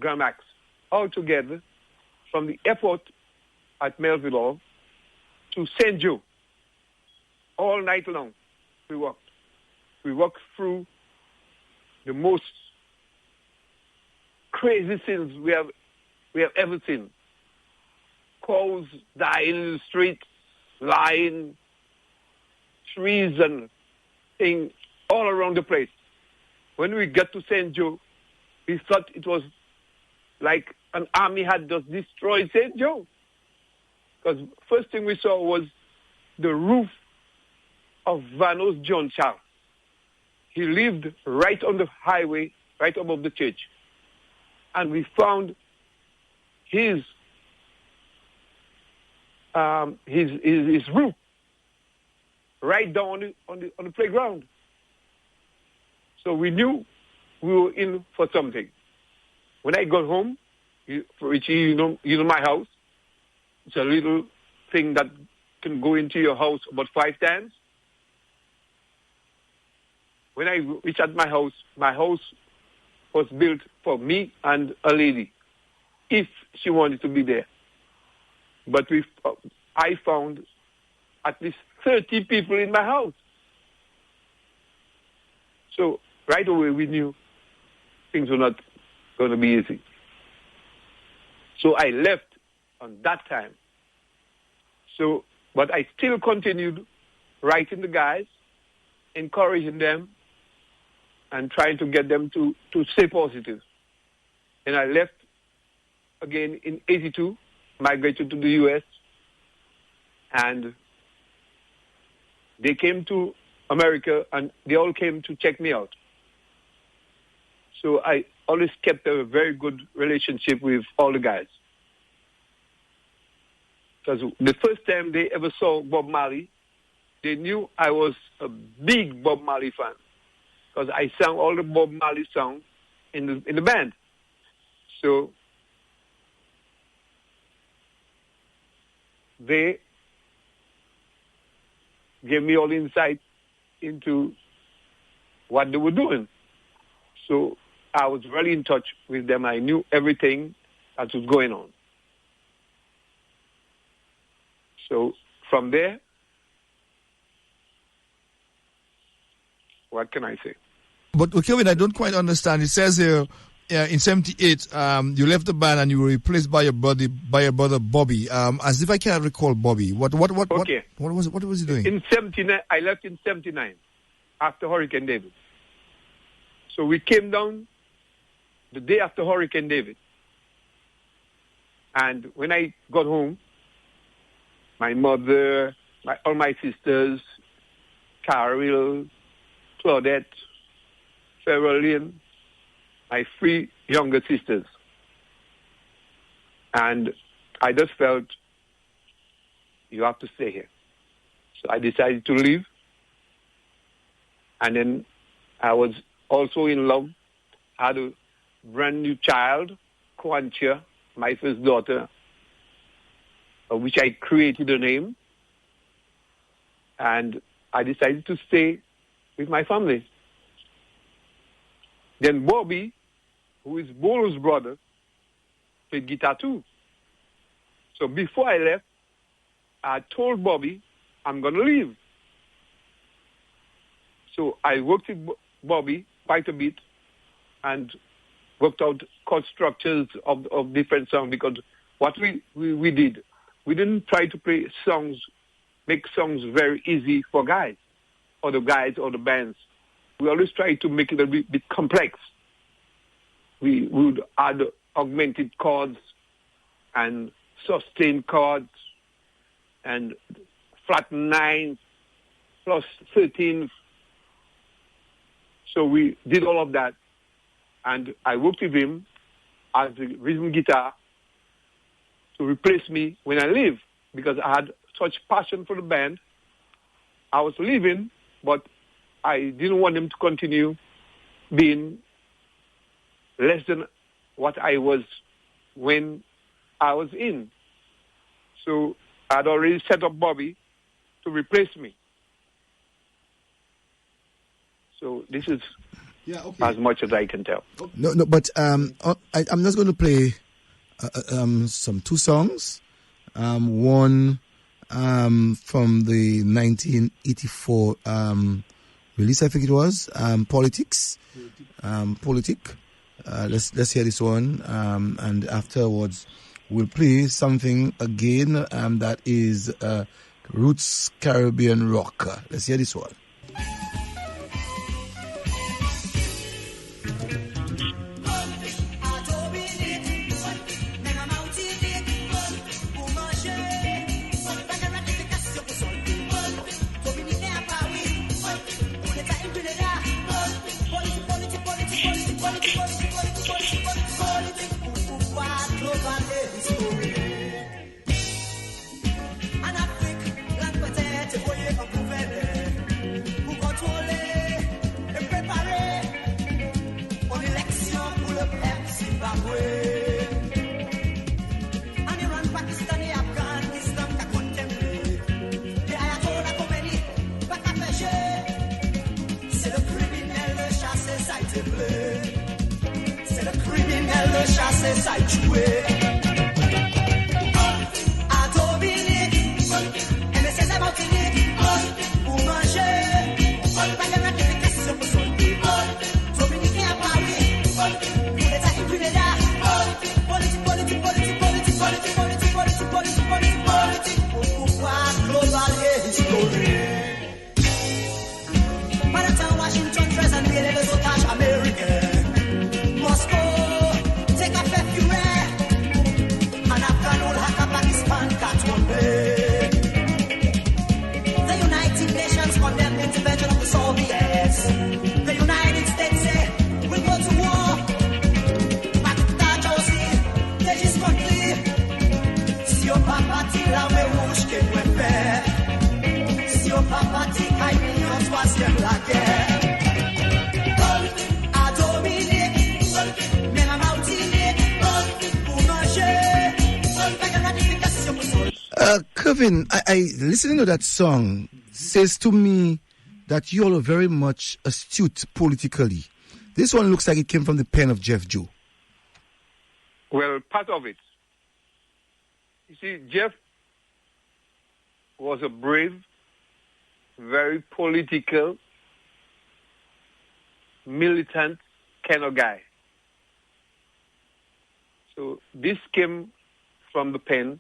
Grammacks all together from the airport at Melville to St. Joe. All night long, we walked. We walked through the most crazy scenes we have ever seen. Cows dying in the street, lying, trees and things all around the place. When we got to St. Joe, we thought it was like an army had just destroyed St. Joe. Because first thing we saw was the roof of Vanos John Charles. He lived right on the highway, right above the church. And we found his roof right down on the playground. So we knew we were in for something. When I got home, Richie, you know my house. It's a little thing that can go into your house about 5 times. When I reached at my house was built for me and a lady, if she wanted to be there. But I found at least 30 people in my house. So right away we knew things were not going to be easy. So I left on that time. So, but I still continued writing the guys, encouraging them, and trying to get them to stay positive. And I left again in 82, migrated to the U.S., and they came to America, and they all came to check me out. So I always kept a very good relationship with all the guys. Because the first time they ever saw Bob Marley, they knew I was a big Bob Marley fan. Because I sang all the Bob Marley songs in the band. So they gave me all insight into what they were doing. So I was really in touch with them. I knew everything that was going on. So from there, what can I say? But Kevin, I don't quite understand. It says here in '78, you left the band and you were replaced by your brother Bobby. As if I can't recall Bobby. What was he doing? In '79, I left in '79 after Hurricane David. So we came down the day after Hurricane David. And when I got home, my mother, all my sisters, Carol, Claudette, Ferrelyn, my 3 younger sisters. And I just felt, you have to stay here. So I decided to leave. And then I was also in love. I had a brand new child, Kwancha, my first daughter, which I created a name. And I decided to stay with my family. Then Bobby, who is Bolo's brother, played guitar too. So before I left, I told Bobby, I'm going to leave. So I worked with Bobby quite a bit and worked out chord structures of different songs, because what we did, we didn't try to play songs, make songs very easy for guys, or the guys or the bands. We always try to make it a bit complex. We would add augmented chords and sustained chords and flat 9 plus 13. So we did all of that. And I worked with him as the rhythm guitar to replace me when I leave, because I had such passion for the band. I was leaving, but I didn't want him to continue being less than what I was when I was in. So I'd already set up Bobby to replace me. So this is as much as I can tell. No, but I'm just going to play some 2 songs. One from the 1984 release, I think it was, Politics. Politic. Let's hear this one, and afterwards we'll play something again that is Roots Caribbean rock. Let's hear this one. Curvin, I listening to that song says to me that you all are very much astute politically. This one looks like it came from the pen of Jeff Joe. Well, part of it. You see, Jeff was a brave, very political, militant kind of guy. So this came from the pen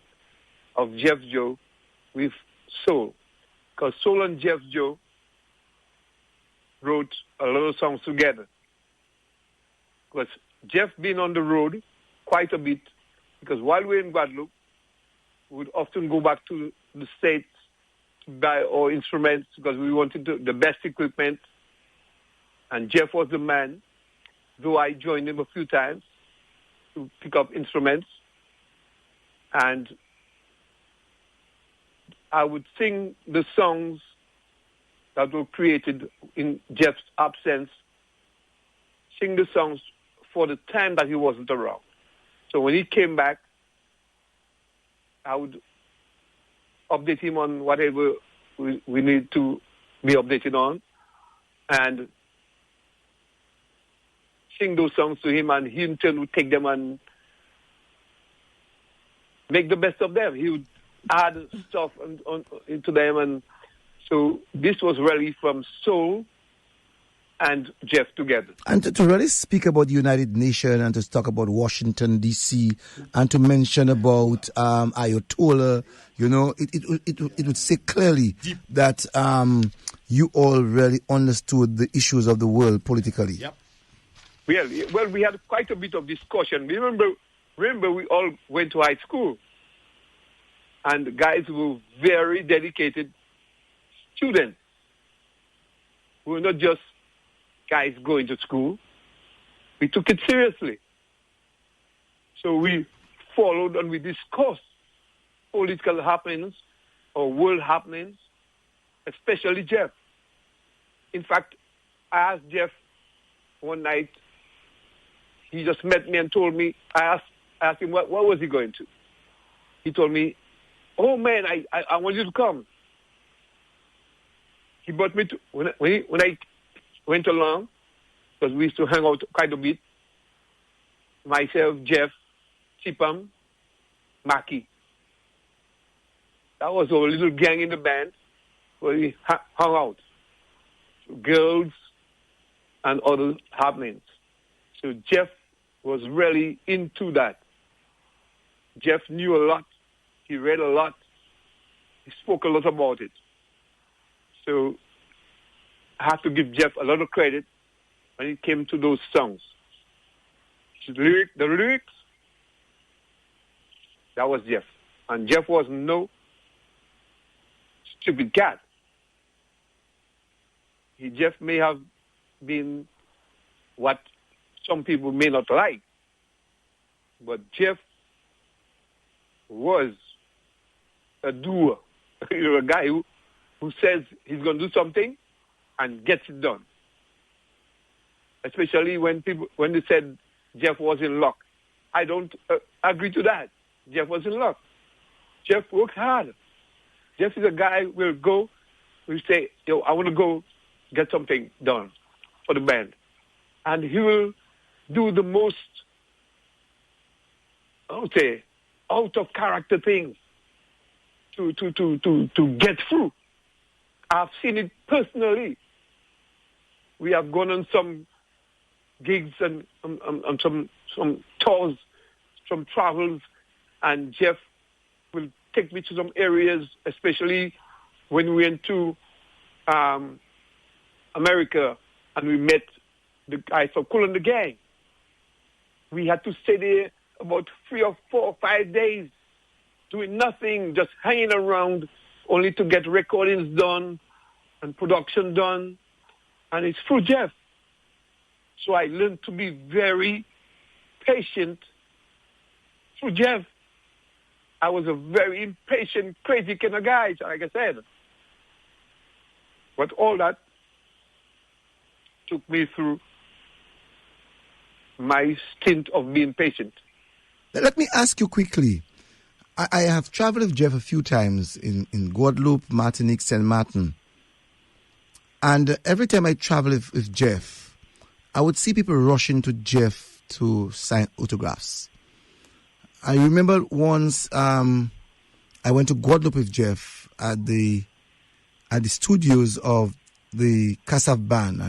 of Jeff Joe with Soul. Because Soul and Jeff Joe wrote a lot of songs together. Because Jeff been on the road quite a bit, because while we were in Guadeloupe, we would often go back to the States to buy our instruments because we wanted the best equipment. And Jeff was the man, though I joined him a few times to pick up instruments. And I would sing the songs that were created in Jeff's absence, sing the songs for the time that he wasn't around. So when he came back, I would update him on whatever we need to be updated on and sing those songs to him, and he in turn would take them and make the best of them. He would add stuff into them, and so this was really from Soul and Jeff together. And to really speak about the United Nations and to talk about Washington, D.C., and to mention about Ayatollah, you know, it would say clearly that you all really understood the issues of the world politically. Yep. Well, we had quite a bit of discussion. Remember we all went to high school, and the guys were very dedicated students. We were not just guys going to school. We took it seriously. So we followed and we discussed political happenings or world happenings, especially Jeff. In fact, I asked Jeff one night, he just met me and told me, I asked him what was he going to. He told me, oh man, I want you to come. He brought me to, when I went along, because we used to hang out quite a bit, myself, Jeff, Chipam, Maki. That was our little gang in the band where we hung out. Girls and other happenings. So Jeff was really into that. Jeff knew a lot. He read a lot. He spoke a lot about it. So I have to give Jeff a lot of credit when it came to those songs. The lyrics, that was Jeff. And Jeff was no stupid cat. Jeff may have been what some people may not like, but Jeff was a doer. You're a guy who says he's going to do something and gets it done. Especially when they said Jeff was in luck. I don't agree to that. Jeff was in luck. Jeff worked hard. Jeff is a guy who will say, yo, I want to go get something done for the band. And he will do the most, I would say, out of character things to get through. I've seen it personally. We have gone on some gigs and some tours, some travels, and Jeff will take me to some areas, especially when we went to America and we met the guys from Cool and the Gang. We had to stay there about 3 or 4 or 5 days doing nothing, just hanging around, only to get recordings done and production done. And it's through Jeff. So I learned to be very patient through Jeff. I was a very impatient, crazy kind of guy, like I said. But all that took me through my stint of being patient. Let me ask you quickly. I have traveled with Jeff a few times in Guadeloupe, Martinique, Saint Martin. And every time I travel with Jeff, I would see people rushing to Jeff to sign autographs. I remember once I went to Guadeloupe with Jeff at the studios of the Cassav band,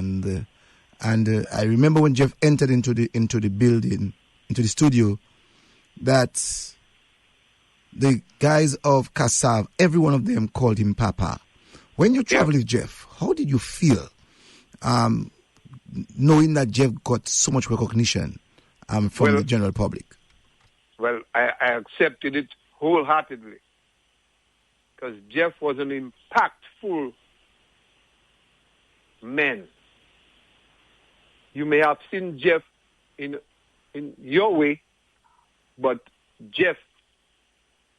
and I remember when Jeff entered into the building, into the studio, that the guys of Kassav, every one of them called him Papa. When you traveled with Jeff, how did you feel knowing that Jeff got so much recognition from the general public? Well, I accepted it wholeheartedly because Jeff was an impactful man. You may have seen Jeff in your way, but Jeff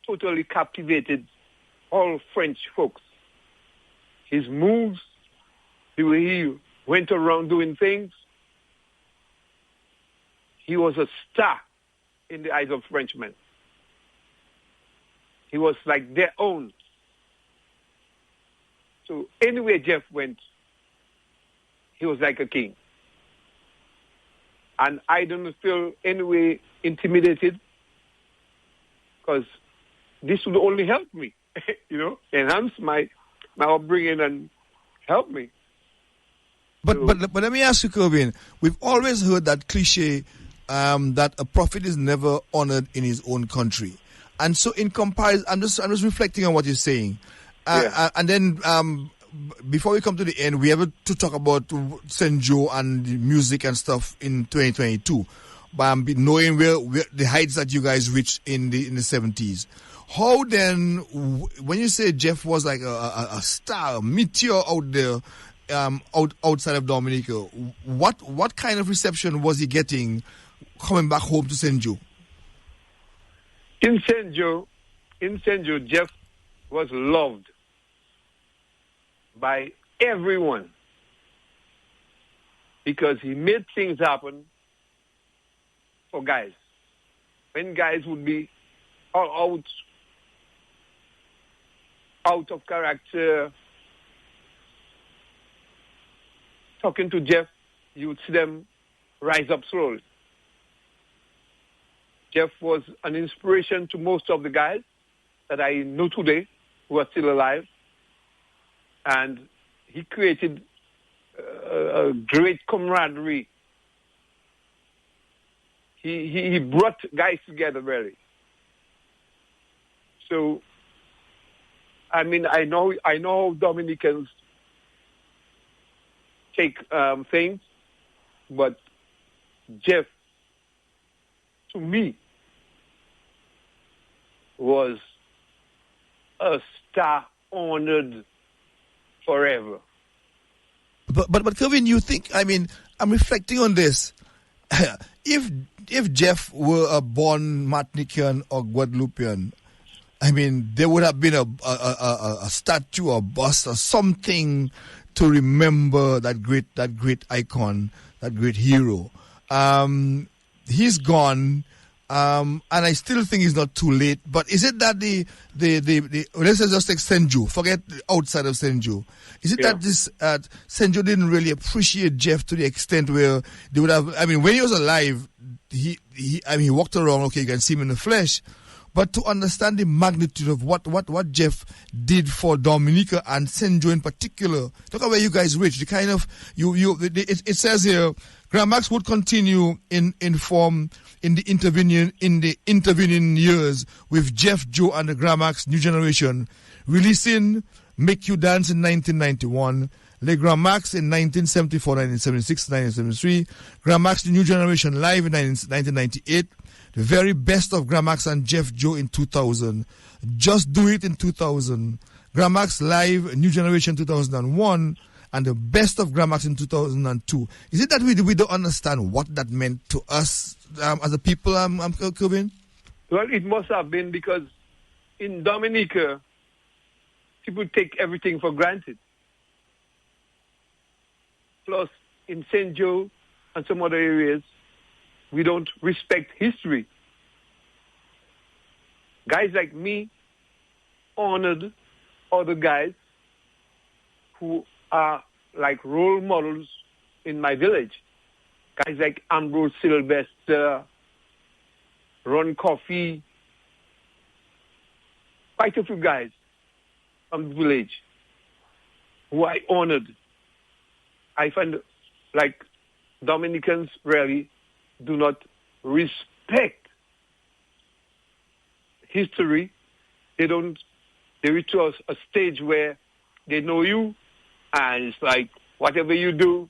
totally captivated all French folks. His moves, the way he went around doing things, he was a star in the eyes of Frenchmen. He was like their own. So anywhere Jeff went, he was like a king. And I don't feel any way intimidated because this would only help me, enhance my upbringing and help me. But let me ask you, Curvin, we've always heard that cliche that a prophet is never honored in his own country. And so in comparison, I'm just reflecting on what you're saying. And then before we come to the end, we have to talk about St. Joe and the music and stuff in 2022. Knowing where the heights that you guys reached in the 70s. How then, when you say Jeff was like a star, a meteor out there, outside of Dominica, what kind of reception was he getting coming back home to St. Joe? In St. Joe, Jeff was loved by everyone because he made things happen for guys. When guys would be all out of character, talking to Jeff, you would see them rise up slowly. Jeff was an inspiration to most of the guys that I know today who are still alive. And he created a great camaraderie. He brought guys together, really. So, I mean, I know how Dominicans take things, but Jeff, to me, was a star honored forever. But Curvin, you think? I mean, I'm reflecting on this. If Jeff were a born Martinican or Guadeloupean, I mean, there would have been a statue or bust or something to remember that great icon, that great hero. He's gone, and I still think it's not too late. But is it that the let's just take St. Joe, forget outside of St. Joe. Is it that this St. Joe didn't really appreciate Jeff to the extent where they would have? I mean, when he was alive, he walked around. Okay, you can see him in the flesh. But to understand the magnitude of what Jeff did for Dominica and St. Joe in particular, look at where you guys reached. The kind of it says here, Grammacks would continue in form in the intervening years with Jeff, Joe, and the Grammacks New Generation, releasing "Make You Dance" in 1991. Le Grammacks in 1974, 1976, 1973. Grammacks The New Generation live in 1998. The very best of Grammacks and Jeff Joe in 2000. Just Do It in 2000. Grammacks Live New Generation 2001. And the best of Grammacks in 2002. Is it that we don't understand what that meant to us as a people, Curvin? Well, it must have been because in Dominica, people take everything for granted. Plus, in St. Joe and some other areas, we don't respect history. Guys like me honored other guys who are like role models in my village. Guys like Ambrose Sylvester, Ron Coffey, quite a few guys from the village who I honored. I find like Dominicans really do not respect history, they reach to a stage where they know you, and it's like whatever you do,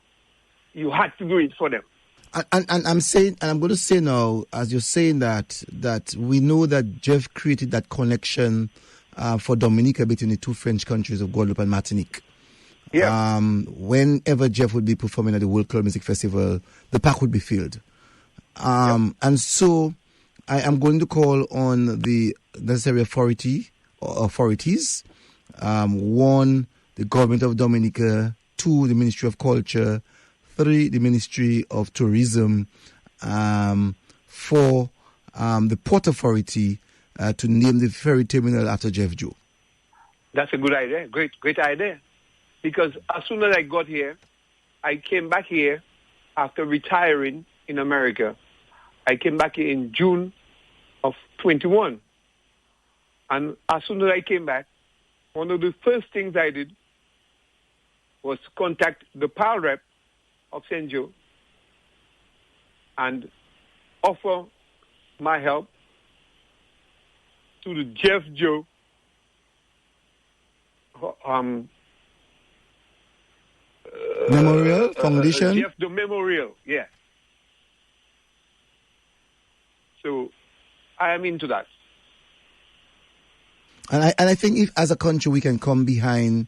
you had to do it for them. And I'm saying, and I'm going to say now, as you're saying that we know that Jeff created that connection for Dominica between the two French countries of Guadeloupe and Martinique. Yeah. Whenever Jeff would be performing at the World Club Music Festival, the park would be filled. And so I am going to call on the necessary authorities. One, the government of Dominica. Two, the Ministry of Culture. Three, the Ministry of Tourism. Four, the Port Authority to name the ferry terminal after Jeff Joe. That's a good idea. Great idea. Because as soon as I got here, I came back here after retiring in America. I came back here in June of 21. And as soon as I came back, one of the first things I did was contact the PAL rep of St. Joe and offer my help to the Jeff Joe Memorial Foundation? Jeff the Memorial, yeah. So I am into that. And I think if as a country we can come behind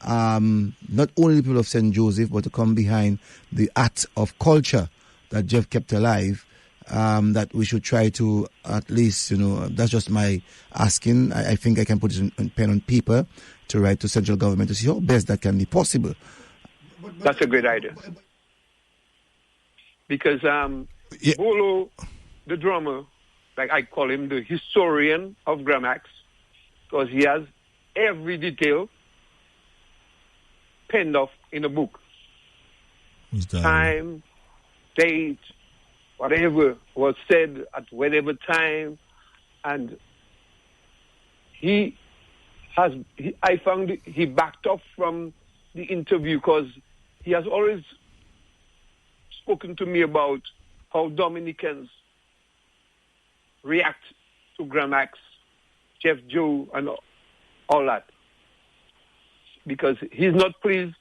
not only the people of St. Joseph, but to come behind the art of culture that Jeff kept alive, that we should try to at least, that's just my asking. I think I can put it in pen on paper to write to central government to see how best that can be possible. That's a great idea. Because Bolo, the drummer, like I call him the historian of Grammacks, because he has every detail penned off in a book. Time, date, whatever was said at whatever time. And I found he backed off from the interview because he has always spoken to me about how Dominicans react to Grammacks, Jeff Joe, and all that. Because he's not pleased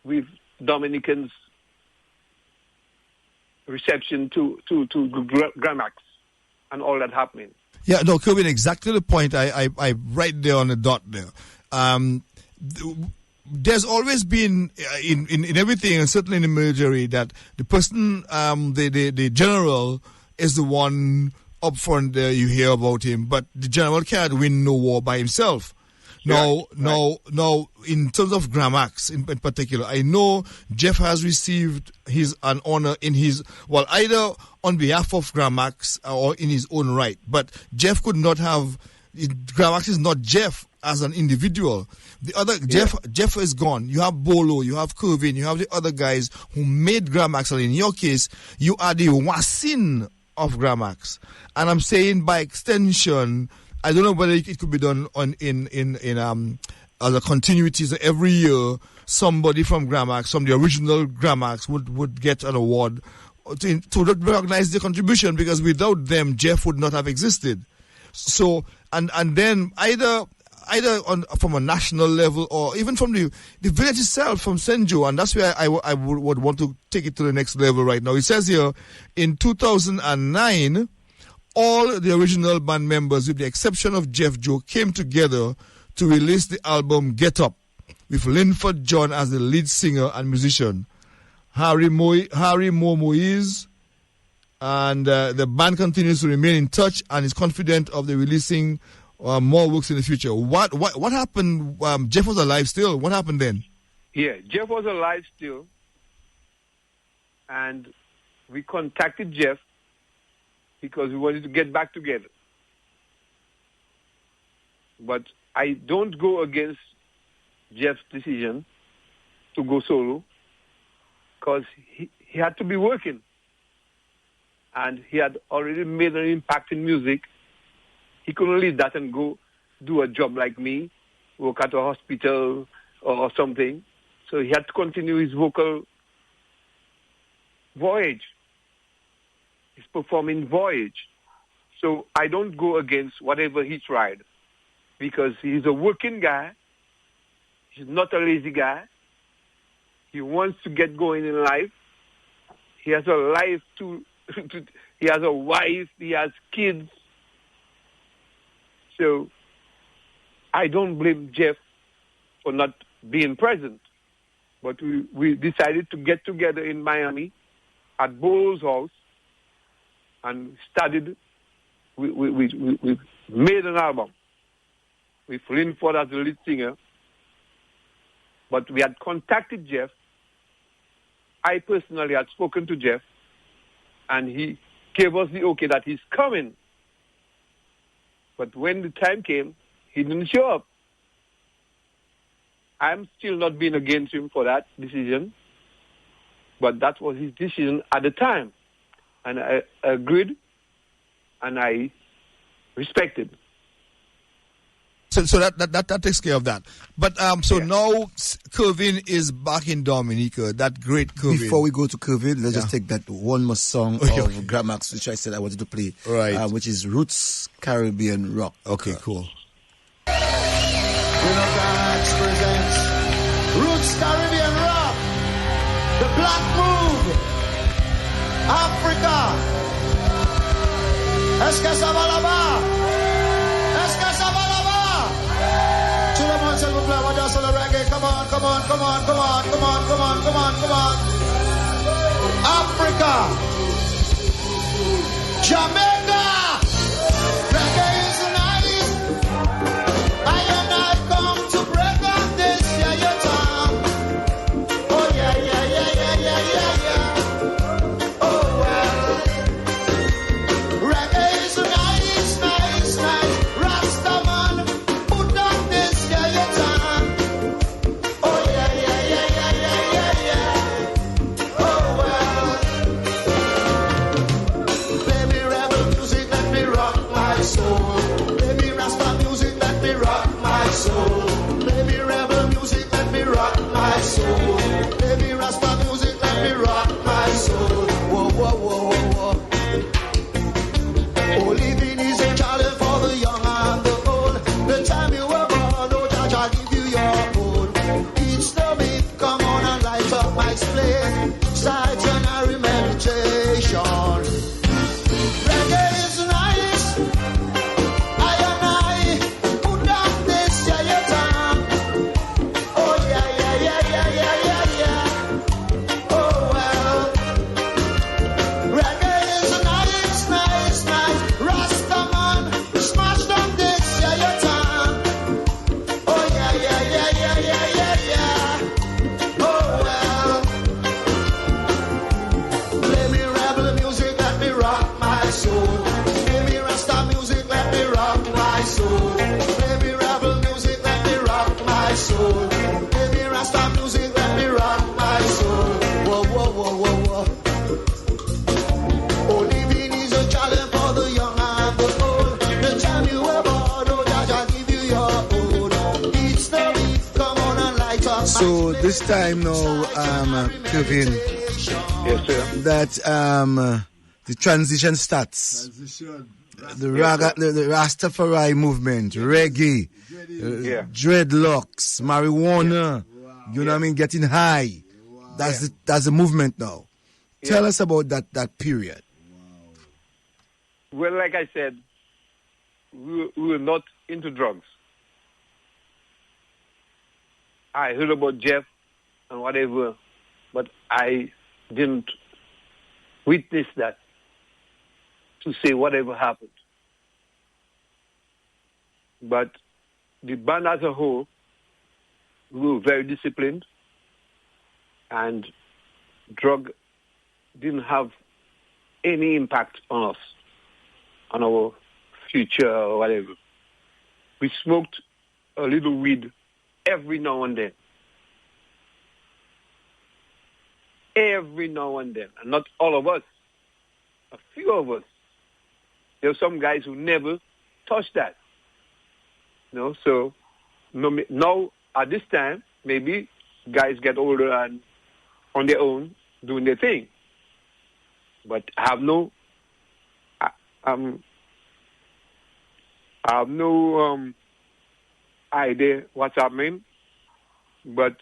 with Dominicans' reception to Grammacks and all that happening. Yeah, no, Curvin, exactly the point I right there on the dot there. There's always been in everything, and certainly in the military, that the person, the general, is the one up front there. You hear about him, but the general can't win no war by himself. Now, in terms of Grammacks in particular, I know Jeff has received an honor in his, either on behalf of Grammacks or in his own right. But Jeff could not have, Grammacks is not Jeff as an individual. The other, Jeff is gone. You have Bolo, you have Curvin, you have the other guys who made Grammacks, and in your case, you are the Wasin of Grammacks. And I'm saying by extension, I don't know whether it could be done as a continuity. So every year, somebody from Grammacks, from the original Grammacks, would get an award to recognize their contribution, because without them, Jeff would not have existed. So, and then either from a national level or even from the village itself, from St. Joe, and that's where I would want to take it to the next level right now. It says here, in 2009, all the original band members, with the exception of Jeff Joe, came together to release the album Get Up, with Linford John as the lead singer and musician, Harry Moise, and the band continues to remain in touch and is confident of the releasing more works in the future. What happened? Jeff was alive still. What happened then? Yeah, Jeff was alive still, and we contacted Jeff because we wanted to get back together. But I don't go against Jeff's decision to go solo, because he had to be working. And he had already made an impact in music. He couldn't leave that and go do a job like me, work at a hospital or something. So he had to continue his vocal voyage, his performing voyage. So I don't go against whatever he tried because he's a working guy. He's not a lazy guy. He wants to get going in life. He has a life he has a wife, he has kids. So I don't blame Jeff for not being present. But we decided to get together in Miami at Bowles' house and started. We made an album with Linford as the lead singer. But we had contacted Jeff. I personally had spoken to Jeff, and he gave us the okay that he's coming. But when the time came, he didn't show up. I'm still not being against him for that decision, but that was his decision at the time. And I agreed, and I respected. So that takes care of that. But now Curvin is back in Dominica. That great Curvin. Before we go to Curvin, let's just take that one more song of Grammacks, which I said I wanted to play. Right. Which is Roots Caribbean Rock. Okay, cool. Grammacks presents Roots Caribbean Rock, The Black Move, Africa, Escasabalaba, Escasabalaba. Children, s'il vous plaît, on danse le reggae. Come on, come on, come on, come on, come on, come on, come on, come on. Africa, Jamaica, reggae is nice. I and I come to break up this, yeah, your time. Oh, yeah, yeah, yeah, yeah, yeah, yeah, yeah. Oh, well. Reggae is nice, nice, nice. Rastaman, put on this, yeah, your time. Oh, yeah, yeah, yeah, yeah, yeah, yeah, yeah. Oh, well. Play me rebel music, let me rock my soul. Play me Rasta music, let me rock my soul. Play me rebel music, let me rock my soul. Play me Rasta music, let me rock my soul. Whoa, whoa, whoa, whoa, whoa. Oh, living is a challenge for the young and the old. The time you were born, oh, Judge, I'll give you your own. Each the beat, come on and light up my flame. Stationary meditation. Reggae is nice. I and I put down this, yeah, your time. Oh, yeah, yeah, yeah, yeah, yeah, yeah, yeah. Oh, well. Reggae is nice, nice, nice. Rastaman, smash down this, yeah, your time. Oh, yeah, yeah, yeah, yeah, yeah, yeah, yeah. Oh, well. Play me rebel music, let me rock my soul. Play me Rasta music, let me rock my soul. Play me rebel music, let me rock my soul. Play me Rasta music, let me rock my soul. Whoa, whoa, whoa, whoa, whoa. Oh, living is a challenge for the young and the old. The time you were born, oh, Judge, I'll give you your own. Each the beat, come on and light up my So this time now, Curvin, Yes, sir. that the transition starts. Transition. The Rastafari movement, reggae, Yeah. dreadlocks, marijuana, you know what I mean, getting high. That's the movement now. Tell us about that period. Well, like I said, we were not into drugs. I heard about Jeff and whatever, but I didn't witness that to say whatever happened. But the band as a whole, we were very disciplined, and drug didn't have any impact on us, on our future or whatever. We smoked a little weed every now and then. Every now and then. And not all of us. A few of us. There are some guys who never touched that. You know, so now at this time, maybe guys get older and on their own doing their thing. But I have no I have no idea what's happening, but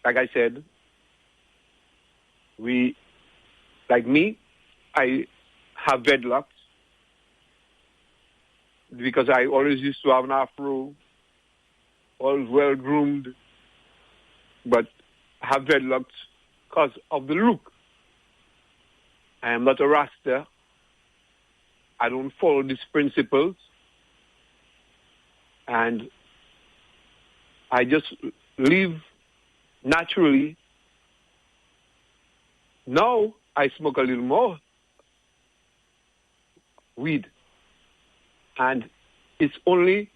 like I said, like me, I have dreadlocks because I always used to have an afro, always well groomed, but I have dreadlocks because of the look. I am not a Rasta. I don't follow these principles. And I just live naturally. Now I smoke a little more weed. And it's only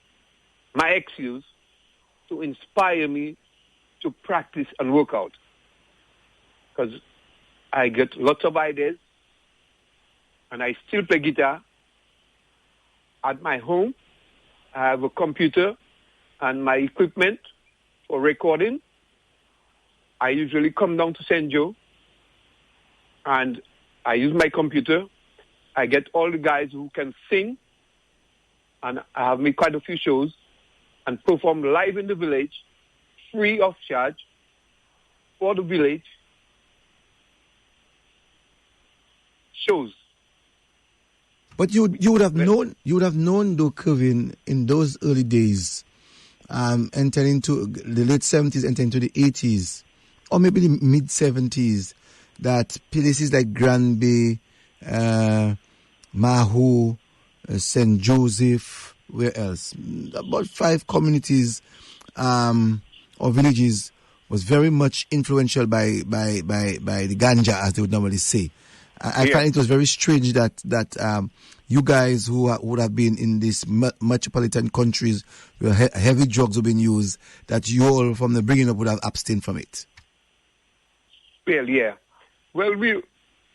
my excuse to inspire me to practice and work out. Because I get lots of ideas and I still play guitar at my home. I have a computer and my equipment for recording. I usually come down to St. Joe and I use my computer. I get all the guys who can sing, and I have made quite a few shows and perform live in the village, free of charge for the village shows. But you would have known though, Curvin, in those early days, entering into the late 70s, entering into the 80s, or maybe the mid 70s, that places like Granby, Mahu, St. Joseph, where else? About 5 communities or villages was very much influential by the ganja, as they would normally say. I find it was very strange that you guys who would have been in these metropolitan countries where heavy drugs were being used, that you all from the bringing up would have abstained from it. Well, yeah. Well, we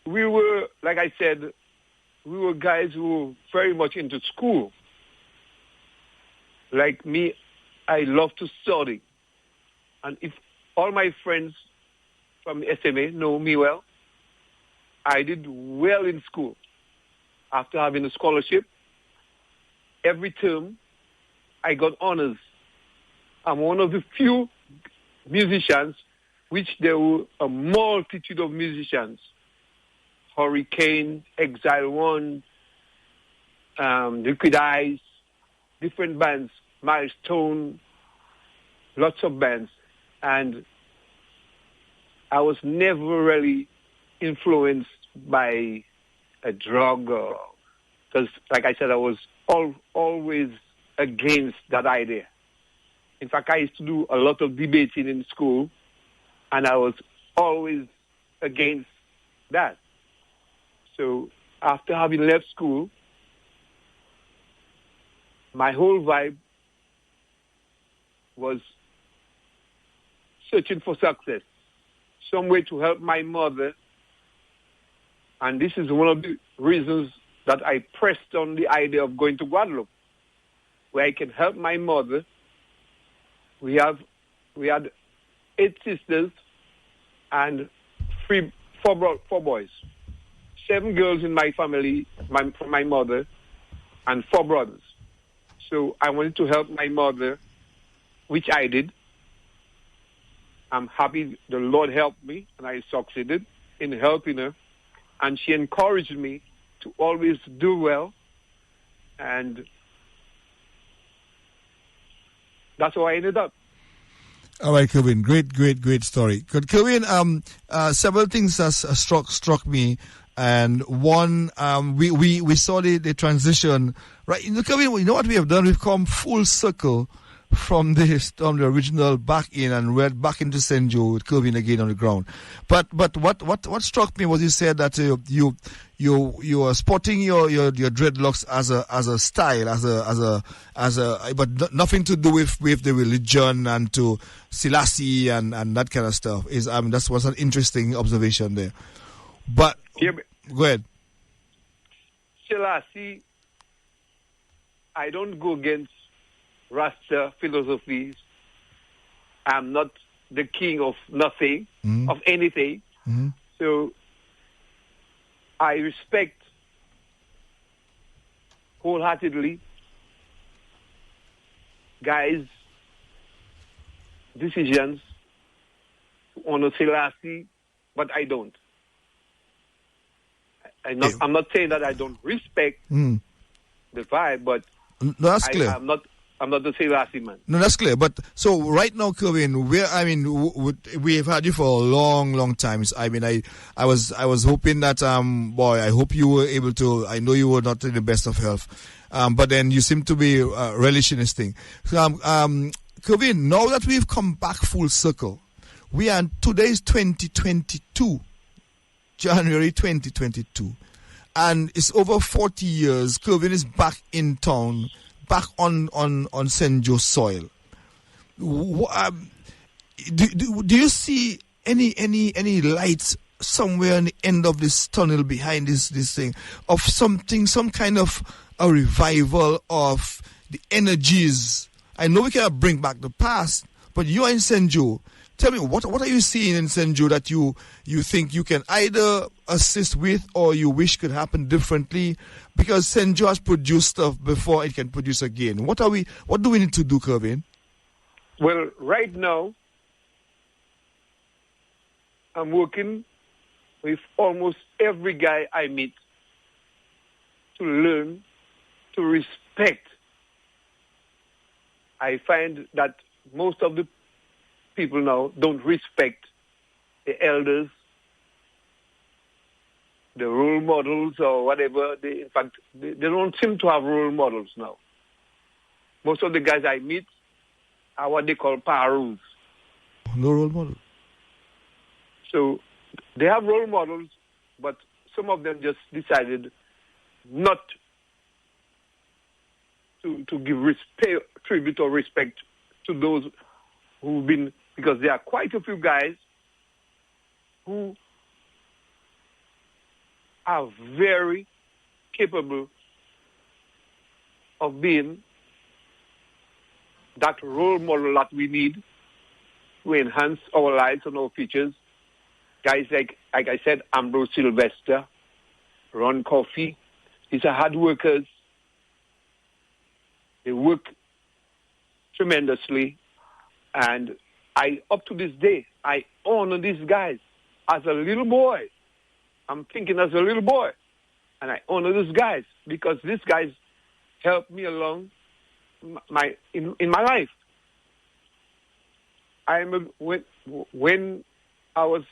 were, like I said, we were guys who were very much into school. Like me, I love to study. And if all my friends from the SMA know me well, I did well in school. After having a scholarship, every term, I got honors. I'm one of the few musicians, which there were a multitude of musicians. Hurricane, Exile One, Liquid Eyes, different bands, Milestone, lots of bands. And I was never really influenced by a drug, because, like I said, I was always against that idea. In fact, I used to do a lot of debating in school, and I was always against that. So after having left school, my whole vibe was searching for success, some way to help my mother. And this is one of the reasons that I pressed on the idea of going to Guadeloupe, where I can help my mother. We had 8 sisters and 4 boys. 7 girls in my family, from my mother, and 4 brothers. So I wanted to help my mother, which I did. I'm happy the Lord helped me, and I succeeded in helping her. And she encouraged me to always do well. And that's how I ended up. All right, Curvin. Great story. Curvin, several things has struck me. And one, we saw the transition, right? Curvin, you know what we have done? We've come full circle from the original back in, and we're back into St. Joe with Curvin again on the ground. But what struck me was you said that you are sporting your dreadlocks as a style, but nothing to do with the religion and to Selassie and that kind of stuff. That was an interesting observation there. But go ahead. Selassie, I don't go against Rasta philosophies. I'm not the king of nothing, of anything. Mm-hmm. So I respect wholeheartedly guys' decisions to honor Selassie, but I don't. I'm not saying that I don't respect the vibe, but No, that's clear. I'm not the Selassie man. No, that's clear. But so right now, Curvin, we have had you for a long, long time. I mean, I was hoping that, boy, I hope you were able to. I know you were not in the best of health, but then you seem to be relishing this thing. Curvin, now that we've come back full circle, today's 2022, January 2022, and it's over 40 years. Curvin is back in town, back on St. Joe soil. Do you see any lights somewhere in the end of this tunnel behind this thing of something, some kind of a revival of the energies? I know we cannot bring back the past, but you are in St. Joe. Tell me, what are you seeing in St. Joe that you think you can either assist with or you wish could happen differently? Because St. Joe has produced stuff before it can produce again. What do we need to do, Curvin? Well, right now, I'm working with almost every guy I meet to learn to respect. I find that most of the people now don't respect the elders, the role models or whatever. In fact, they don't seem to have role models now. Most of the guys I meet are what they call parus. No role model. So they have role models, but some of them just decided not to give tribute or respect to those who've been, because there are quite a few guys who are very capable of being that role model that we need to enhance our lives and our futures. Guys like I said, Ambrose Sylvester, Ron Coffey, these are hard workers. They work tremendously. And up to this day, I honor these guys. As a little boy, I'm thinking as a little boy, and I honor these guys because these guys helped me along in my life. I remember when I was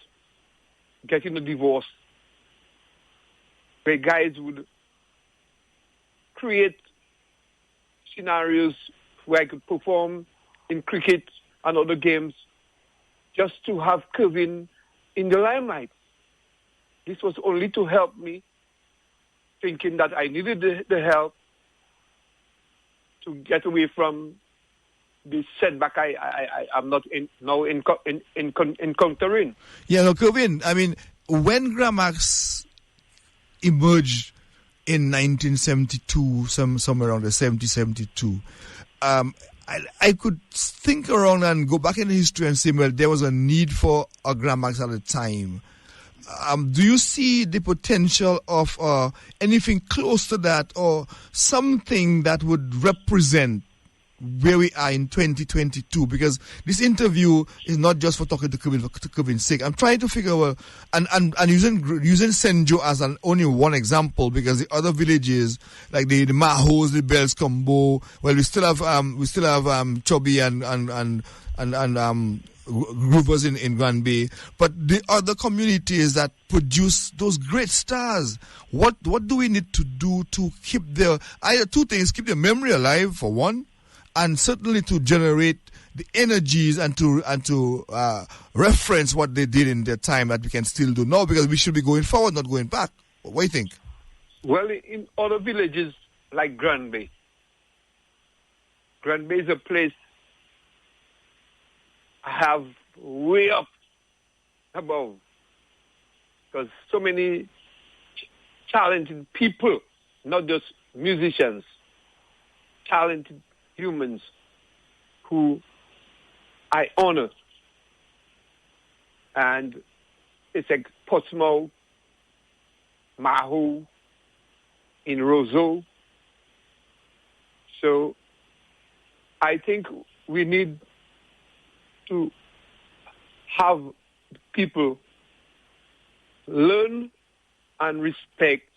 getting a divorce, where guys would create scenarios where I could perform in cricket and other games just to have Curvin in the limelight. This was only to help me, thinking that I needed the help to get away from the setback I'm not encountering. Yeah, no, Curvin, I mean, when Grammacks emerged in 1972, somewhere around the 72, I could think around and go back in history and say, well, there was a need for a Grammacks at the time. Do you see the potential of anything close to that or something that would represent where we are in 2022? Because this interview is not just for talking to Curvin's sake. I'm trying to figure out, and using St. Joe as only one example, because the other villages like the Mahos, the Bells Combo, well, we still have Chubby and Groovers in Grand Bay, but the other communities that produce those great stars, what do we need to do to keep either two things: keep their memory alive for one, and certainly to generate the energies and to reference what they did in their time that we can still do now, because we should be going forward, not going back. What do you think? Well, in other villages like Grand Bay is a place I have way up above, because so many talented people, not just musicians, talented humans who I honor. And it's like Portsmouth, Maho, in Roseau. So I think we need to have people learn and respect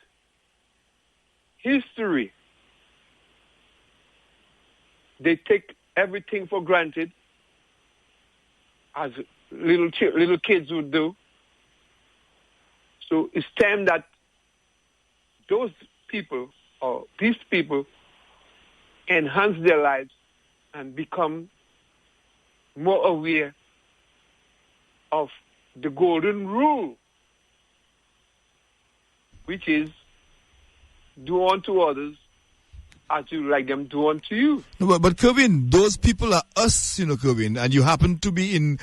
history. They take everything for granted, as little kids would do. So it's time that those people or these people enhance their lives and become more aware of the golden rule, which is do unto others as you like them do unto you. No, but Curvin, those people are us, Curvin, and you happen to be in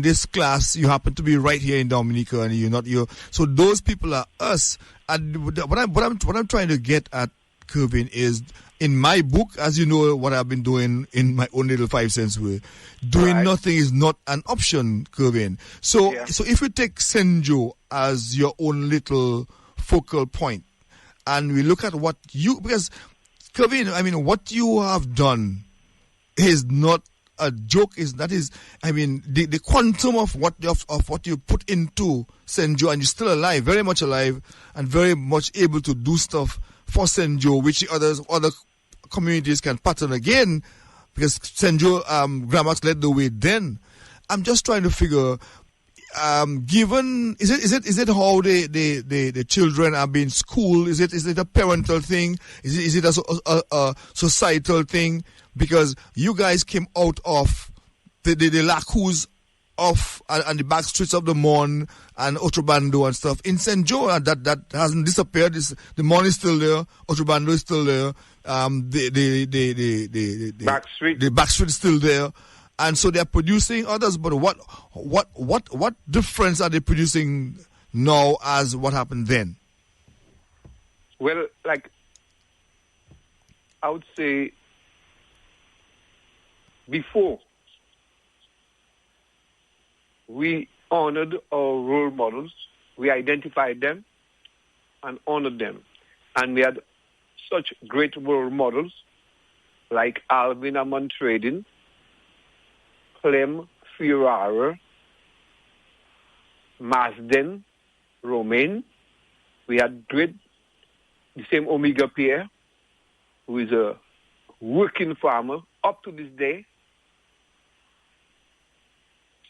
this class. You happen to be right here in Dominica, and you're not here. So those people are us. And what I'm trying to get at, Curvin, is in my book, as you know, what I've been doing in my own little 5 cents way. Doing nothing is not an option, Curvin. So if you take Senjo as your own little focal point, and we look at what because Curvin, I mean, what you have done is not a joke. The quantum of what you put into Senjo, and you're still alive, very much alive, and very much able to do stuff for Senjo, which other communities can pattern again, because Senjo Grammacks led the way then. I'm just trying to figure. Given is it how the children are being schooled? Is it a parental thing? Is it a societal thing? Because you guys came out of the lacus of and the back streets of the Mon and Otrobando and stuff in St. Joe, that hasn't disappeared. The Mon is still there. Otrobando is still there. The back street is still there. And so they're producing others, but what difference are they producing now as what happened then? Well, like I would say, before we honored our role models, we identified them and honored them, and we had such great role models like Alvin Amontradin, Clem Ferrara, Masden, Romain. We had the same Omega Pierre, who is a working farmer up to this day.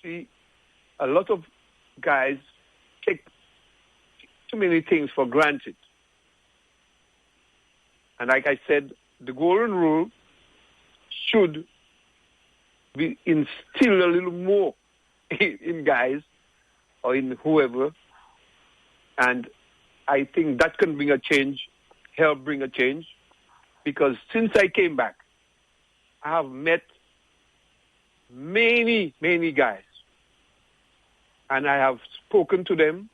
See, a lot of guys take too many things for granted. And like I said, the golden rule should be instilled a little more in guys or in whoever. And I think that can bring a change, help bring a change. Because since I came back, I have met many, many guys. And I have spoken to them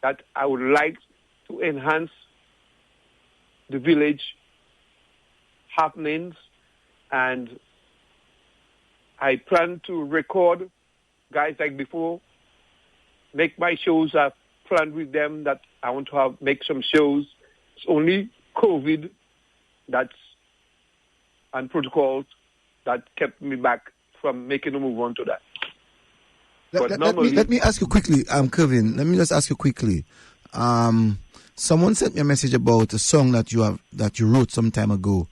that I would like to enhance the village happenings, and I plan to record guys like before, make my shows. I've planned with them that I want to make some shows. It's only COVID and protocols that kept me back from making a move on to that. Let me ask you quickly, Curvin. Let me just ask you quickly. Someone sent me a message about a song that you wrote some time ago.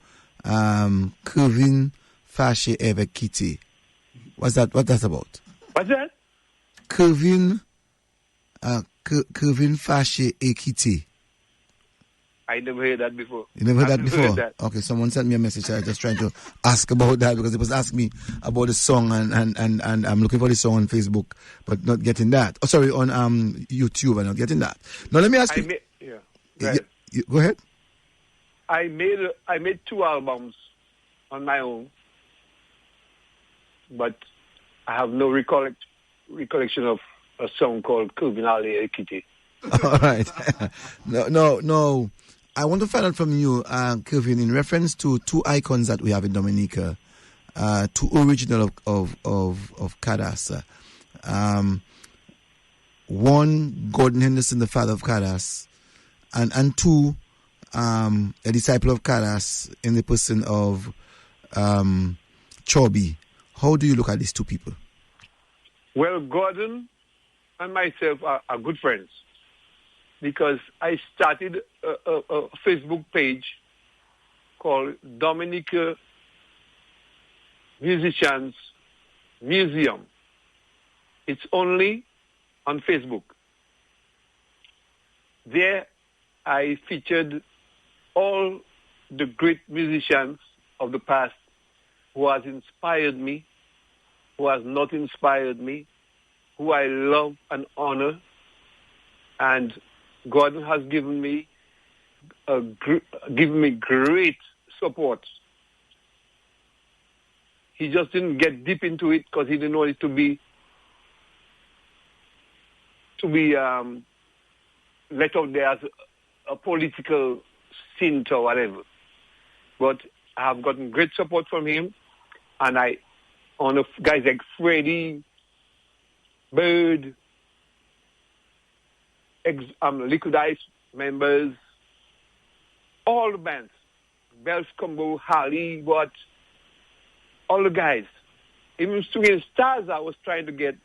Curvin Fashe Eve Kitty. What that's about? What's that? Curvin Fashe Ekiti. I never heard that before. You never heard that before? Okay, someone sent me a message. I was just trying to ask about that because it was asking me about the song and I'm looking for the song on Facebook, but not getting that. Oh, sorry, on YouTube and not getting that. Now let me ask you. Go ahead. I made 2 albums on my own, but I have no recollection of a song called Curvin Ali Ekiti. All right. No. I want to find out from you, Curvin, in reference to 2 icons that we have in Dominica, 2 original of Cadas. One, Gordon Henderson, the father of Cadas, and 2, a disciple of Cadas in the person of Chubby. How do you look at these two people? Well, Gordon and myself are good friends because I started a Facebook page called Dominica Musicians Museum. It's only on Facebook. There I featured all the great musicians of the past who has inspired me, who has not inspired me, who I love and honor. And Gordon has given me great support. He just didn't get deep into it because he didn't want it to be let out there as a political stint or whatever. But I have gotten great support from him, and I honor guys like Freddie, Bird, Liquid Ice members, all the bands, Bells Combo, Harley, what, all the guys. Even Swinging Stars, I was trying to get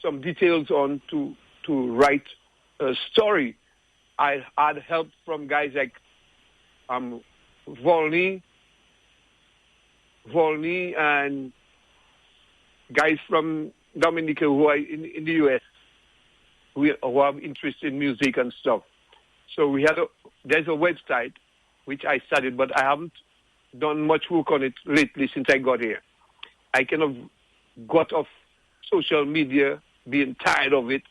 some details on to write a story. I had help from guys like Volney and guys from Dominica who are in the U.S. who have interest in music and stuff. So there's a website which I started, but I haven't done much work on it lately since I got here. I kind of got off social media, being tired of it,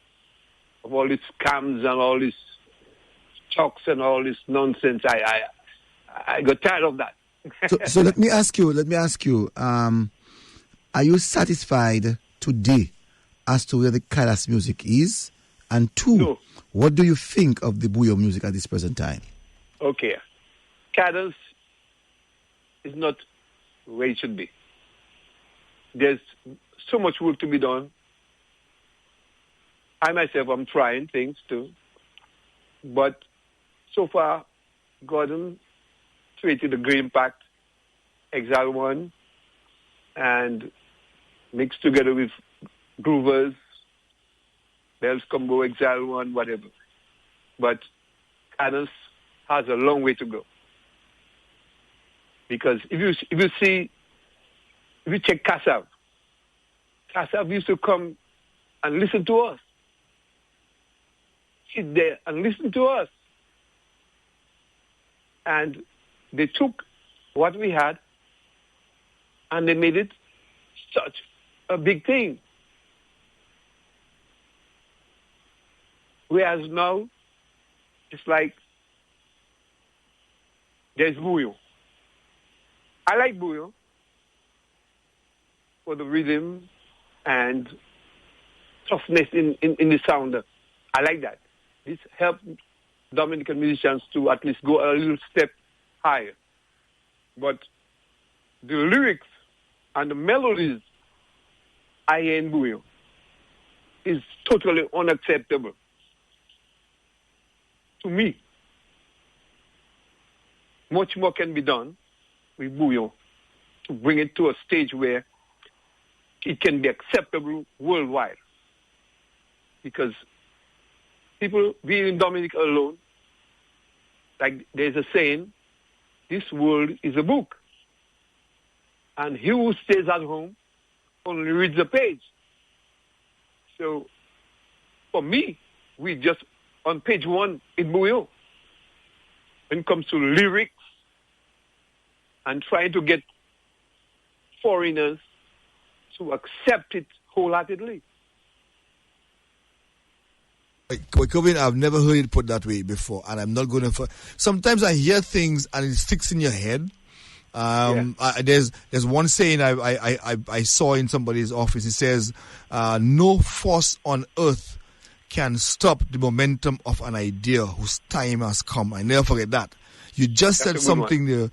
of all these scams and all these talks and all this nonsense. I got tired of that. So let me ask you, are you satisfied today as to where the Kailas music is? And two, No. What do you think of the Buyo music at this present time? Okay. Kailas is not where it should be. There's so much work to be done. I myself am trying things too. But so far, Gordon created a great impact, Exile 1, and mixed together with Groovers, Bells Combo, Exile 1, whatever. But Kailas has a long way to go. Because if you check Kassav used to come and listen to us. Sit there and listen to us. And they took what we had and they made it such a big thing. Whereas now, it's like there's Buyo. I like Buyo for the rhythm and toughness in the sound. I like that. This helped Dominican musicians to at least go a little step higher. But the lyrics and the melodies I hear in Buyo is totally unacceptable to me. Much more can be done with Buyo to bring it to a stage where it can be acceptable worldwide. Because people being in Dominica alone, like there's a saying, this world is a book. And he who stays at home only reads the page. So for me, we just on page 1 in Buyo. When it comes to lyrics and trying to get foreigners to accept it wholeheartedly. Curvin, I've never heard it put that way before, and I'm not going to. Sometimes I hear things and it sticks in your head. There's one saying I saw in somebody's office. It says, "No force on earth can stop the momentum of an idea whose time has come." I never forget that. You just said something there.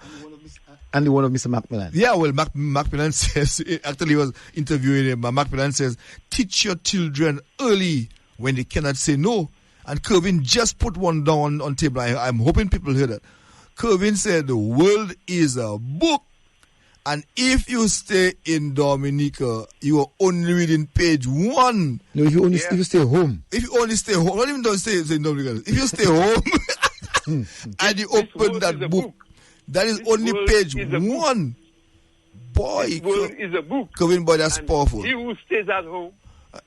And the one of Mr. Macmillan. Yeah, well, Macmillan says, actually he was interviewing him, Macmillan says, teach your children early when they cannot say no. And Curvin just put one down on table. I'm hoping people hear that. Curvin said, the world is a book And if you stay in Dominica, you are only reading page 1. No, if you stay home. If you only stay home, not even don't stay in Dominica. If you stay home and you open that book, that is only page 1. Boy, this world is a book. Curvin, boy, that's powerful. He who stays at home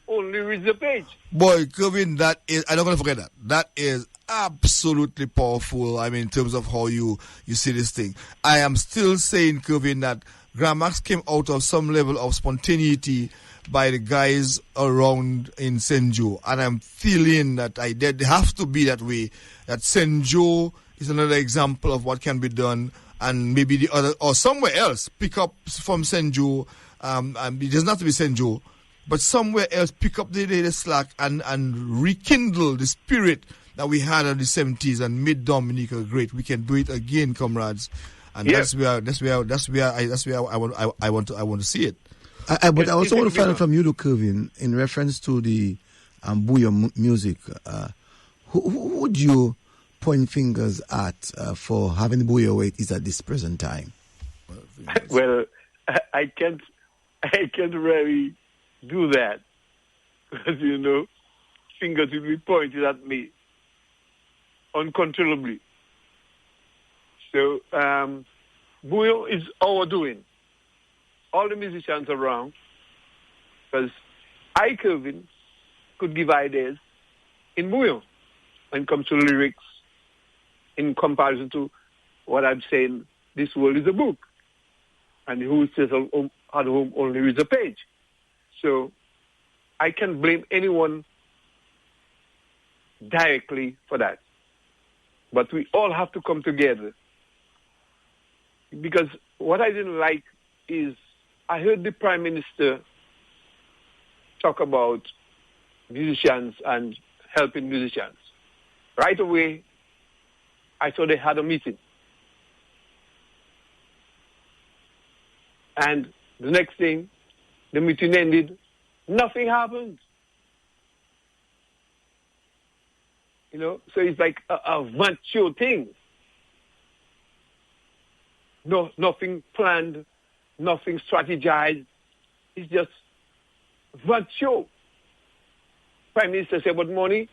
only reads the page. Boy, Curvin, that is, I'm not going to forget that. That is absolutely powerful. I mean, in terms of how you see this thing. I am still saying, Curvin, that Grammacks came out of some level of spontaneity by the guys around in St. Joe. And I'm feeling that they have to be that way. That St. Joe is another example of what can be done. And maybe the other, or somewhere else, pick up from St. Joe. It doesn't have to be St. Joe. But somewhere else, pick up the slack and rekindle the spirit that we had in the 70s and made Dominica great. We can do it again, comrades, and that's where I want to see it. But I also want to find out from you, Curvin, in reference to the Bouillon music. Who would you point fingers at for having the Bouillon where it is at this present time? Well, I can't really do that because fingers will be pointed at me uncontrollably. So Bouillon is our doing. All the musicians around, because Curvin, could give ideas in Bouillon when it comes to lyrics in comparison to what I'm saying. This world is a book, and who says at home only reads a page. So I can't blame anyone directly for that. But we all have to come together. Because what I didn't like is I heard the Prime Minister talk about musicians and helping musicians. Right away, I saw they had a meeting. And the next thing, the meeting ended, nothing happened. So it's like a macho thing. No, nothing planned, nothing strategized. It's just macho. Prime Minister said, "But money,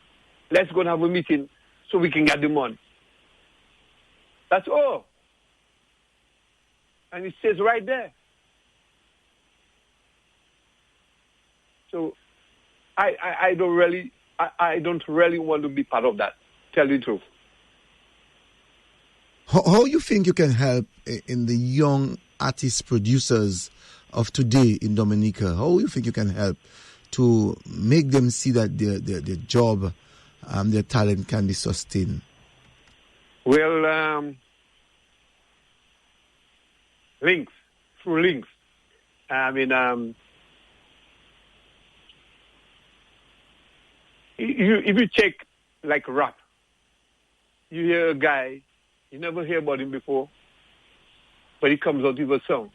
let's go and have a meeting so we can get the money." That's all. And it says right there. So I don't really want to be part of that, tell you the truth. How you think you can help in the young artist producers of today in Dominica? How you think you can help to make them see that their job, their talent can be sustained? Well, through links. I mean, if you check like rap, you hear a guy, you never hear about him before, but he comes out with a song.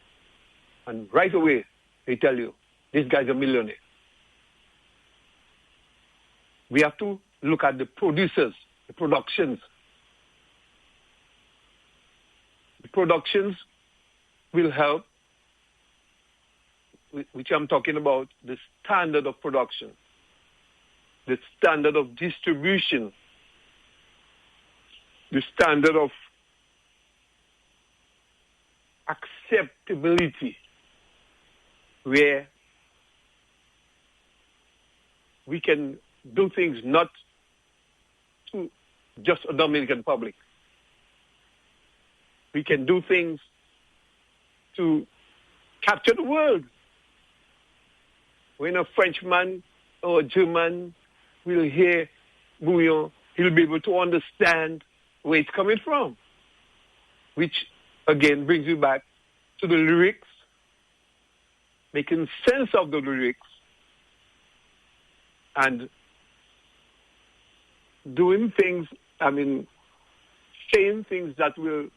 And right away, they tell you, this guy's a millionaire. We have to look at the producers, the productions. The productions will help, which I'm talking about, the standard of production, the standard of distribution, the standard of acceptability, where we can do things not to just a Dominican public. We can do things to capture the world. When a Frenchman or a German will hear Bouillon, he'll be able to understand where it's coming from, which again brings you back to the lyrics, making sense of the lyrics, and doing things, saying things that will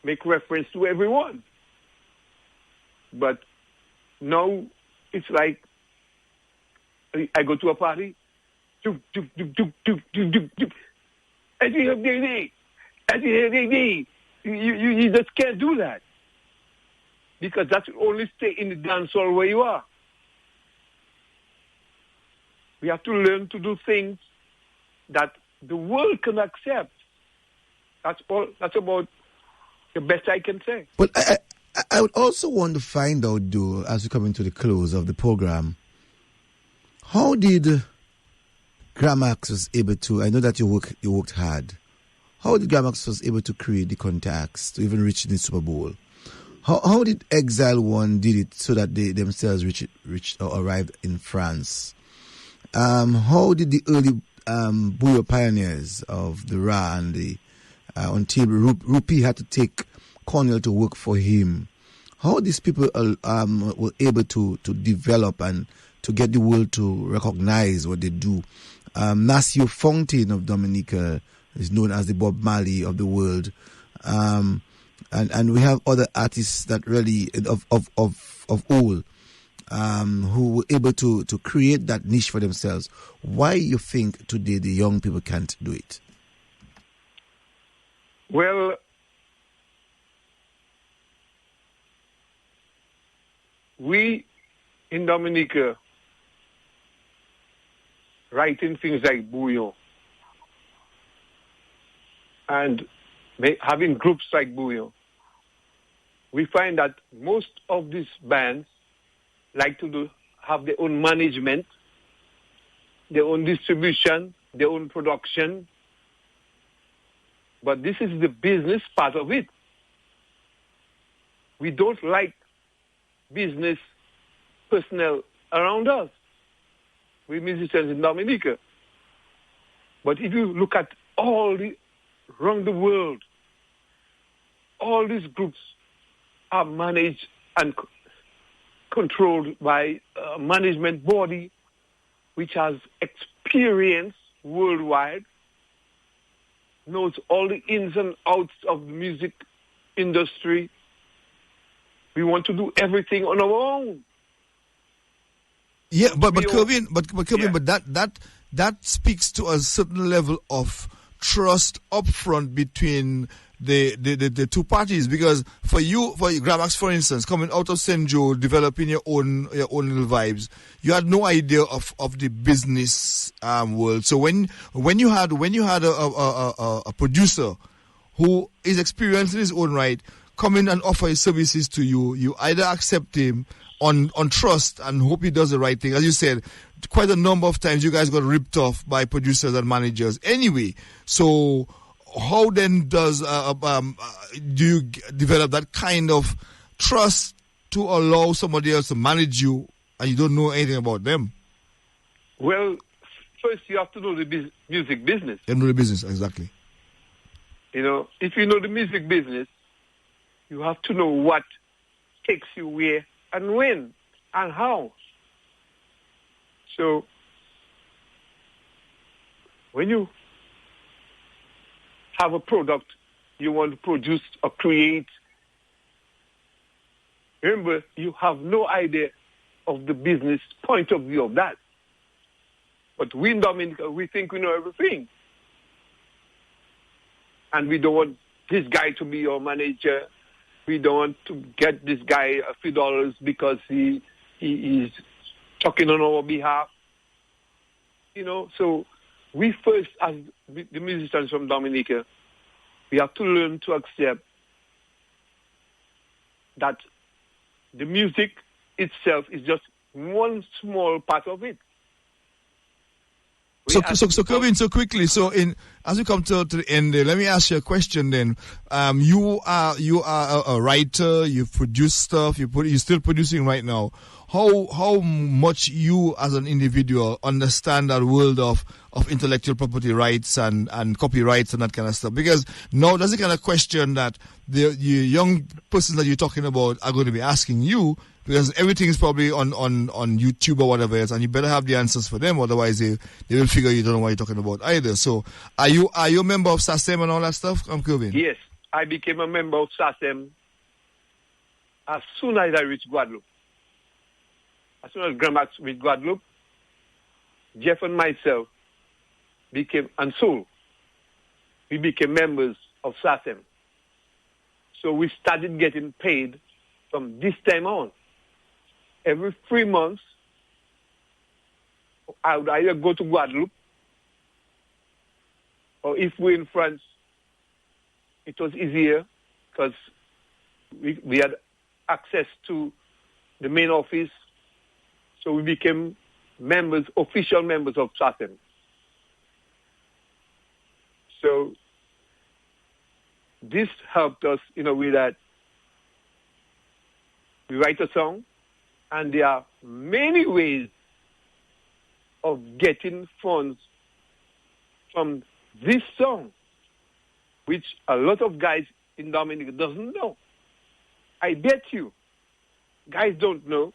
make reference to everyone. But now it's like I go to a party, you just can't do that. because that will only stay in the dance hall where you are. We have to learn to do things that the world can accept. That's all. That's about the best I can say. But I would also want to find out, though, as we come into the close of the program, how did Grammacks was able to? I know that you worked hard. How did Grammacks was able to create the contacts to even reach the Super Bowl? How did Exile One did it so that they themselves reached or arrived in France? How did the early Bouillon pioneers of the Ra and the until Rupi had to take Cornell to work for him? How these people were able to develop and to get the world to recognize what they do? Nasio Fontaine of Dominica is known as the Bob Marley of the world, and we have other artists that really of old who were able to create that niche for themselves. Why you think today the young people can't do it? Well, we in Dominica writing things like Bouillon and having groups like Bouillon, we find that most of these bands like to have their own management, their own distribution, their own production. But this is the business part of it. We don't like business personnel around us. We musicians in Dominica. But if you look at around the world, all these groups are managed and controlled by a management body which has experience worldwide, knows all the ins and outs of the music industry. We want to do everything on our own. Yeah, but Curvin, that speaks to a certain level of trust upfront between the two parties, because for Grammacks, for instance, coming out of St. Joe, developing your own little vibes, you had no idea of the business world. So when you had a producer who is experienced in his own right come in and offer his services to you, you either accept him on trust and hope he does the right thing. As you said, quite a number of times you guys got ripped off by producers and managers anyway. So how then do you develop that kind of trust to allow somebody else to manage you and you don't know anything about them? Well, first you have to know the music business. You know the business, exactly. You know, if you know the music business, you have to know what takes you where and when and how. So when you have a product you want to produce or create, remember, you have no idea of the business point of view of that. But we in Dominica, we think we know everything. And we don't want this guy to be your manager. We don't want to get this guy a few dollars because he is talking on our behalf. You know, so we first, as the musicians from Dominica, we have to learn to accept that the music itself is just one small part of it. So Curvin, so quickly, as we come to the end there, let me ask you a question then. You are a writer, you've produced stuff, you're still producing right now. How much you as an individual understand that world of intellectual property rights and copyrights and that kind of stuff? Because now there's a kind of question that the young persons that you're talking about are going to be asking you, because everything is probably on YouTube or whatever else, and you better have the answers for them, otherwise they will figure you don't know what you're talking about either. So are you a member of SACEM and all that stuff? I'm Curvin. Yes, I became a member of SACEM as soon as I reached Guadeloupe. As soon as Grammacks reached Guadeloupe, Jeff and myself and Soul, we became members of SACEM. So we started getting paid from this time on. Every 3 months, I would either go to Guadeloupe, or if we're in France, it was easier because we had access to the main office, so we became official members of SACEM. So this helped us in a way that we write a song, and there are many ways of getting funds from this song, which a lot of guys in Dominica doesn't know. I bet you, guys don't know,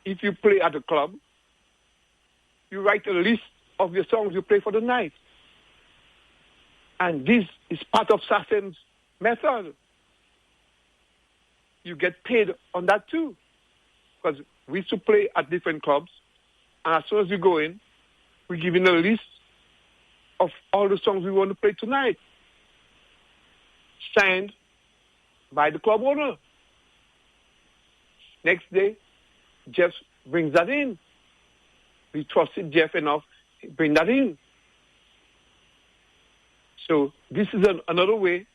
if you play at a club, you write a list of your songs you play for the night. And this is part of SACEM's method. You get paid on that too. Because we used to play at different clubs, and as soon as you go in, we give you a list of all the songs we want to play tonight, signed by the club owner. Next day, Jeff brings that in. We trusted Jeff enough to bring that in. So this is another way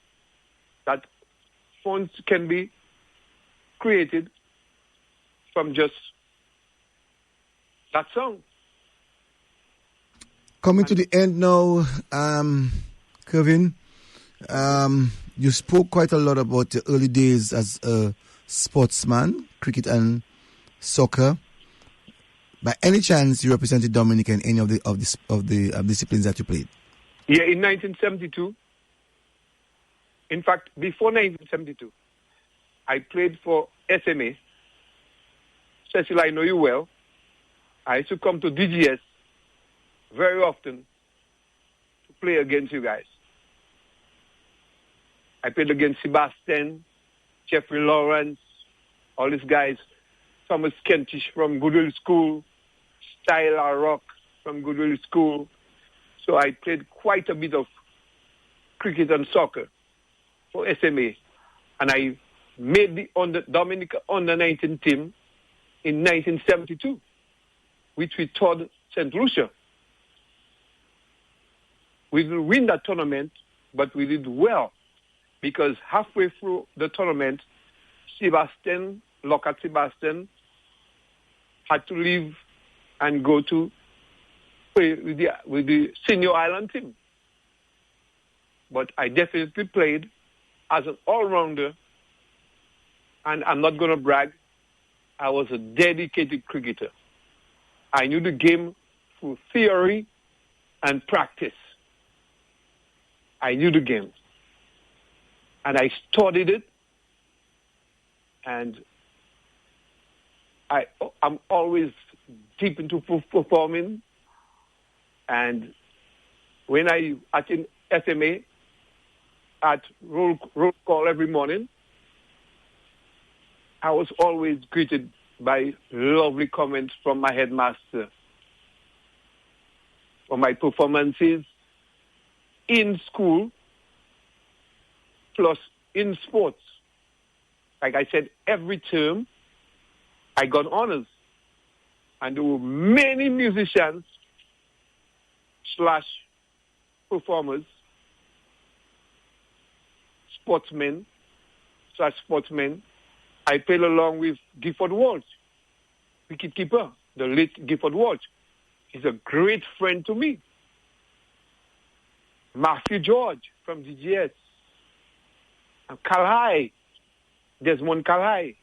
that funds can be created from just that song. Coming to the end now, Curvin, you spoke quite a lot about the early days as a sportsman, cricket and soccer. By any chance, you represented Dominica in any of the disciplines that you played? Yeah, in 1972. In fact, before 1972, I played for SMA. Cecil, I know you well. I used to come to DGS very often to play against you guys. I played against Sebastian, Jeffrey Lawrence, all these guys, Thomas Kentish from Goodwill School, Styler Rock from Goodwill School. So I played quite a bit of cricket and soccer for SMA. And I made the Dominica under-19 team in 1972, which we toured St. Lucia. We didn't win that tournament, but we did well because halfway through the tournament, Lockhart Sebastian, had to leave and go to play with the senior island team. But I definitely played as an all-rounder, and I'm not going to brag. I was a dedicated cricketer. I knew the game through theory and practice. I knew the game. And I studied it. And I'm always deep into performing. And when at SMA, at roll call every morning, I was always greeted by lovely comments from my headmaster for my performances in school, plus in sports. Like I said, every term I got honors. And there were many musicians / performers, sportsmen / I played along with Gifford Walsh, wicketkeeper, the late Gifford Walsh. He's a great friend to me. Matthew George from DGS. And Calhai, Desmond Calhai.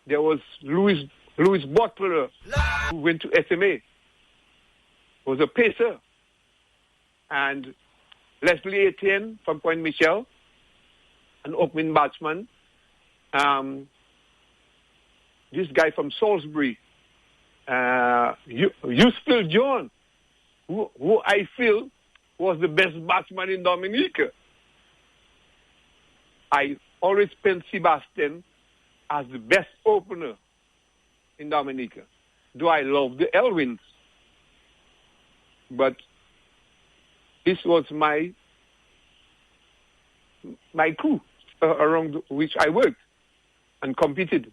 There was Louis Butler, who went to SMA. Was a pacer. And Leslie Etienne from Point Michel, an opening batsman. This guy from Salisbury, Useful John, who I feel was the best batsman in Dominica. I always spent Sebastian as the best opener in Dominica. Do I love the Elwins? But this was my crew around which I worked. and competed.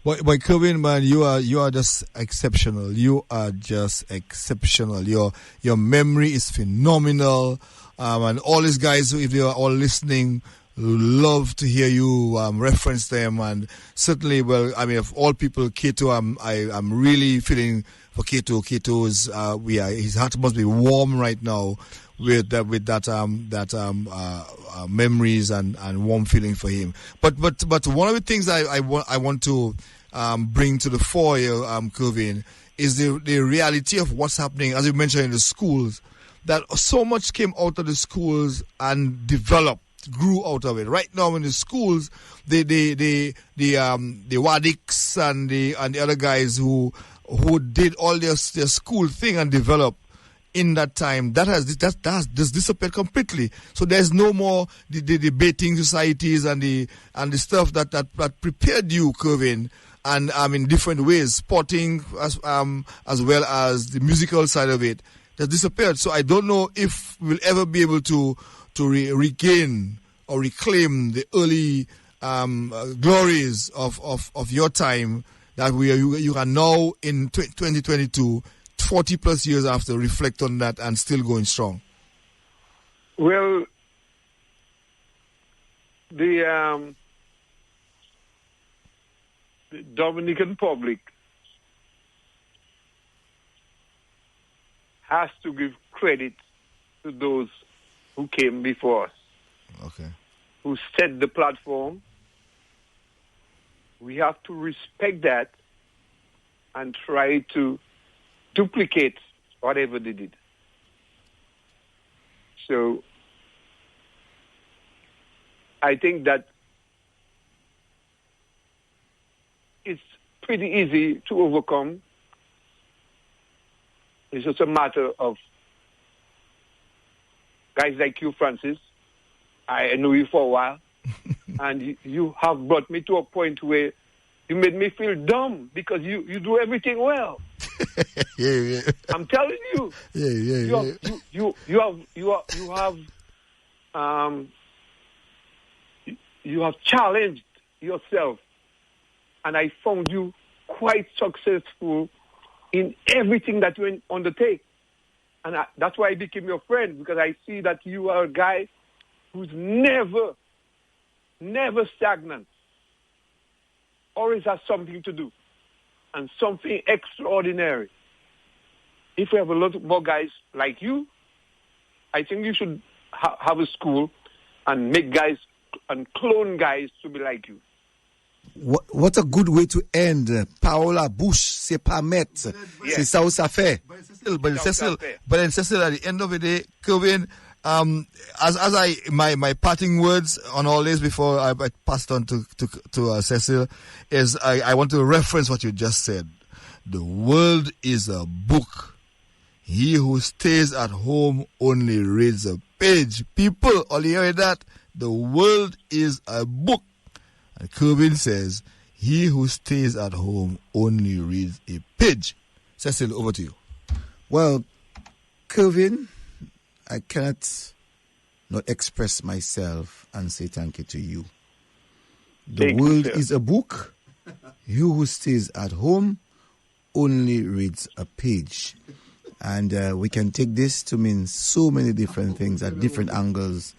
But Curvin, man, you are just exceptional. You are just exceptional. Your memory is phenomenal. And all these guys, if they are all listening, love to hear you reference them. And certainly, well, I mean, of all people, Kato, I'm really feeling for Kato. Kato is his heart must be warm right now with that memories and warm feeling for him. But one of the things I want to bring to the fore here, Curvin, is the reality of what's happening, as you mentioned, in the schools, that so much came out of the schools and developed, grew out of it. Right now in the schools, the Wadiks and the other guys who did all their school thing and developed in that time, that has just disappeared completely. So there's no more the debating societies and the stuff that prepared you, Curvin, and in different ways, sporting as well as the musical side of it, that disappeared. So I don't know if we'll ever be able to regain or reclaim the early glories of your time that you are now in 2022, 40 plus years after, reflect on that and still going strong. Well, the Dominican public has to give credit to those who came before us. Okay. Who set the platform. We have to respect that and try to duplicate whatever they did. So I think that it's pretty easy to overcome. It's just a matter of guys like you, Francis. I know you for a while, and you have brought me to a point where you made me feel dumb because you do everything well. Yeah. I'm telling you. You have challenged yourself, and I found you quite successful in everything that you undertake. And that's why I became your friend, because I see that you are a guy who's never stagnant. Always has something to do and something extraordinary. If we have a lot more guys like you, I think you should have a school and make guys and clone guys to be like you. What a good way to end. Paola Bush, c'est pas mettre. C'est ça où ça fait. But Cecil, at the end of the day, Curvin, my parting words on all this before I passed on to Cecil is I want to reference what you just said. The world is a book. He who stays at home only reads a page. People, all you hear that? The world is a book. And Curvin says, he who stays at home only reads a page. Cecil, over to you. Well, Curvin, I cannot not express myself and say thank you to you. The world is a book. He who stays at home only reads a page. And we can take this to mean so many different things at different angles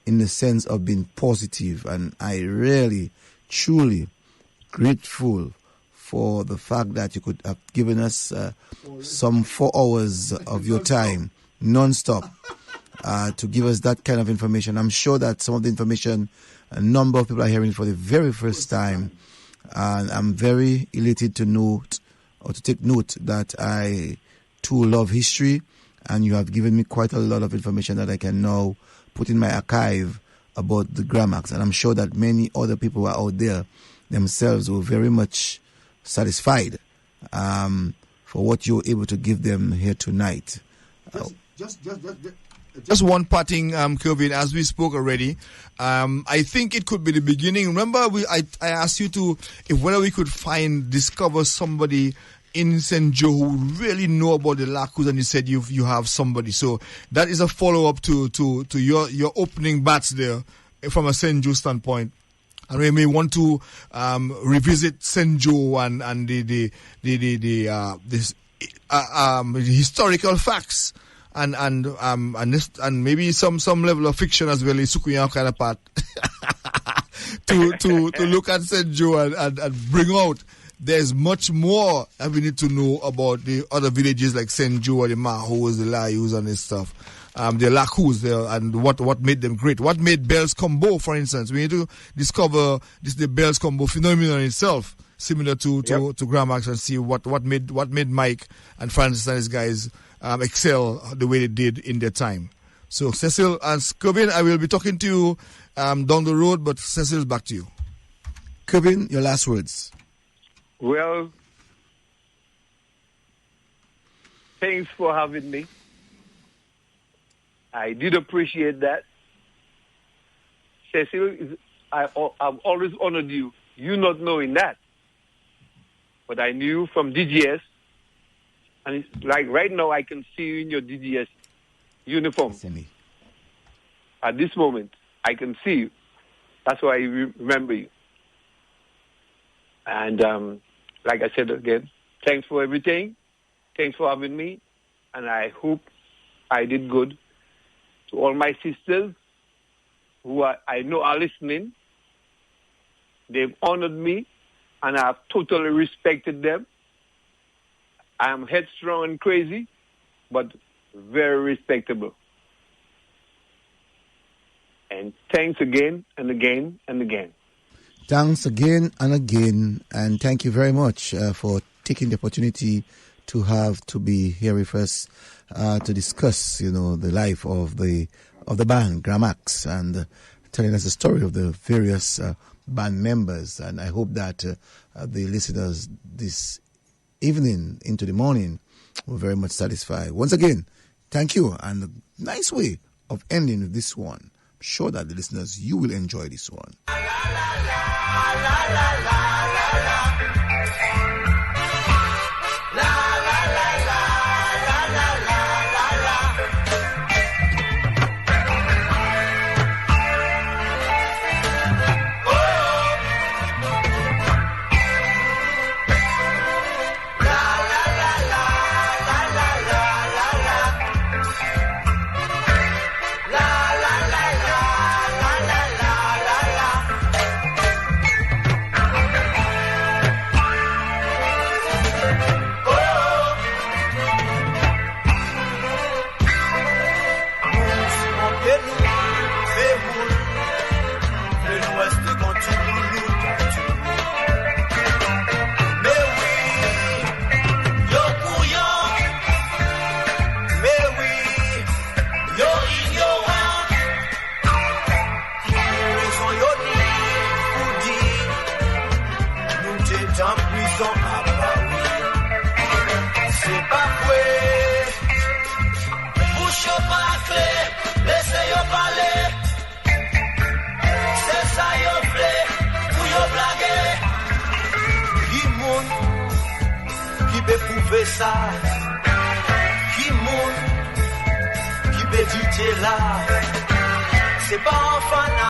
in the sense of being positive. And I really, truly grateful for the fact that you could have given us some 4 hours of your time, non-stop, to give us that kind of information. I'm sure that some of the information, a number of people are hearing for the very first time. And I'm very elated to note, or to take note, that I too love history, and you have given me quite a lot of information that I can now put in my archive about the Grammacks. And I'm sure that many other people who are out there themselves were very much satisfied for what you're able to give them here tonight. Just one parting, Curvin, as we spoke already. I think it could be the beginning. Remember, I asked you whether we could discover somebody in St. Joe who really know about the Lacus, and you said you have somebody. So that is a follow-up to your opening bats there from a St. Joe standpoint. And we may want to revisit St. Joe and the historical facts and maybe some level of fiction as well, Isukuya kind of part, to look at St. Joe and bring out. There's much more that we need to know about the other villages like St. Joe, the Mahos, the Layus, and this stuff. The Lakus there, and what made them great. What made Bells Combo, for instance. We need to discover the Bells Combo phenomenon itself, similar to Grammacks, and see what made Mike and Francis and his guys excel the way they did in their time. So Cecil and Curvin, I will be talking to you down the road, but Cecil, back to you. Curvin, your last words. Well, thanks for having me. I did appreciate that. Cecil, I've always honored you. You not knowing that. But I knew from DGS, and it's like right now I can see you in your DGS uniform. At this moment, I can see you. That's why I remember you. And like I said again, thanks for everything. Thanks for having me. And I hope I did good. To all my sisters who I know are listening, they've honored me and I've totally respected them. I am headstrong and crazy, but very respectable. And thanks again and again and again. Thanks again and again, and thank you very much for taking the opportunity to be here with us to discuss, the life of the band Grammacks and telling us the story of the various band members. And I hope that the listeners this evening into the morning were very much satisfied. Once again, thank you, and a nice way of ending with this one. I'm sure that the listeners, you will enjoy this one. Ça, qui monte, qui peut dire là, c'est pas enfin.